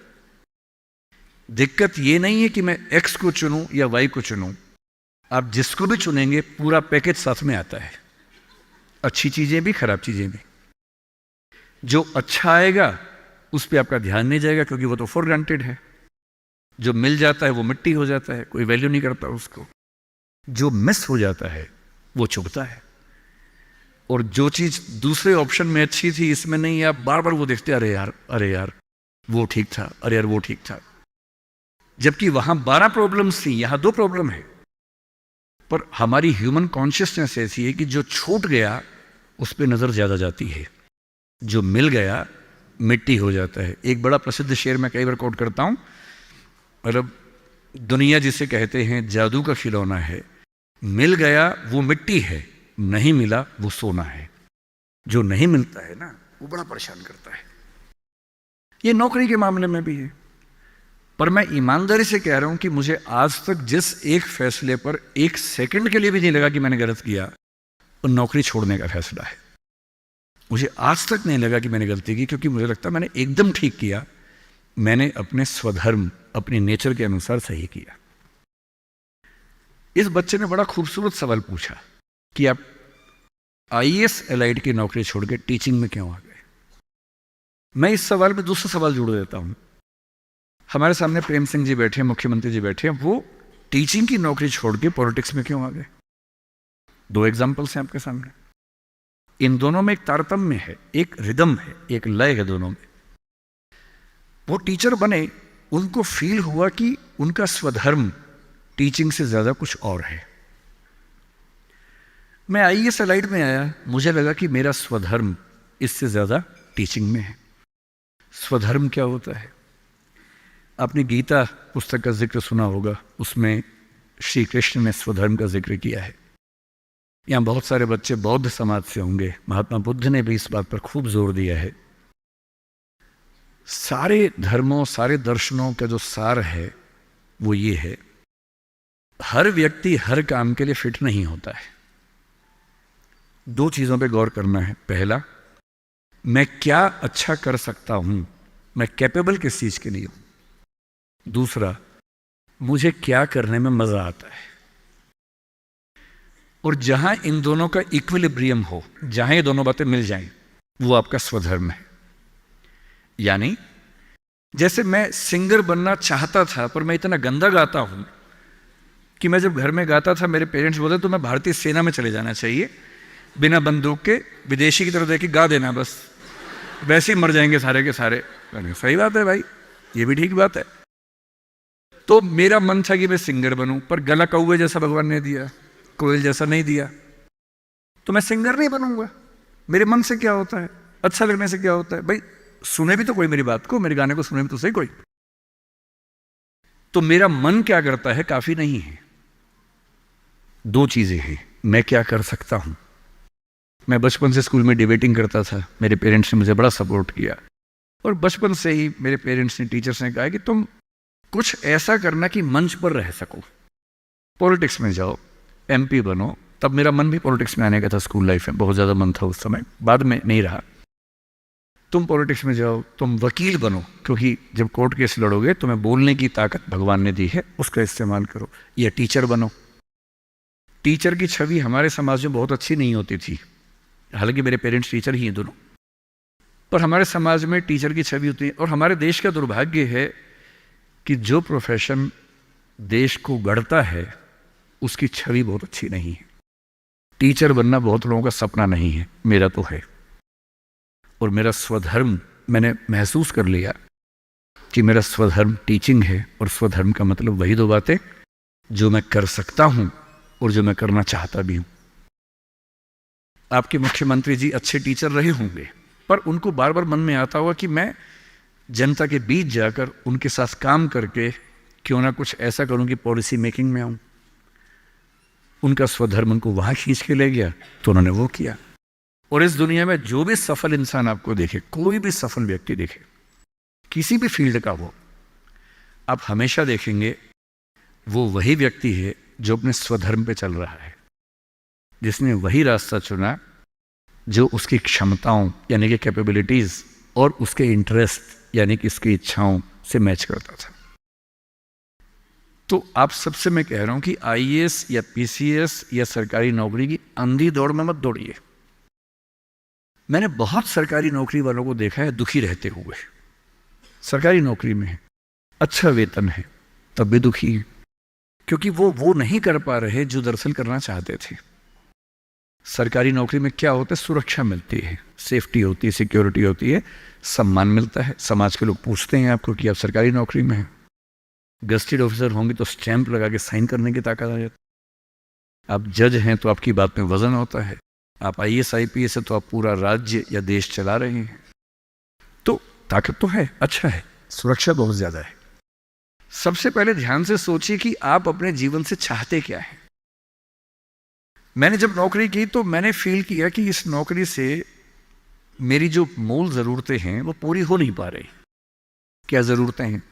दिक्कत ये नहीं है कि मैं एक्स को चुनूं या वाई को चुनूं, आप जिसको भी चुनेंगे पूरा पैकेज साथ में आता है, अच्छी चीजें भी, खराब चीजें भी। जो अच्छा आएगा उस पर आपका ध्यान नहीं जाएगा, क्योंकि वो तो फॉर ग्रांटेड है। जो मिल जाता है वो मिट्टी हो जाता है, कोई वैल्यू नहीं करता उसको। जो मिस हो जाता है वो चुभता है। और जो चीज दूसरे ऑप्शन में अच्छी थी, इसमें नहीं, आप बार बार वो देखते, अरे यार वो ठीक था, अरे यार वो ठीक था। जबकि वहां 12 प्रॉब्लम्स थी, यहां 2 प्रॉब्लम है। पर हमारी ह्यूमन कॉन्शियसनेस ऐसी है कि जो छूट गया उस पर नज़र ज़्यादा जाती है, जो मिल गया मिट्टी हो जाता है। एक बड़ा प्रसिद्ध शेर मैं कई बार कोट करता हूँ, मतलब दुनिया जिसे कहते हैं जादू का खिलौना है, मिल गया वो मिट्टी है, नहीं मिला वो सोना है। जो नहीं मिलता है ना वो बड़ा परेशान करता है। ये नौकरी के मामले में भी है। पर मैं ईमानदारी से कह रहा हूं कि मुझे आज तक जिस एक फैसले पर एक सेकंड के लिए भी नहीं लगा कि मैंने गलत किया, वो नौकरी छोड़ने का फैसला है। मुझे आज तक नहीं लगा कि मैंने गलती की, क्योंकि मुझे लगता मैंने एकदम ठीक किया। मैंने अपने स्वधर्म, अपनी नेचर के अनुसार सही किया। इस बच्चे ने बड़ा खूबसूरत सवाल पूछा कि आप आईएएस एलाइड की नौकरी छोड़ के टीचिंग में क्यों आ गए। मैं इस सवाल में दूसरा सवाल जोड़ देता हूं। हमारे सामने प्रेम सिंह जी बैठे हैं, मुख्यमंत्री जी बैठे हैं, वो टीचिंग की नौकरी छोड़ के पॉलिटिक्स में क्यों आ गए। दो एग्जाम्पल्स हैं आपके सामने। इन दोनों में एक तारतम्य है, एक रिदम है, एक लय है दोनों में। वो टीचर बने, उनको फील हुआ कि उनका स्वधर्म टीचिंग से ज्यादा कुछ और है। मैं आईएएस एलाइड में आया, मुझे लगा कि मेरा स्वधर्म इससे ज्यादा टीचिंग में है। स्वधर्म क्या होता है? आपने गीता पुस्तक का जिक्र सुना होगा, उसमें श्री कृष्ण ने स्वधर्म का जिक्र किया है। यहाँ बहुत सारे बच्चे बौद्ध समाज से होंगे, महात्मा बुद्ध ने भी इस बात पर खूब जोर दिया है। सारे धर्मों, सारे दर्शनों का जो सार है वो ये है, हर व्यक्ति हर काम के लिए फिट नहीं होता है। दो चीजों पे गौर करना है। पहला, मैं क्या अच्छा कर सकता हूं, मैं कैपेबल किस चीज के लिए हूं। दूसरा, मुझे क्या करने में मजा आता है। और जहां इन दोनों का इक्विलिब्रियम हो, जहां ये दोनों बातें मिल जाएं, वो आपका स्वधर्म है। यानी जैसे मैं सिंगर बनना चाहता था, पर मैं इतना गंदा गाता हूं कि मैं जब घर में गाता था मेरे पेरेंट्स बोलते तो मैं भारतीय सेना में चले जाना चाहिए, बिना बंदूक के विदेशी की तरह देख के गा देना, बस वैसे ही मर जाएंगे सारे के सारे। सही बात है भाई, ये भी ठीक बात है। तो मेरा मन था कि मैं सिंगर बनूं, पर गला कौवे जैसा भगवान ने दिया, कोयल जैसा नहीं दिया, तो मैं सिंगर नहीं बनूंगा। मेरे मन से क्या होता है, अच्छा लगने से क्या होता है। भाई सुने भी तो कोई मेरी बात को, मेरे गाने को सुने भी तो सही कोई। तो मेरा मन क्या करता है काफी नहीं है। दो चीजें हैं, मैं क्या कर सकता हूं। मैं बचपन से स्कूल में डिबेटिंग करता था, मेरे पेरेंट्स ने मुझे बड़ा सपोर्ट किया, और बचपन से ही मेरे पेरेंट्स ने, टीचर्स ने कहा कि तुम कुछ ऐसा करना कि मंच पर रह सको, पॉलिटिक्स में जाओ, एमपी बनो। तब मेरा मन भी पॉलिटिक्स में आने का था, स्कूल लाइफ में बहुत ज़्यादा मन था उस समय, बाद में नहीं रहा। तुम पॉलिटिक्स में जाओ, तुम वकील बनो, क्योंकि जब कोर्ट केस लड़ोगे तुम्हें बोलने की ताकत भगवान ने दी है, उसका इस्तेमाल करो। या टीचर बनो। टीचर की छवि हमारे समाज में बहुत अच्छी नहीं होती थी, हालांकि मेरे पेरेंट्स टीचर ही हैं दोनों, पर हमारे समाज में टीचर की छवि होती है। और हमारे देश का दुर्भाग्य है कि जो प्रोफेशन देश को गढ़ता है उसकी छवि बहुत अच्छी नहीं है। टीचर बनना बहुत लोगों का सपना नहीं है, मेरा तो है। और मेरा स्वधर्म, मैंने महसूस कर लिया कि मेरा स्वधर्म टीचिंग है। और स्वधर्म का मतलब वही दो बातें जो मैं कर सकता हूं और जो मैं करना चाहता भी हूं। आपके मुख्यमंत्री जी अच्छे टीचर रहे होंगे, पर उनको बार बार मन में आता होगा कि मैं जनता के बीच जाकर उनके साथ काम करके क्यों ना कुछ ऐसा करूं कि पॉलिसी मेकिंग में आऊं। उनका स्वधर्म उनको वहां खींच के ले गया, तो उन्होंने वो किया। और इस दुनिया में जो भी सफल इंसान आपको देखे, कोई भी सफल व्यक्ति देखे, किसी भी फील्ड का हो, आप हमेशा देखेंगे वो वही व्यक्ति है जो अपने स्वधर्म पे चल रहा है, जिसने वही रास्ता चुना जो उसकी क्षमताओं यानी कि कैपेबिलिटीज और उसके इंटरेस्ट यानी कि उसकी इच्छाओं से मैच करता था। तो आप सबसे मैं कह रहा हूं कि आईएएस या पीसीएस या सरकारी नौकरी की अंधी दौड़ में मत दौड़िए। मैंने बहुत सरकारी नौकरी वालों को देखा है दुखी रहते हुए। सरकारी नौकरी में है, अच्छा वेतन है, तब भी दुखी है, क्योंकि वो नहीं कर पा रहे जो दरअसल करना चाहते थे। सरकारी नौकरी में क्या होता है, सुरक्षा मिलती है, सेफ्टी होती है, सिक्योरिटी होती है, सम्मान मिलता है, समाज के लोग पूछते हैं आपको कि आप सरकारी नौकरी में हैं। गस्टेड ऑफिसर होंगे तो स्टैंप लगा के साइन करने की ताकत आ जाती। आप जज हैं तो आपकी बात में वजन होता है, आप IAS IPS है तो आप पूरा राज्य या देश चला रहे हैं। तो ताकत तो है, अच्छा है, सुरक्षा बहुत ज़्यादा है। सबसे पहले ध्यान से सोचिए कि आप अपने जीवन से चाहते क्या हैं। मैंने जब नौकरी की तो मैंने फील किया कि इस नौकरी से मेरी जो मूल ज़रूरतें हैं वो पूरी हो नहीं पा रही। क्या ज़रूरतें हैं?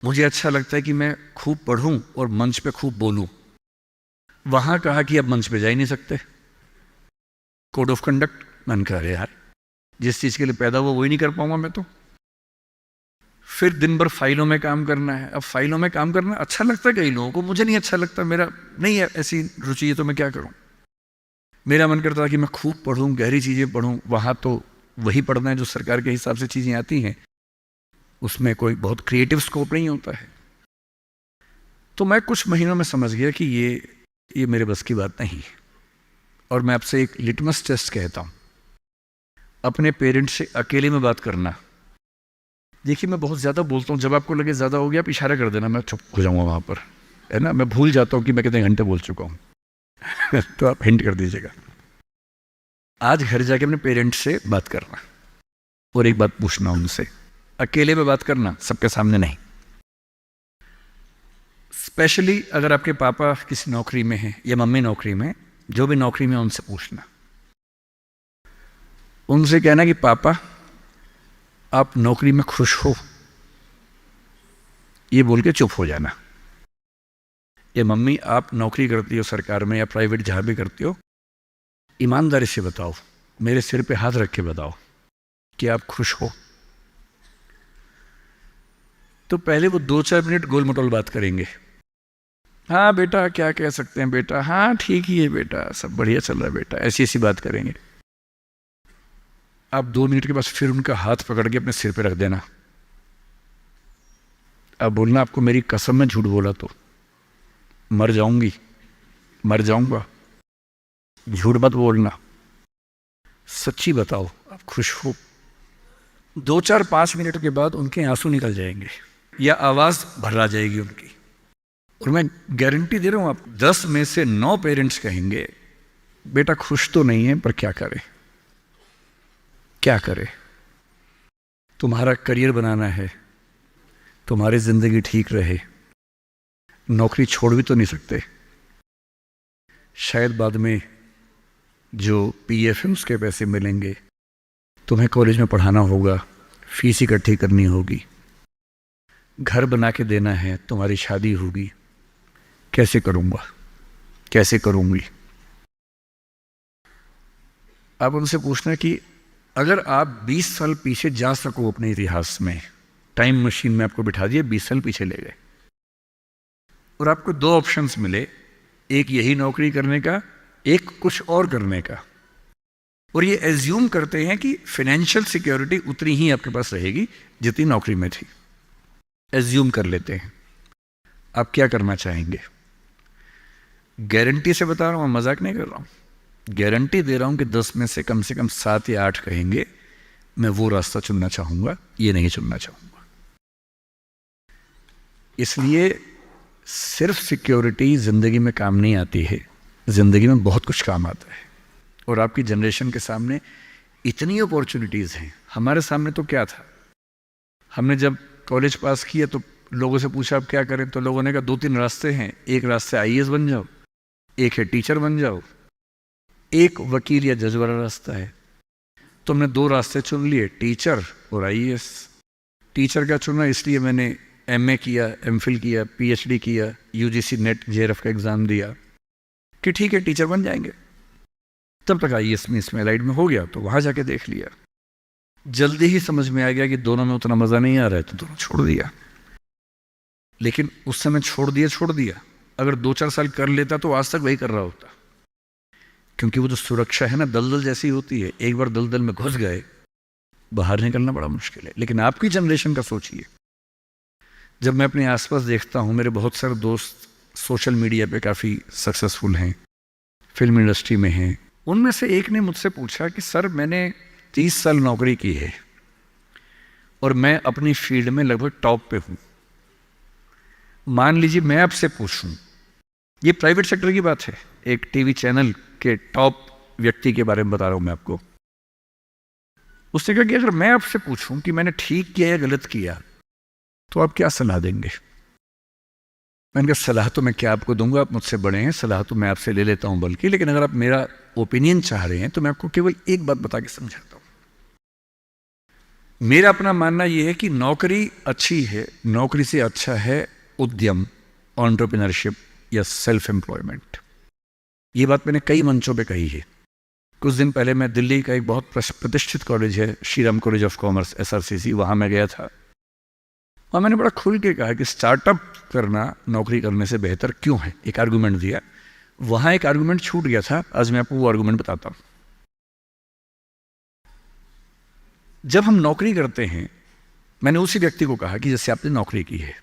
मुझे अच्छा लगता है कि मैं खूब पढ़ूं और मंच पे खूब बोलूं। वहां कहा कि अब मंच पे जा ही नहीं सकते, कोड ऑफ कंडक्ट। मैंने कहा यार, जिस चीज़ के लिए पैदा हुआ वही नहीं कर पाऊंगा मैं तो। फिर दिन भर फाइलों में काम करना है। अब फाइलों में काम करना अच्छा लगता है कई लोगों को, मुझे नहीं अच्छा लगता, मेरा नहीं है ऐसी रुचि है, तो मैं क्या करूं। मेरा मन करता था कि मैं खूब पढ़ूं, गहरी चीज़ें पढ़ूं। वहां तो वही पढ़ना है जो सरकार के हिसाब से चीज़ें आती हैं, उसमें कोई बहुत क्रिएटिव स्कोप नहीं होता है। तो मैं कुछ महीनों में समझ गया कि ये मेरे बस की बात नहीं है। और मैं आपसे एक लिटमस टेस्ट कहता हूं, अपने पेरेंट्स से अकेले में बात करना। देखिए, मैं बहुत ज़्यादा बोलता हूँ, जब आपको लगे ज़्यादा हो गया आप इशारा कर देना, मैं चुप हो जाऊँगा वहाँ पर, है ना। मैं भूल जाता हूँ कि मैं कितने घंटे बोल चुका हूँ तो आप हिंट कर दीजिएगा। आज घर जाके अपने पेरेंट्स से बात करना और एक बात पूछना उनसे, अकेले में बात करना, सबके सामने नहीं। स्पेशली अगर आपके पापा किसी नौकरी में हैं या मम्मी नौकरी में, जो भी नौकरी में, उनसे पूछना। उनसे कहना कि पापा आप नौकरी में खुश हो, ये बोल के चुप हो जाना। ये मम्मी आप नौकरी करती हो सरकार में या प्राइवेट, जहां भी करती हो, ईमानदारी से बताओ, मेरे सिर पे हाथ रख के बताओ कि आप खुश हो। तो पहले वो 2-4 मिनट गोल मटोल बात करेंगे। हाँ बेटा, क्या कह सकते हैं बेटा, हाँ ठीक ही है बेटा, सब बढ़िया चल रहा है बेटा, ऐसी ऐसी बात करेंगे। आप 2 मिनट के बाद फिर उनका हाथ पकड़ के अपने सिर पे रख देना। अब बोलना, आपको मेरी कसम में झूठ बोला तो मर जाऊंगी, मर जाऊंगा। झूठ मत बोलना, सच्ची बताओ आप खुश हो। 2-4-5 मिनट के बाद उनके आंसू निकल जाएंगे या आवाज भर्रा जाएगी उनकी। और मैं गारंटी दे रहा हूं आपको, 10 में से 9 पेरेंट्स कहेंगे बेटा खुश तो नहीं है, पर क्या करें, क्या करें। तुम्हारा करियर बनाना है, तुम्हारी जिंदगी ठीक रहे, नौकरी छोड़ भी तो नहीं सकते। शायद बाद में जो PF है उसके पैसे मिलेंगे, तुम्हें कॉलेज में पढ़ाना होगा, फीस इकट्ठी करनी होगी, घर बना के देना है, तुम्हारी शादी होगी, कैसे करूंगा, कैसे करूंगी। आप उनसे पूछना कि अगर आप 20 साल पीछे जा सको अपने इतिहास में, टाइम मशीन में आपको बिठा दिए, 20 साल पीछे ले गए और आपको 2 ऑप्शंस मिले, एक यही नौकरी करने का, एक कुछ और करने का, और ये एज्यूम करते हैं कि फाइनेंशियल सिक्योरिटी उतनी ही आपके पास रहेगी जितनी नौकरी में थी, एज्यूम कर लेते हैं। आप क्या करना चाहेंगे? गारंटी से बता रहा हूं, मजाक नहीं कर रहा हूं, गारंटी दे रहा हूं कि 10 में से कम 7 या 8 कहेंगे मैं वो रास्ता चुनना चाहूंगा, ये नहीं चुनना चाहूंगा। इसलिए सिर्फ सिक्योरिटी जिंदगी में काम नहीं आती है, जिंदगी में बहुत कुछ काम आता है। और आपकी जनरेशन के सामने इतनी अपॉर्चुनिटीज हैं। हमारे सामने तो क्या था, हमने जब कॉलेज पास किया तो लोगों से पूछा आप क्या करें, तो लोगों ने कहा 2-3 रास्ते हैं, एक रास्ते IAS बन जाओ, एक है टीचर बन जाओ, एक वकील या जज वाला रास्ता है। तो हमने 2 रास्ते चुन लिए, टीचर और IAS। टीचर का चुना इसलिए मैंने MA किया, MPhil किया, PhD किया, UGC नेट JRF का एग्ज़ाम दिया कि ठीक है टीचर बन जाएंगे। तब तक IAS में इसमें लाइट में हो गया तो वहाँ जाके देख लिया। जल्दी ही समझ में आ गया कि दोनों में उतना मज़ा नहीं आ रहा है, तो दोनों छोड़ दिया। लेकिन उस समय छोड़ दिया। अगर 2-4 साल कर लेता तो आज तक वही कर रहा होता, क्योंकि वो जो सुरक्षा है ना, दलदल जैसी होती है, एक बार दलदल में घुस गए, बाहर निकलना बड़ा मुश्किल है। लेकिन आपकी जनरेशन का सोचिए, जब मैं अपने आसपास देखता हूँ, मेरे बहुत सारे दोस्त सोशल मीडिया पे काफ़ी सक्सेसफुल हैं, फिल्म इंडस्ट्री में हैं। उनमें से एक ने मुझसे पूछा कि सर मैंने 30 साल नौकरी की है और मैं अपनी फील्ड में लगभग टॉप पे हूँ। मान लीजिए मैं आपसे पूछूं ये प्राइवेट सेक्टर की बात है, एक टीवी चैनल के टॉप व्यक्ति के बारे में बता रहा हूं मैं आपको। उसने कहा कि अगर मैं आपसे पूछूं कि मैंने ठीक किया या गलत किया तो आप क्या सलाह देंगे? मैंने कहा सलाह तो मैं क्या आपको दूंगा, आप मुझसे बड़े हैं, सलाह तो मैं आपसे ले लेता हूं बल्कि, लेकिन अगर आप मेरा ओपिनियन चाह रहे हैं तो मैं आपको केवल एक बात बता के समझाता हूं। मेरा अपना मानना यह है कि नौकरी अच्छी है, नौकरी से अच्छा है उद्यम, एंटरप्रेन्योरशिप या सेल्फ एम्प्लॉयमेंट। ये बात मैंने कई मंचों पे कही है। कुछ दिन पहले मैं दिल्ली का एक बहुत प्रतिष्ठित कॉलेज है, Shriram college of commerce, SRCC, वहाँ मैं गया था और मैंने बड़ा खुल के कहा कि स्टार्टअप करना नौकरी करने से बेहतर क्यों है, एक आर्गूमेंट दिया। वहाँ एक आर्गूमेंट छूट गया था, आज मैं आपको वो आर्गूमेंट बताता हूँ। जब हम नौकरी करते हैं, मैंने उसी व्यक्ति को कहा कि जैसे आपने नौकरी की है,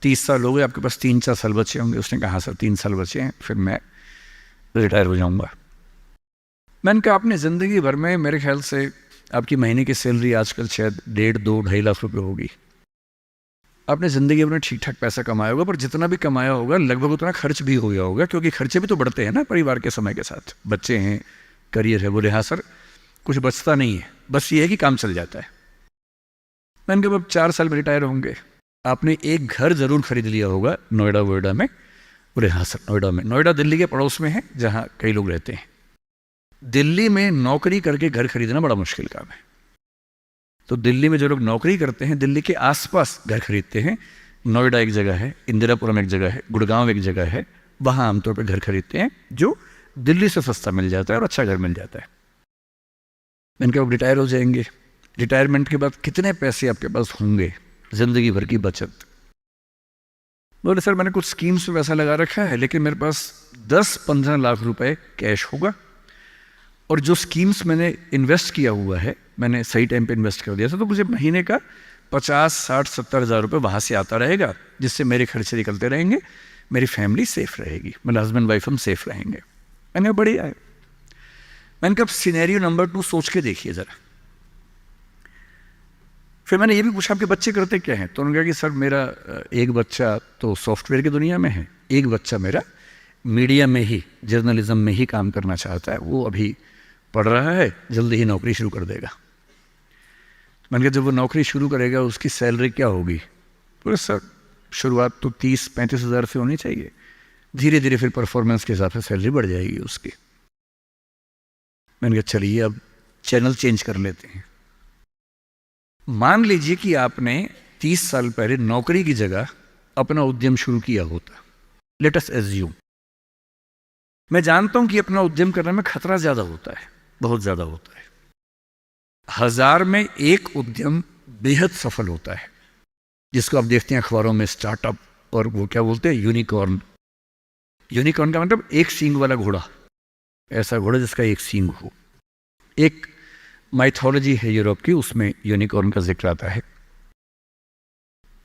30 साल हो गए, आपके पास 3-4 साल बचे होंगे। उसने कहा सर 3 साल बचे हैं, फिर मैं रिटायर हो जाऊंगा। मैंने कहा आपने ज़िंदगी भर में, मेरे ख्याल से आपकी महीने की सैलरी आजकल शायद 1.5-2-2.5 लाख रुपए होगी। आपने ज़िंदगी भर ठीक ठाक पैसा कमाया होगा, पर जितना भी कमाया होगा लगभग उतना खर्च भी हो गया होगा, क्योंकि खर्चे भी तो बढ़ते हैं ना परिवार के समय के साथ। बच्चे हैं, करियर है। बोले हाँ सर, कुछ बचता नहीं है, बस ये है कि काम चल जाता है। मैंने कहा अब 4 साल में रिटायर होंगे, आपने एक घर ज़रूर खरीद लिया होगा नोएडा वोएडा में। बोले हाँ सर, नोएडा में। नोएडा दिल्ली के पड़ोस में है जहाँ कई लोग रहते हैं। दिल्ली में नौकरी करके घर खरीदना बड़ा मुश्किल काम है, तो दिल्ली में जो लोग नौकरी करते हैं दिल्ली के आसपास घर खरीदते हैं। नोएडा एक जगह है, इंदिरापुरम एक जगह है, गुड़गांव एक जगह है, वहाँ आमतौर पर घर खरीदते हैं जो दिल्ली से सस्ता मिल जाता है और अच्छा घर मिल जाता है। मैंने कहा रिटायर हो जाएंगे, रिटायरमेंट के बाद कितने पैसे आपके पास होंगे, ज़िंदगी भर की बचत? बोले सर मैंने कुछ स्कीम्स में पैसा लगा रखा है, लेकिन मेरे पास 10-15 लाख रुपए कैश होगा, और जो स्कीम्स मैंने इन्वेस्ट किया हुआ है, मैंने सही टाइम पे इन्वेस्ट कर दिया था, तो मुझे महीने का 50-60-70 हज़ार रुपये वहाँ से आता रहेगा, जिससे मेरे खर्चे निकलते रहेंगे, मेरी फैमिली सेफ रहेगी, मतलब हस्बैंड वाइफ हम सेफ रहेंगे। मैंने कहा बढ़िया है। मैंने कहा सिनेरियो नंबर 2 सोच के देखिए ज़रा। फिर मैंने ये भी पूछा आपके बच्चे करते क्या हैं? तो उन्होंने कहा कि सर मेरा एक बच्चा तो सॉफ्टवेयर की दुनिया में है, एक बच्चा मेरा मीडिया में ही, जर्नलिज्म में ही काम करना चाहता है, वो अभी पढ़ रहा है, जल्दी ही नौकरी शुरू कर देगा। मैंने कहा जब वो नौकरी शुरू करेगा उसकी सैलरी क्या होगी? बोले सर शुरुआत तो 30-35 हज़ार से होनी चाहिए, धीरे धीरे फिर परफॉर्मेंस के हिसाब से सैलरी बढ़ जाएगी उसकी। मैंने कहा चलिए अब चैनल चेंज कर लेते हैं। मान लीजिए कि आपने 30 साल पहले नौकरी की जगह अपना उद्यम शुरू किया होता। लेट अस एज्यूम, मैं जानता हूं कि अपना उद्यम करने में खतरा ज्यादा होता है, बहुत ज्यादा होता है। 1000 में एक उद्यम बेहद सफल होता है, जिसको आप देखते हैं अखबारों में, स्टार्टअप, और वो क्या बोलते हैं, यूनिकॉर्न। यूनिकॉर्न का मतलब एक सींग वाला घोड़ा, ऐसा घोड़ा जिसका एक सींग हो। एक माइथोलॉजी है यूरोप की, उसमें यूनिकॉर्न का जिक्र आता है।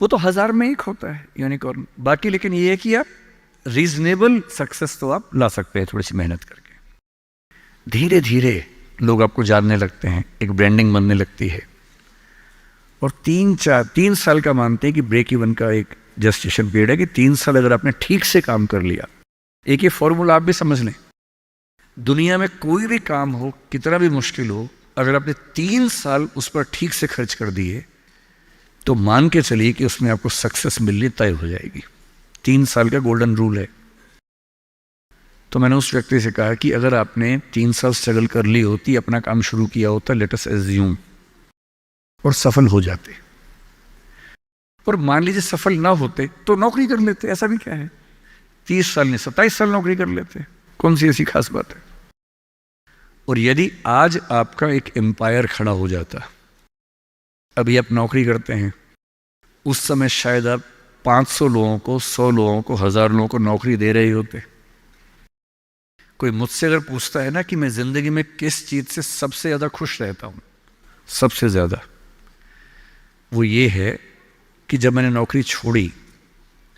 वो तो 1000 में एक होता है यूनिकॉर्न। बाकी लेकिन ये है कि आप रीजनेबल सक्सेस तो आप ला सकते हैं थोड़ी सी मेहनत करके। धीरे धीरे लोग आपको जानने लगते हैं, एक ब्रांडिंग बनने लगती है, और 3 साल का मानते हैं कि ब्रेक इवन का एक जस्टिफिकेशन पीरियड है कि 3 साल अगर आपने ठीक से काम कर लिया। एक ये फॉर्मूला आप भी समझ लें, दुनिया में कोई भी काम हो, कितना भी मुश्किल हो, अगर आपने 3 साल उस पर ठीक से खर्च कर दिए तो मान के चलिए कि उसमें आपको सक्सेस मिलनी तय हो जाएगी। 3 साल का गोल्डन रूल है। तो मैंने उस व्यक्ति से कहा कि अगर आपने 3 साल स्ट्रगल कर ली होती, अपना काम शुरू किया होता, लेट अस एज्यूम, और सफल हो जाते, और मान लीजिए सफल ना होते तो नौकरी कर लेते, ऐसा भी क्या है, 30 साल नहीं 27 साल नौकरी कर लेते, कौन सी ऐसी खास बात है। और यदि आज आपका एक एम्पायर खड़ा हो जाता, अभी आप नौकरी करते हैं, उस समय शायद आप 500 लोगों को, 100 लोगों को, 1000 लोगों को नौकरी दे रहे होते। कोई मुझसे अगर पूछता है ना कि मैं जिंदगी में किस चीज से सबसे ज्यादा खुश रहता हूं, सबसे ज्यादा, वो ये है कि जब मैंने नौकरी छोड़ी,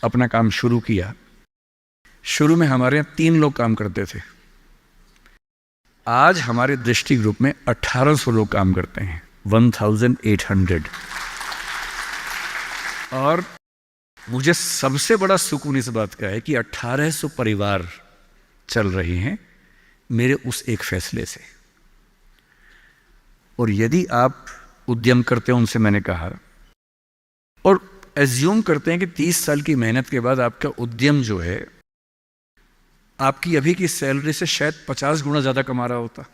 अपना काम शुरू किया। शुरू में हमारे यहाँ 3 लोग काम करते थे, आज हमारे दृष्टि ग्रुप में 1800 लोग काम करते हैं, 1800। और मुझे सबसे बड़ा सुकून इस बात का है कि 1800 परिवार चल रहे हैं मेरे उस एक फैसले से। और यदि आप उद्यम करते हो, उनसे मैंने कहा, और एज्यूम करते हैं कि 30 साल की मेहनत के बाद आपका उद्यम जो है आपकी अभी की सैलरी से शायद 50 गुना ज़्यादा कमा रहा होता,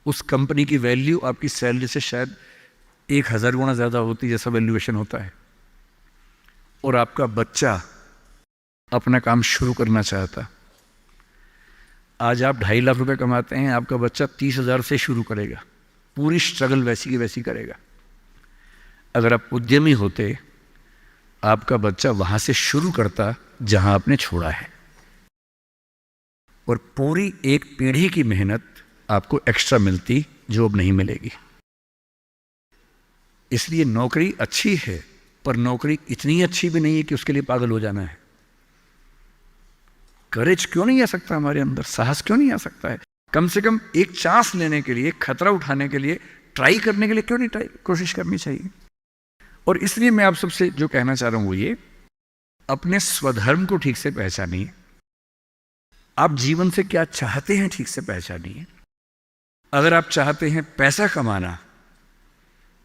उस कंपनी की वैल्यू आपकी सैलरी से शायद 1000 गुना ज़्यादा होती, जैसा वैल्यूएशन होता है, और आपका बच्चा अपना काम शुरू करना चाहता। आज आप 2.5 लाख रुपए कमाते हैं, आपका बच्चा 30,000 से शुरू करेगा, पूरी स्ट्रगल वैसी की वैसी करेगा। अगर आप उद्यमी होते, आपका बच्चा वहां से शुरू करता जहां आपने छोड़ा है, और पूरी एक पीढ़ी की मेहनत आपको एक्स्ट्रा मिलती जो अब नहीं मिलेगी। इसलिए नौकरी अच्छी है, पर नौकरी इतनी अच्छी भी नहीं है कि उसके लिए पागल हो जाना है। करेज क्यों नहीं आ सकता हमारे अंदर, साहस क्यों नहीं आ सकता है? कम से कम एक चांस लेने के लिए, खतरा उठाने के लिए, ट्राई करने के लिए क्यों नहीं कोशिश करनी चाहिए? और इसलिए मैं आप सबसे जो कहना चाह रहा हूं वो ये, अपने स्वधर्म को ठीक से पहचानिए। आप जीवन से क्या चाहते हैं ठीक से पहचानिए। अगर आप चाहते हैं पैसा कमाना,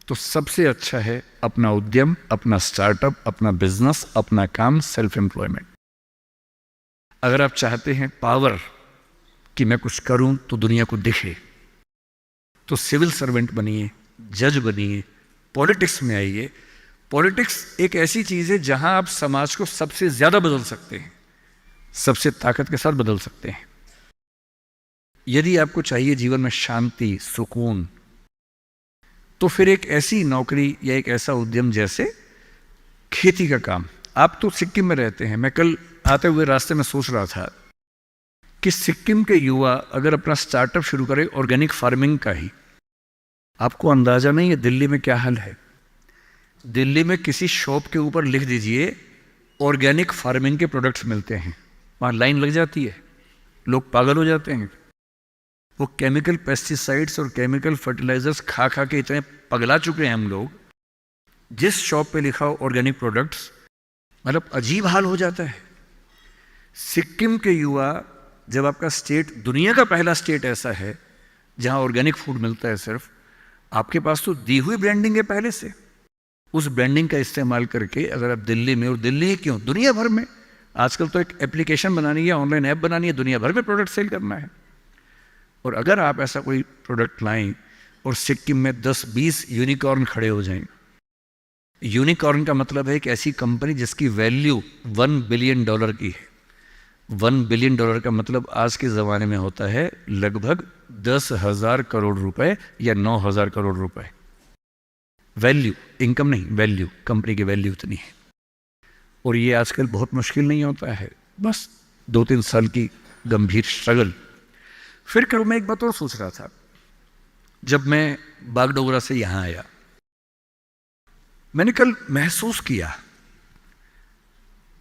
तो सबसे अच्छा है अपना उद्यम, अपना स्टार्टअप, अपना बिजनेस, अपना काम, सेल्फ एम्प्लॉयमेंट। अगर आप चाहते हैं पावर, कि मैं कुछ करूं तो दुनिया को दिखे, तो सिविल सर्वेंट बनिए, जज बनिए, पॉलिटिक्स में आइए। पॉलिटिक्स एक ऐसी चीज है जहां आप समाज को सबसे ज्यादा बदल सकते हैं, सबसे ताकत के साथ बदल सकते हैं। यदि आपको चाहिए जीवन में शांति, सुकून, तो फिर एक ऐसी नौकरी या एक ऐसा उद्यम जैसे खेती का काम। आप तो सिक्किम में रहते हैं, मैं कल आते हुए रास्ते में सोच रहा था कि सिक्किम के युवा अगर अपना स्टार्टअप शुरू करें ऑर्गेनिक फार्मिंग का ही, आपको अंदाजा नहीं है दिल्ली में क्या हाल है। दिल्ली में किसी शॉप के ऊपर लिख दीजिए ऑर्गेनिक फार्मिंग के प्रोडक्ट्स मिलते हैं, वहां लाइन लग जाती है, लोग पागल हो जाते हैं। वो केमिकल पेस्टिसाइड्स और केमिकल फर्टिलाइजर्स खा खा के इतने पगला चुके हैं हम लोग, जिस शॉप पे लिखा हो ऑर्गेनिक प्रोडक्ट्स, मतलब अजीब हाल हो जाता है। सिक्किम के युवा, जब आपका स्टेट दुनिया का पहला स्टेट ऐसा है जहां ऑर्गेनिक फूड मिलता है सिर्फ, आपके पास तो दी हुई ब्रांडिंग है पहले से, उस ब्रांडिंग का इस्तेमाल करके अगर आप दिल्ली में, और दिल्ली ही क्यों, दुनिया भर में, आजकल तो एक एप्लीकेशन बनानी है, ऑनलाइन ऐप बनानी है, दुनिया भर में प्रोडक्ट सेल करना है। और अगर आप ऐसा कोई प्रोडक्ट लाएं और सिक्किम में 10-20 यूनिकॉर्न खड़े हो जाएं, यूनिकॉर्न का मतलब है एक ऐसी कंपनी जिसकी वैल्यू $1 बिलियन की है। $1 बिलियन का मतलब आज के ज़माने में होता है लगभग 10,000 करोड़ रुपए या 9,000 करोड़ रुपए। वैल्यू, इनकम नहीं, वैल्यू, कंपनी की वैल्यू इतनी है। और ये आजकल बहुत मुश्किल नहीं होता है, बस 2-3 साल की गंभीर स्ट्रगल। फिर कल मैं एक बात और सोच रहा था, जब मैं बागडोगरा से यहां आया, मैंने कल महसूस किया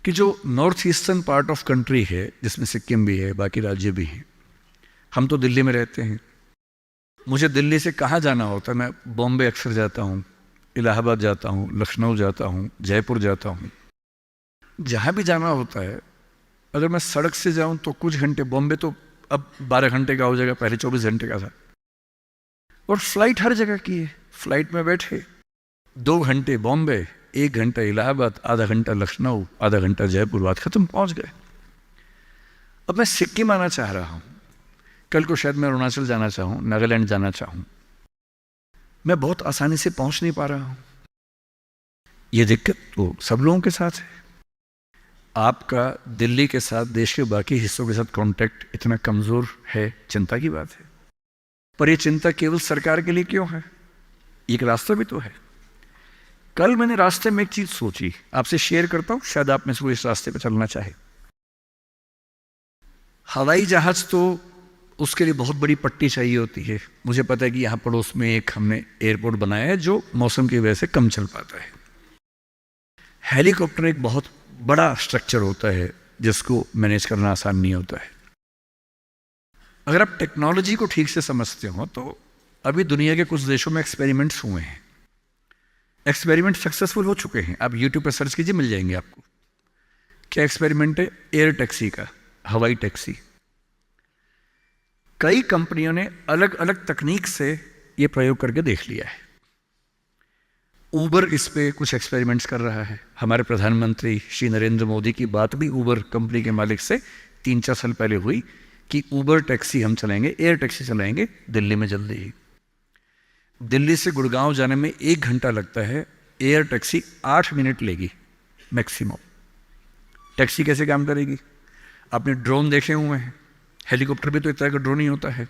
कि जो north eastern part of country है, जिसमें सिक्किम भी है, बाकी राज्य भी हैं, हम तो दिल्ली में रहते हैं। मुझे दिल्ली से कहाँ जाना होता है, मैं बॉम्बे अक्सर जाता हूँ, इलाहाबाद जाता हूँ, लखनऊ जाता हूँ, जयपुर जाता हूँ। जहाँ भी जाना होता है, अगर मैं सड़क से जाऊँ तो कुछ घंटे, बॉम्बे तो अब 12 घंटे का हो जाएगा, पहले 24 घंटे का था। और फ्लाइट हर जगह की है, फ्लाइट में बैठे 2 घंटे बॉम्बे, 1 घंटा इलाहाबाद, आधा घंटा लखनऊ, आधा घंटा जयपुर, बात खत्म, पहुंच गए। अब मैं सिक्किम आना चाह रहा हूं, कल को शायद मैं अरुणाचल जाना चाहूं, नागालैंड जाना चाहूं, मैं बहुत आसानी से पहुंच नहीं पा रहा हूं। यह दिक्कत तो सब लोगों के साथ है। आपका दिल्ली के साथ, देश के बाकी हिस्सों के साथ कांटेक्ट इतना कमजोर है, चिंता की बात है। पर यह चिंता केवल सरकार के लिए क्यों है? एक रास्ता भी तो है। कल मैंने रास्ते में एक चीज सोची, आपसे शेयर करता हूं, शायद आप में से कोई इस रास्ते पर चलना चाहे। हवाई जहाज तो उसके लिए बहुत बड़ी पट्टी चाहिए होती है। मुझे पता है कि यहां पड़ोस में एक हमने एयरपोर्ट बनाया है जो मौसम की वजह से कम चल पाता है। हेलीकॉप्टर एक बहुत बड़ा स्ट्रक्चर होता है जिसको मैनेज करना आसान नहीं होता है। अगर आप टेक्नोलॉजी को ठीक से समझते हो तो अभी दुनिया के कुछ देशों में एक्सपेरिमेंट्स हुए हैं। एक्सपेरिमेंट सक्सेसफुल हो चुके हैं, आप यूट्यूब पर सर्च कीजिए, मिल जाएंगे आपको। क्या एक्सपेरिमेंट है? एयर टैक्सी का, हवाई टैक्सी। कई कंपनियों ने अलग अलग तकनीक से ये प्रयोग करके देख लिया है। ऊबर इस पे कुछ एक्सपेरिमेंट्स कर रहा है। हमारे प्रधानमंत्री श्री नरेंद्र मोदी की बात भी ऊबर कंपनी के मालिक से 3-4 साल पहले हुई कि ऊबर टैक्सी हम चलाएंगे, एयर टैक्सी चलाएंगे दिल्ली में जल्दी ही। दिल्ली से गुड़गांव जाने में 1 घंटा लगता है, एयर टैक्सी 8 मिनट लेगी मैक्सिमम। टैक्सी कैसे काम करेगी? आपने ड्रोन देखे हुए हैं, हेलीकॉप्टर भी तो इस तरह का ड्रोन ही होता है।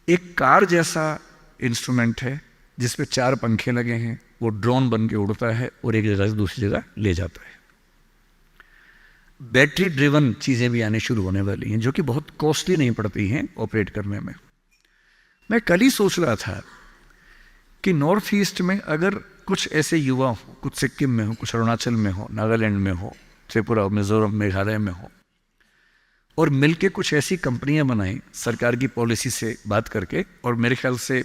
एक कार जैसा इंस्ट्रूमेंट है जिसपे 4 पंखे लगे हैं, वो ड्रोन बन के उड़ता है और एक जगह से दूसरी जगह ले जाता है। बैटरी ड्रिवन चीज़ें भी आने शुरू होने वाली हैं जो कि बहुत कॉस्टली नहीं पड़ती हैं ऑपरेट करने में। मैं कल ही सोच रहा था कि नॉर्थ ईस्ट में अगर कुछ ऐसे युवा हो, कुछ सिक्किम में हो, कुछ अरुणाचल में हो, नागालैंड में हो, त्रिपुरा, मिजोरम, मेघालय में हो, और मिलके कुछ ऐसी कंपनियां बनाएं सरकार की पॉलिसी से बात करके, और मेरे ख्याल से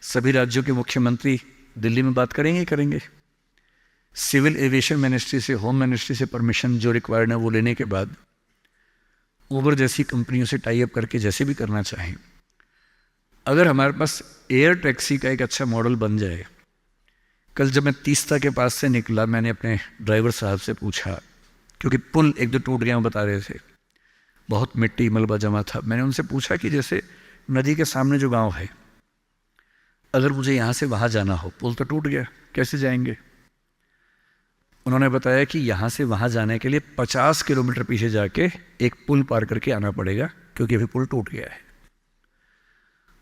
सभी राज्यों के मुख्यमंत्री दिल्ली में बात करेंगे। सिविल एविएशन मिनिस्ट्री से, होम मिनिस्ट्री से परमिशन जो रिक्वायर्ड है वो लेने के बाद ऊबर जैसी कंपनियों से टाई अप करके जैसे भी करना चाहें, अगर हमारे पास एयर टैक्सी का एक अच्छा मॉडल बन जाए। कल जब मैं तीस्ता के पास से निकला, मैंने अपने ड्राइवर साहब से पूछा, क्योंकि पुल 1-2 टूट गया बता रहे थे, बहुत मिट्टी मलबा जमा था। मैंने उनसे पूछा कि जैसे नदी के सामने जो गांव है, अगर मुझे यहाँ से वहाँ जाना हो, पुल तो टूट गया, कैसे जाएंगे? उन्होंने बताया कि यहाँ से वहाँ जाने के लिए 50 किलोमीटर पीछे जाके एक पुल पार करके आना पड़ेगा, क्योंकि अभी पुल टूट गया है।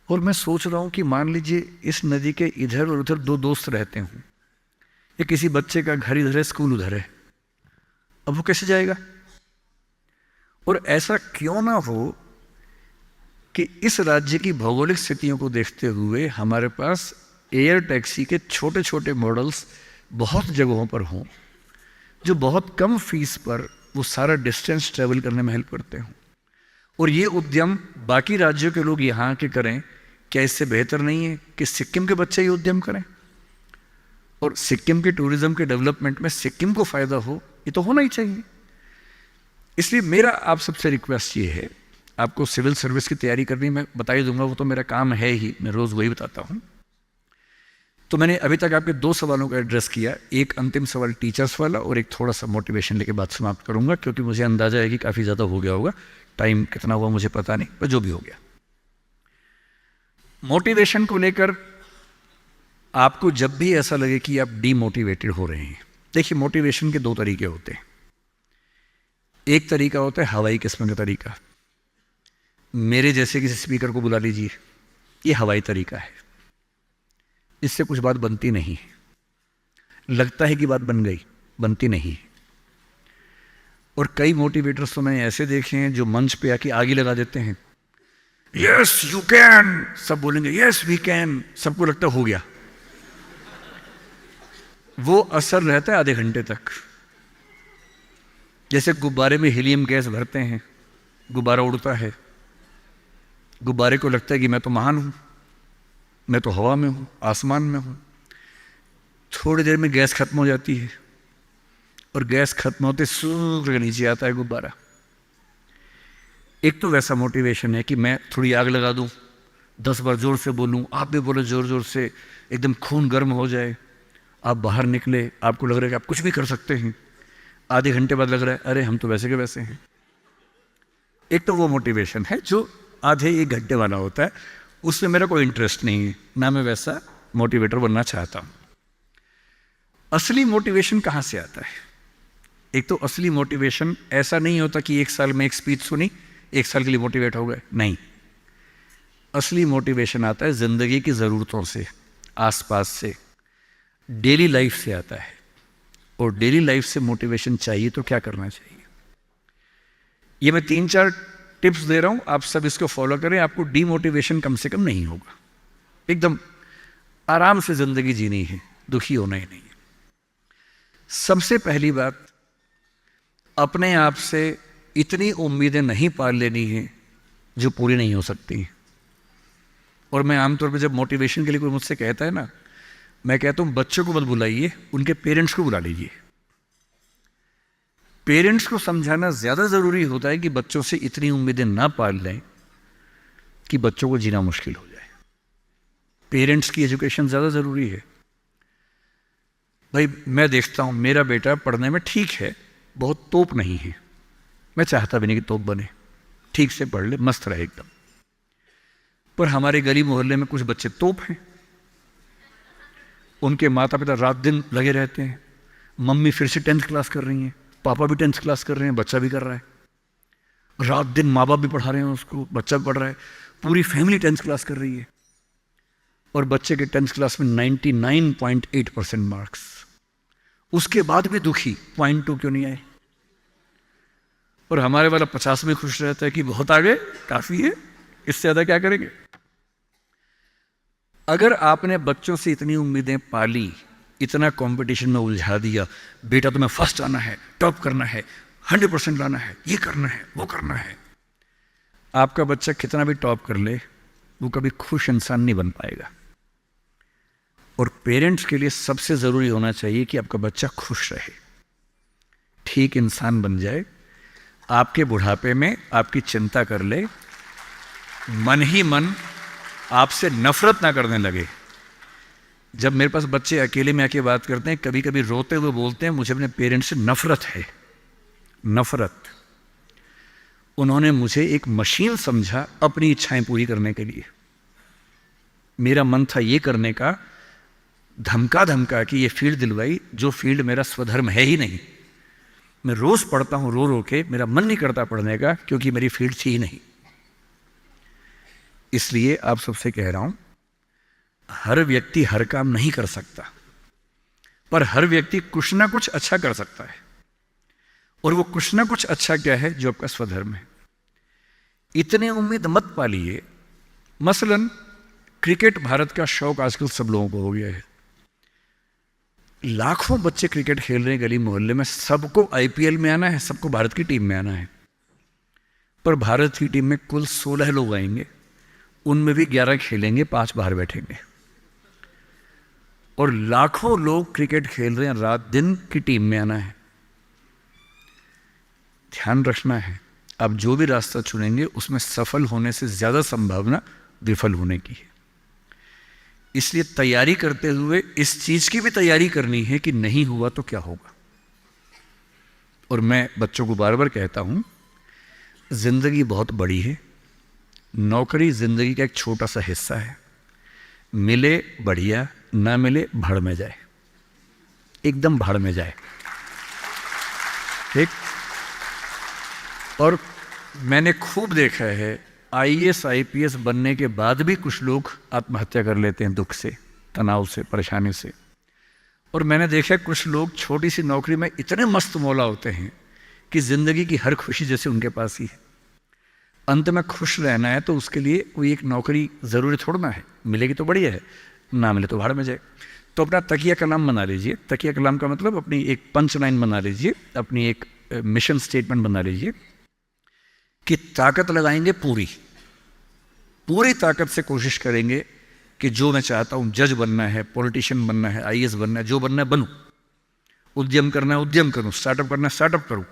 और मैं सोच रहा हूँ कि मान लीजिए इस नदी के इधर और उधर 2 दोस्त रहते हों, या किसी बच्चे का घर इधर है, स्कूल उधर है, अब वो कैसे जाएगा? और ऐसा क्यों ना हो कि इस राज्य की भौगोलिक स्थितियों को देखते हुए हमारे पास एयर टैक्सी के छोटे छोटे मॉडल्स बहुत जगहों पर हों, जो बहुत कम फीस पर वो सारा डिस्टेंस ट्रेवल करने में हेल्प करते हों। और ये उद्यम बाकी राज्यों के लोग यहाँ के करें, क्या इससे बेहतर नहीं है कि सिक्किम के बच्चे ये उद्यम करें? और सिक्किम के टूरिज्म के डेवलपमेंट में सिक्किम को फ़ायदा हो, ये तो होना ही चाहिए। इसलिए मेरा आप सबसे रिक्वेस्ट ये है, आपको सिविल सर्विस की तैयारी करनी मैं बता ही दूंगा, वो तो मेरा काम है ही, मैं रोज़ वही बताता हूँ। तो मैंने अभी तक आपके 2 सवालों का एड्रेस किया, एक अंतिम सवाल टीचर्स वाला और एक थोड़ा सा मोटिवेशन लेके बात समाप्त करूँगा, क्योंकि मुझे अंदाजा है कि काफ़ी ज़्यादा हो गया होगा, टाइम कितना हुआ मुझे पता नहीं, पर जो भी हो गया। मोटिवेशन को लेकर आपको जब भी ऐसा लगे कि आप डीमोटिवेटेड हो रहे हैं, देखिए मोटिवेशन के 2 तरीके होते हैं। एक तरीका होता है हवाई किस्म का तरीका, मेरे जैसे किसी स्पीकर को बुला लीजिए, ये हवाई तरीका है, इससे कुछ बात बनती नहीं है, लगता है कि बात बन गई, बनती नहीं है। और कई मोटिवेटर्स तो मैंने ऐसे देखे हैं जो मंच पे आके आगे लगा देते हैं, यस यू कैन, सब बोलेंगे यस वी कैन, सबको लगता हो गया। वो असर रहता है आधे घंटे तक, जैसे गुब्बारे में हीलियम गैस भरते हैं, गुब्बारा उड़ता है, गुब्बारे को लगता है कि मैं तो महान हूं, मैं तो हवा में हूं, आसमान में हूं। थोड़ी देर में गैस खत्म हो जाती है और गैस खत्म होते सूर्य के नीचे आता है गुब्बारा। एक तो वैसा मोटिवेशन है कि मैं थोड़ी आग लगा दूं, 10 बार जोर से बोलूं, आप भी बोले जोर जोर से, एकदम खून गर्म हो जाए, आप बाहर निकले, आपको लग रहा है कि आप कुछ भी कर सकते हैं, आधे घंटे बाद लग रहा है अरे हम तो वैसे के वैसे हैं। एक तो वो मोटिवेशन है जो आधे 1 घंटे वाला होता है, उसमें मेरा कोई इंटरेस्ट नहीं है, ना मैं वैसा मोटिवेटर बनना चाहता हूं। असली मोटिवेशन कहाँ से आता है? एक तो असली मोटिवेशन ऐसा नहीं होता कि 1 साल में एक स्पीच सुनी, 1 साल के लिए मोटिवेट हो गए, नहीं। असली मोटिवेशन आता है जिंदगी की ज़रूरतों से, आसपास से, डेली लाइफ से आता है। और डेली लाइफ से मोटिवेशन चाहिए तो क्या करना चाहिए? ये मैं 3-4 टिप्स दे रहा हूं, आप सब इसको फॉलो करें, आपको डीमोटिवेशन कम से कम नहीं होगा। एकदम आराम से जिंदगी जीनी है, दुखी होना ही नहीं है। सबसे पहली बात, अपने आप से इतनी उम्मीदें नहीं पाल लेनी है जो पूरी नहीं हो सकती। और मैं आमतौर पर जब मोटिवेशन के लिए कोई मुझसे कहता है ना, मैं कहता हूं बच्चों को मत बुलाइए, उनके पेरेंट्स को बुला लीजिए। पेरेंट्स को समझाना ज़्यादा ज़रूरी होता है कि बच्चों से इतनी उम्मीदें ना पाल लें कि बच्चों को जीना मुश्किल हो जाए। पेरेंट्स की एजुकेशन ज़्यादा ज़रूरी है। भाई मैं देखता हूँ मेरा बेटा पढ़ने में ठीक है, बहुत तोप नहीं है, मैं चाहता भी नहीं कि तोप बने, ठीक से पढ़ ले, मस्त रहे एकदम। पर हमारे गली मोहल्ले में कुछ बच्चे तोप हैं, उनके माता पिता रात दिन लगे रहते हैं। मम्मी फिर से 10th क्लास कर रही हैं, पापा भी 10th क्लास कर रहे हैं, बच्चा भी कर रहा है, रात दिन माँ बाप भी पढ़ा रहे हैं उसको, बच्चा भी पढ़ रहा है, पूरी फैमिली 10th क्लास कर रही है। और बच्चे के 10th क्लास में 99.8% मार्क्स, उसके बाद भी दुखी, 0.2 क्यों नहीं आए। और हमारे वाला 50 में खुश रहता है कि बहुत आगे, काफ़ी है, इससे ज़्यादा क्या करेंगे। अगर आपने बच्चों से इतनी उम्मीदें पाली, इतना कंपटीशन में उलझा दिया, बेटा तुम्हें फर्स्ट आना है, टॉप करना है, 100% लाना है, ये करना है, वो करना है, आपका बच्चा कितना भी टॉप कर ले, वो कभी खुश इंसान नहीं बन पाएगा। और पेरेंट्स के लिए सबसे ज़रूरी होना चाहिए कि आपका बच्चा खुश रहे, ठीक इंसान बन जाए, आपके बुढ़ापे में आपकी चिंता कर ले, मन ही मन आपसे नफरत ना करने लगे। जब मेरे पास बच्चे अकेले में आके बात करते हैं, कभी कभी रोते हुए बोलते हैं मुझे अपने पेरेंट्स से नफरत है, नफरत। उन्होंने मुझे एक मशीन समझा अपनी इच्छाएं पूरी करने के लिए। मेरा मन था ये करने का, धमका धमका कि ये फील्ड दिलवाई जो फील्ड मेरा स्वधर्म है ही नहीं। मैं रोज पढ़ता हूं रो रो के, मेरा मन नहीं करता पढ़ने का क्योंकि मेरी फील्ड थी ही नहीं। इसलिए आप सबसे कह रहा हूं, हर व्यक्ति हर काम नहीं कर सकता, पर हर व्यक्ति कुछ ना कुछ अच्छा कर सकता है। और वो कुछ ना कुछ अच्छा क्या है, जो आपका स्वधर्म है। इतने उम्मीद मत पालिए। मसलन क्रिकेट भारत का शौक आजकल सब लोगों को हो गया है, लाखों बच्चे क्रिकेट खेल रहे हैं गली मोहल्ले में, सबको आईपीएल में आना है, सबको भारत की टीम में आना है। पर भारत की टीम में कुल 16 लोग आएंगे, उनमें भी 11 खेलेंगे, 5 बाहर बैठेंगे। और लाखों लोग क्रिकेट खेल रहे हैं, रात दिन की टीम में आना है। ध्यान रखना है, आप जो भी रास्ता चुनेंगे उसमें सफल होने से ज्यादा संभावना विफल होने की है। इसलिए तैयारी करते हुए इस चीज की भी तैयारी करनी है कि नहीं हुआ तो क्या होगा। और मैं बच्चों को बार बार कहता हूं, जिंदगी बहुत बड़ी है, नौकरी जिंदगी का एक छोटा सा हिस्सा है। मिले बढ़िया, ना मिले भाड़ में जाए, एकदम भाड़ में जाए, ठीक। और मैंने खूब देखा है, आईएएस आईपीएस बनने के बाद भी कुछ लोग आत्महत्या कर लेते हैं, दुख से, तनाव से, परेशानी से। और मैंने देखा है कुछ लोग छोटी सी नौकरी में इतने मस्त मौला होते हैं कि जिंदगी की हर खुशी जैसे उनके पास ही है। अंत में खुश रहना है तो उसके लिए कोई एक नौकरी ज़रूरी छोड़ना है, मिलेगी तो बढ़िया है, ना मिले तो भाड़ में जाए। तो अपना तकिया कलाम बना लीजिए। तकिया कलाम का मतलब अपनी एक पंच लाइन बना लीजिए, अपनी एक मिशन स्टेटमेंट बना लीजिए कि ताकत लगाएंगे, पूरी ताकत से कोशिश करेंगे कि जो मैं चाहता हूँ, जज बनना है, पॉलिटिशियन बनना है, आईएएस बनना है, जो बनना है बनूँ, उद्यम करना है उद्यम करूँ, स्टार्टअप करना है स्टार्टअप करूँ।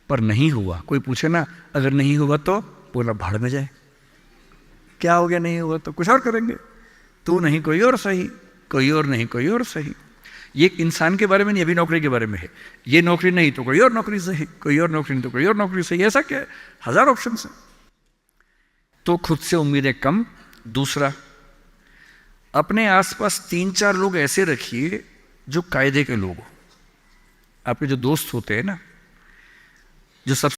पर नहीं हुआ, कोई पूछे ना अगर नहीं हुआ तो बोला भाड़ में जाए। क्या हो गया, नहीं हुआ तो कुछ और करेंगे, तू नहीं कोई और सही, कोई और नहीं कोई और सही। ये इंसान के बारे में नहीं, अभी नौकरी के बारे में है। ये नौकरी नहीं तो कोई और नौकरी सही, कोई और नौकरी नहीं तो कोई और नौकरी सही, ऐसा क्या है, 1000 ऑप्शन है। तो खुद से उम्मीदें कम। दूसरा, अपने आसपास 3-4 लोग ऐसे रखिए जो कायदे के लोग हो। आपके जो दोस्त होते हैं ना, जो सब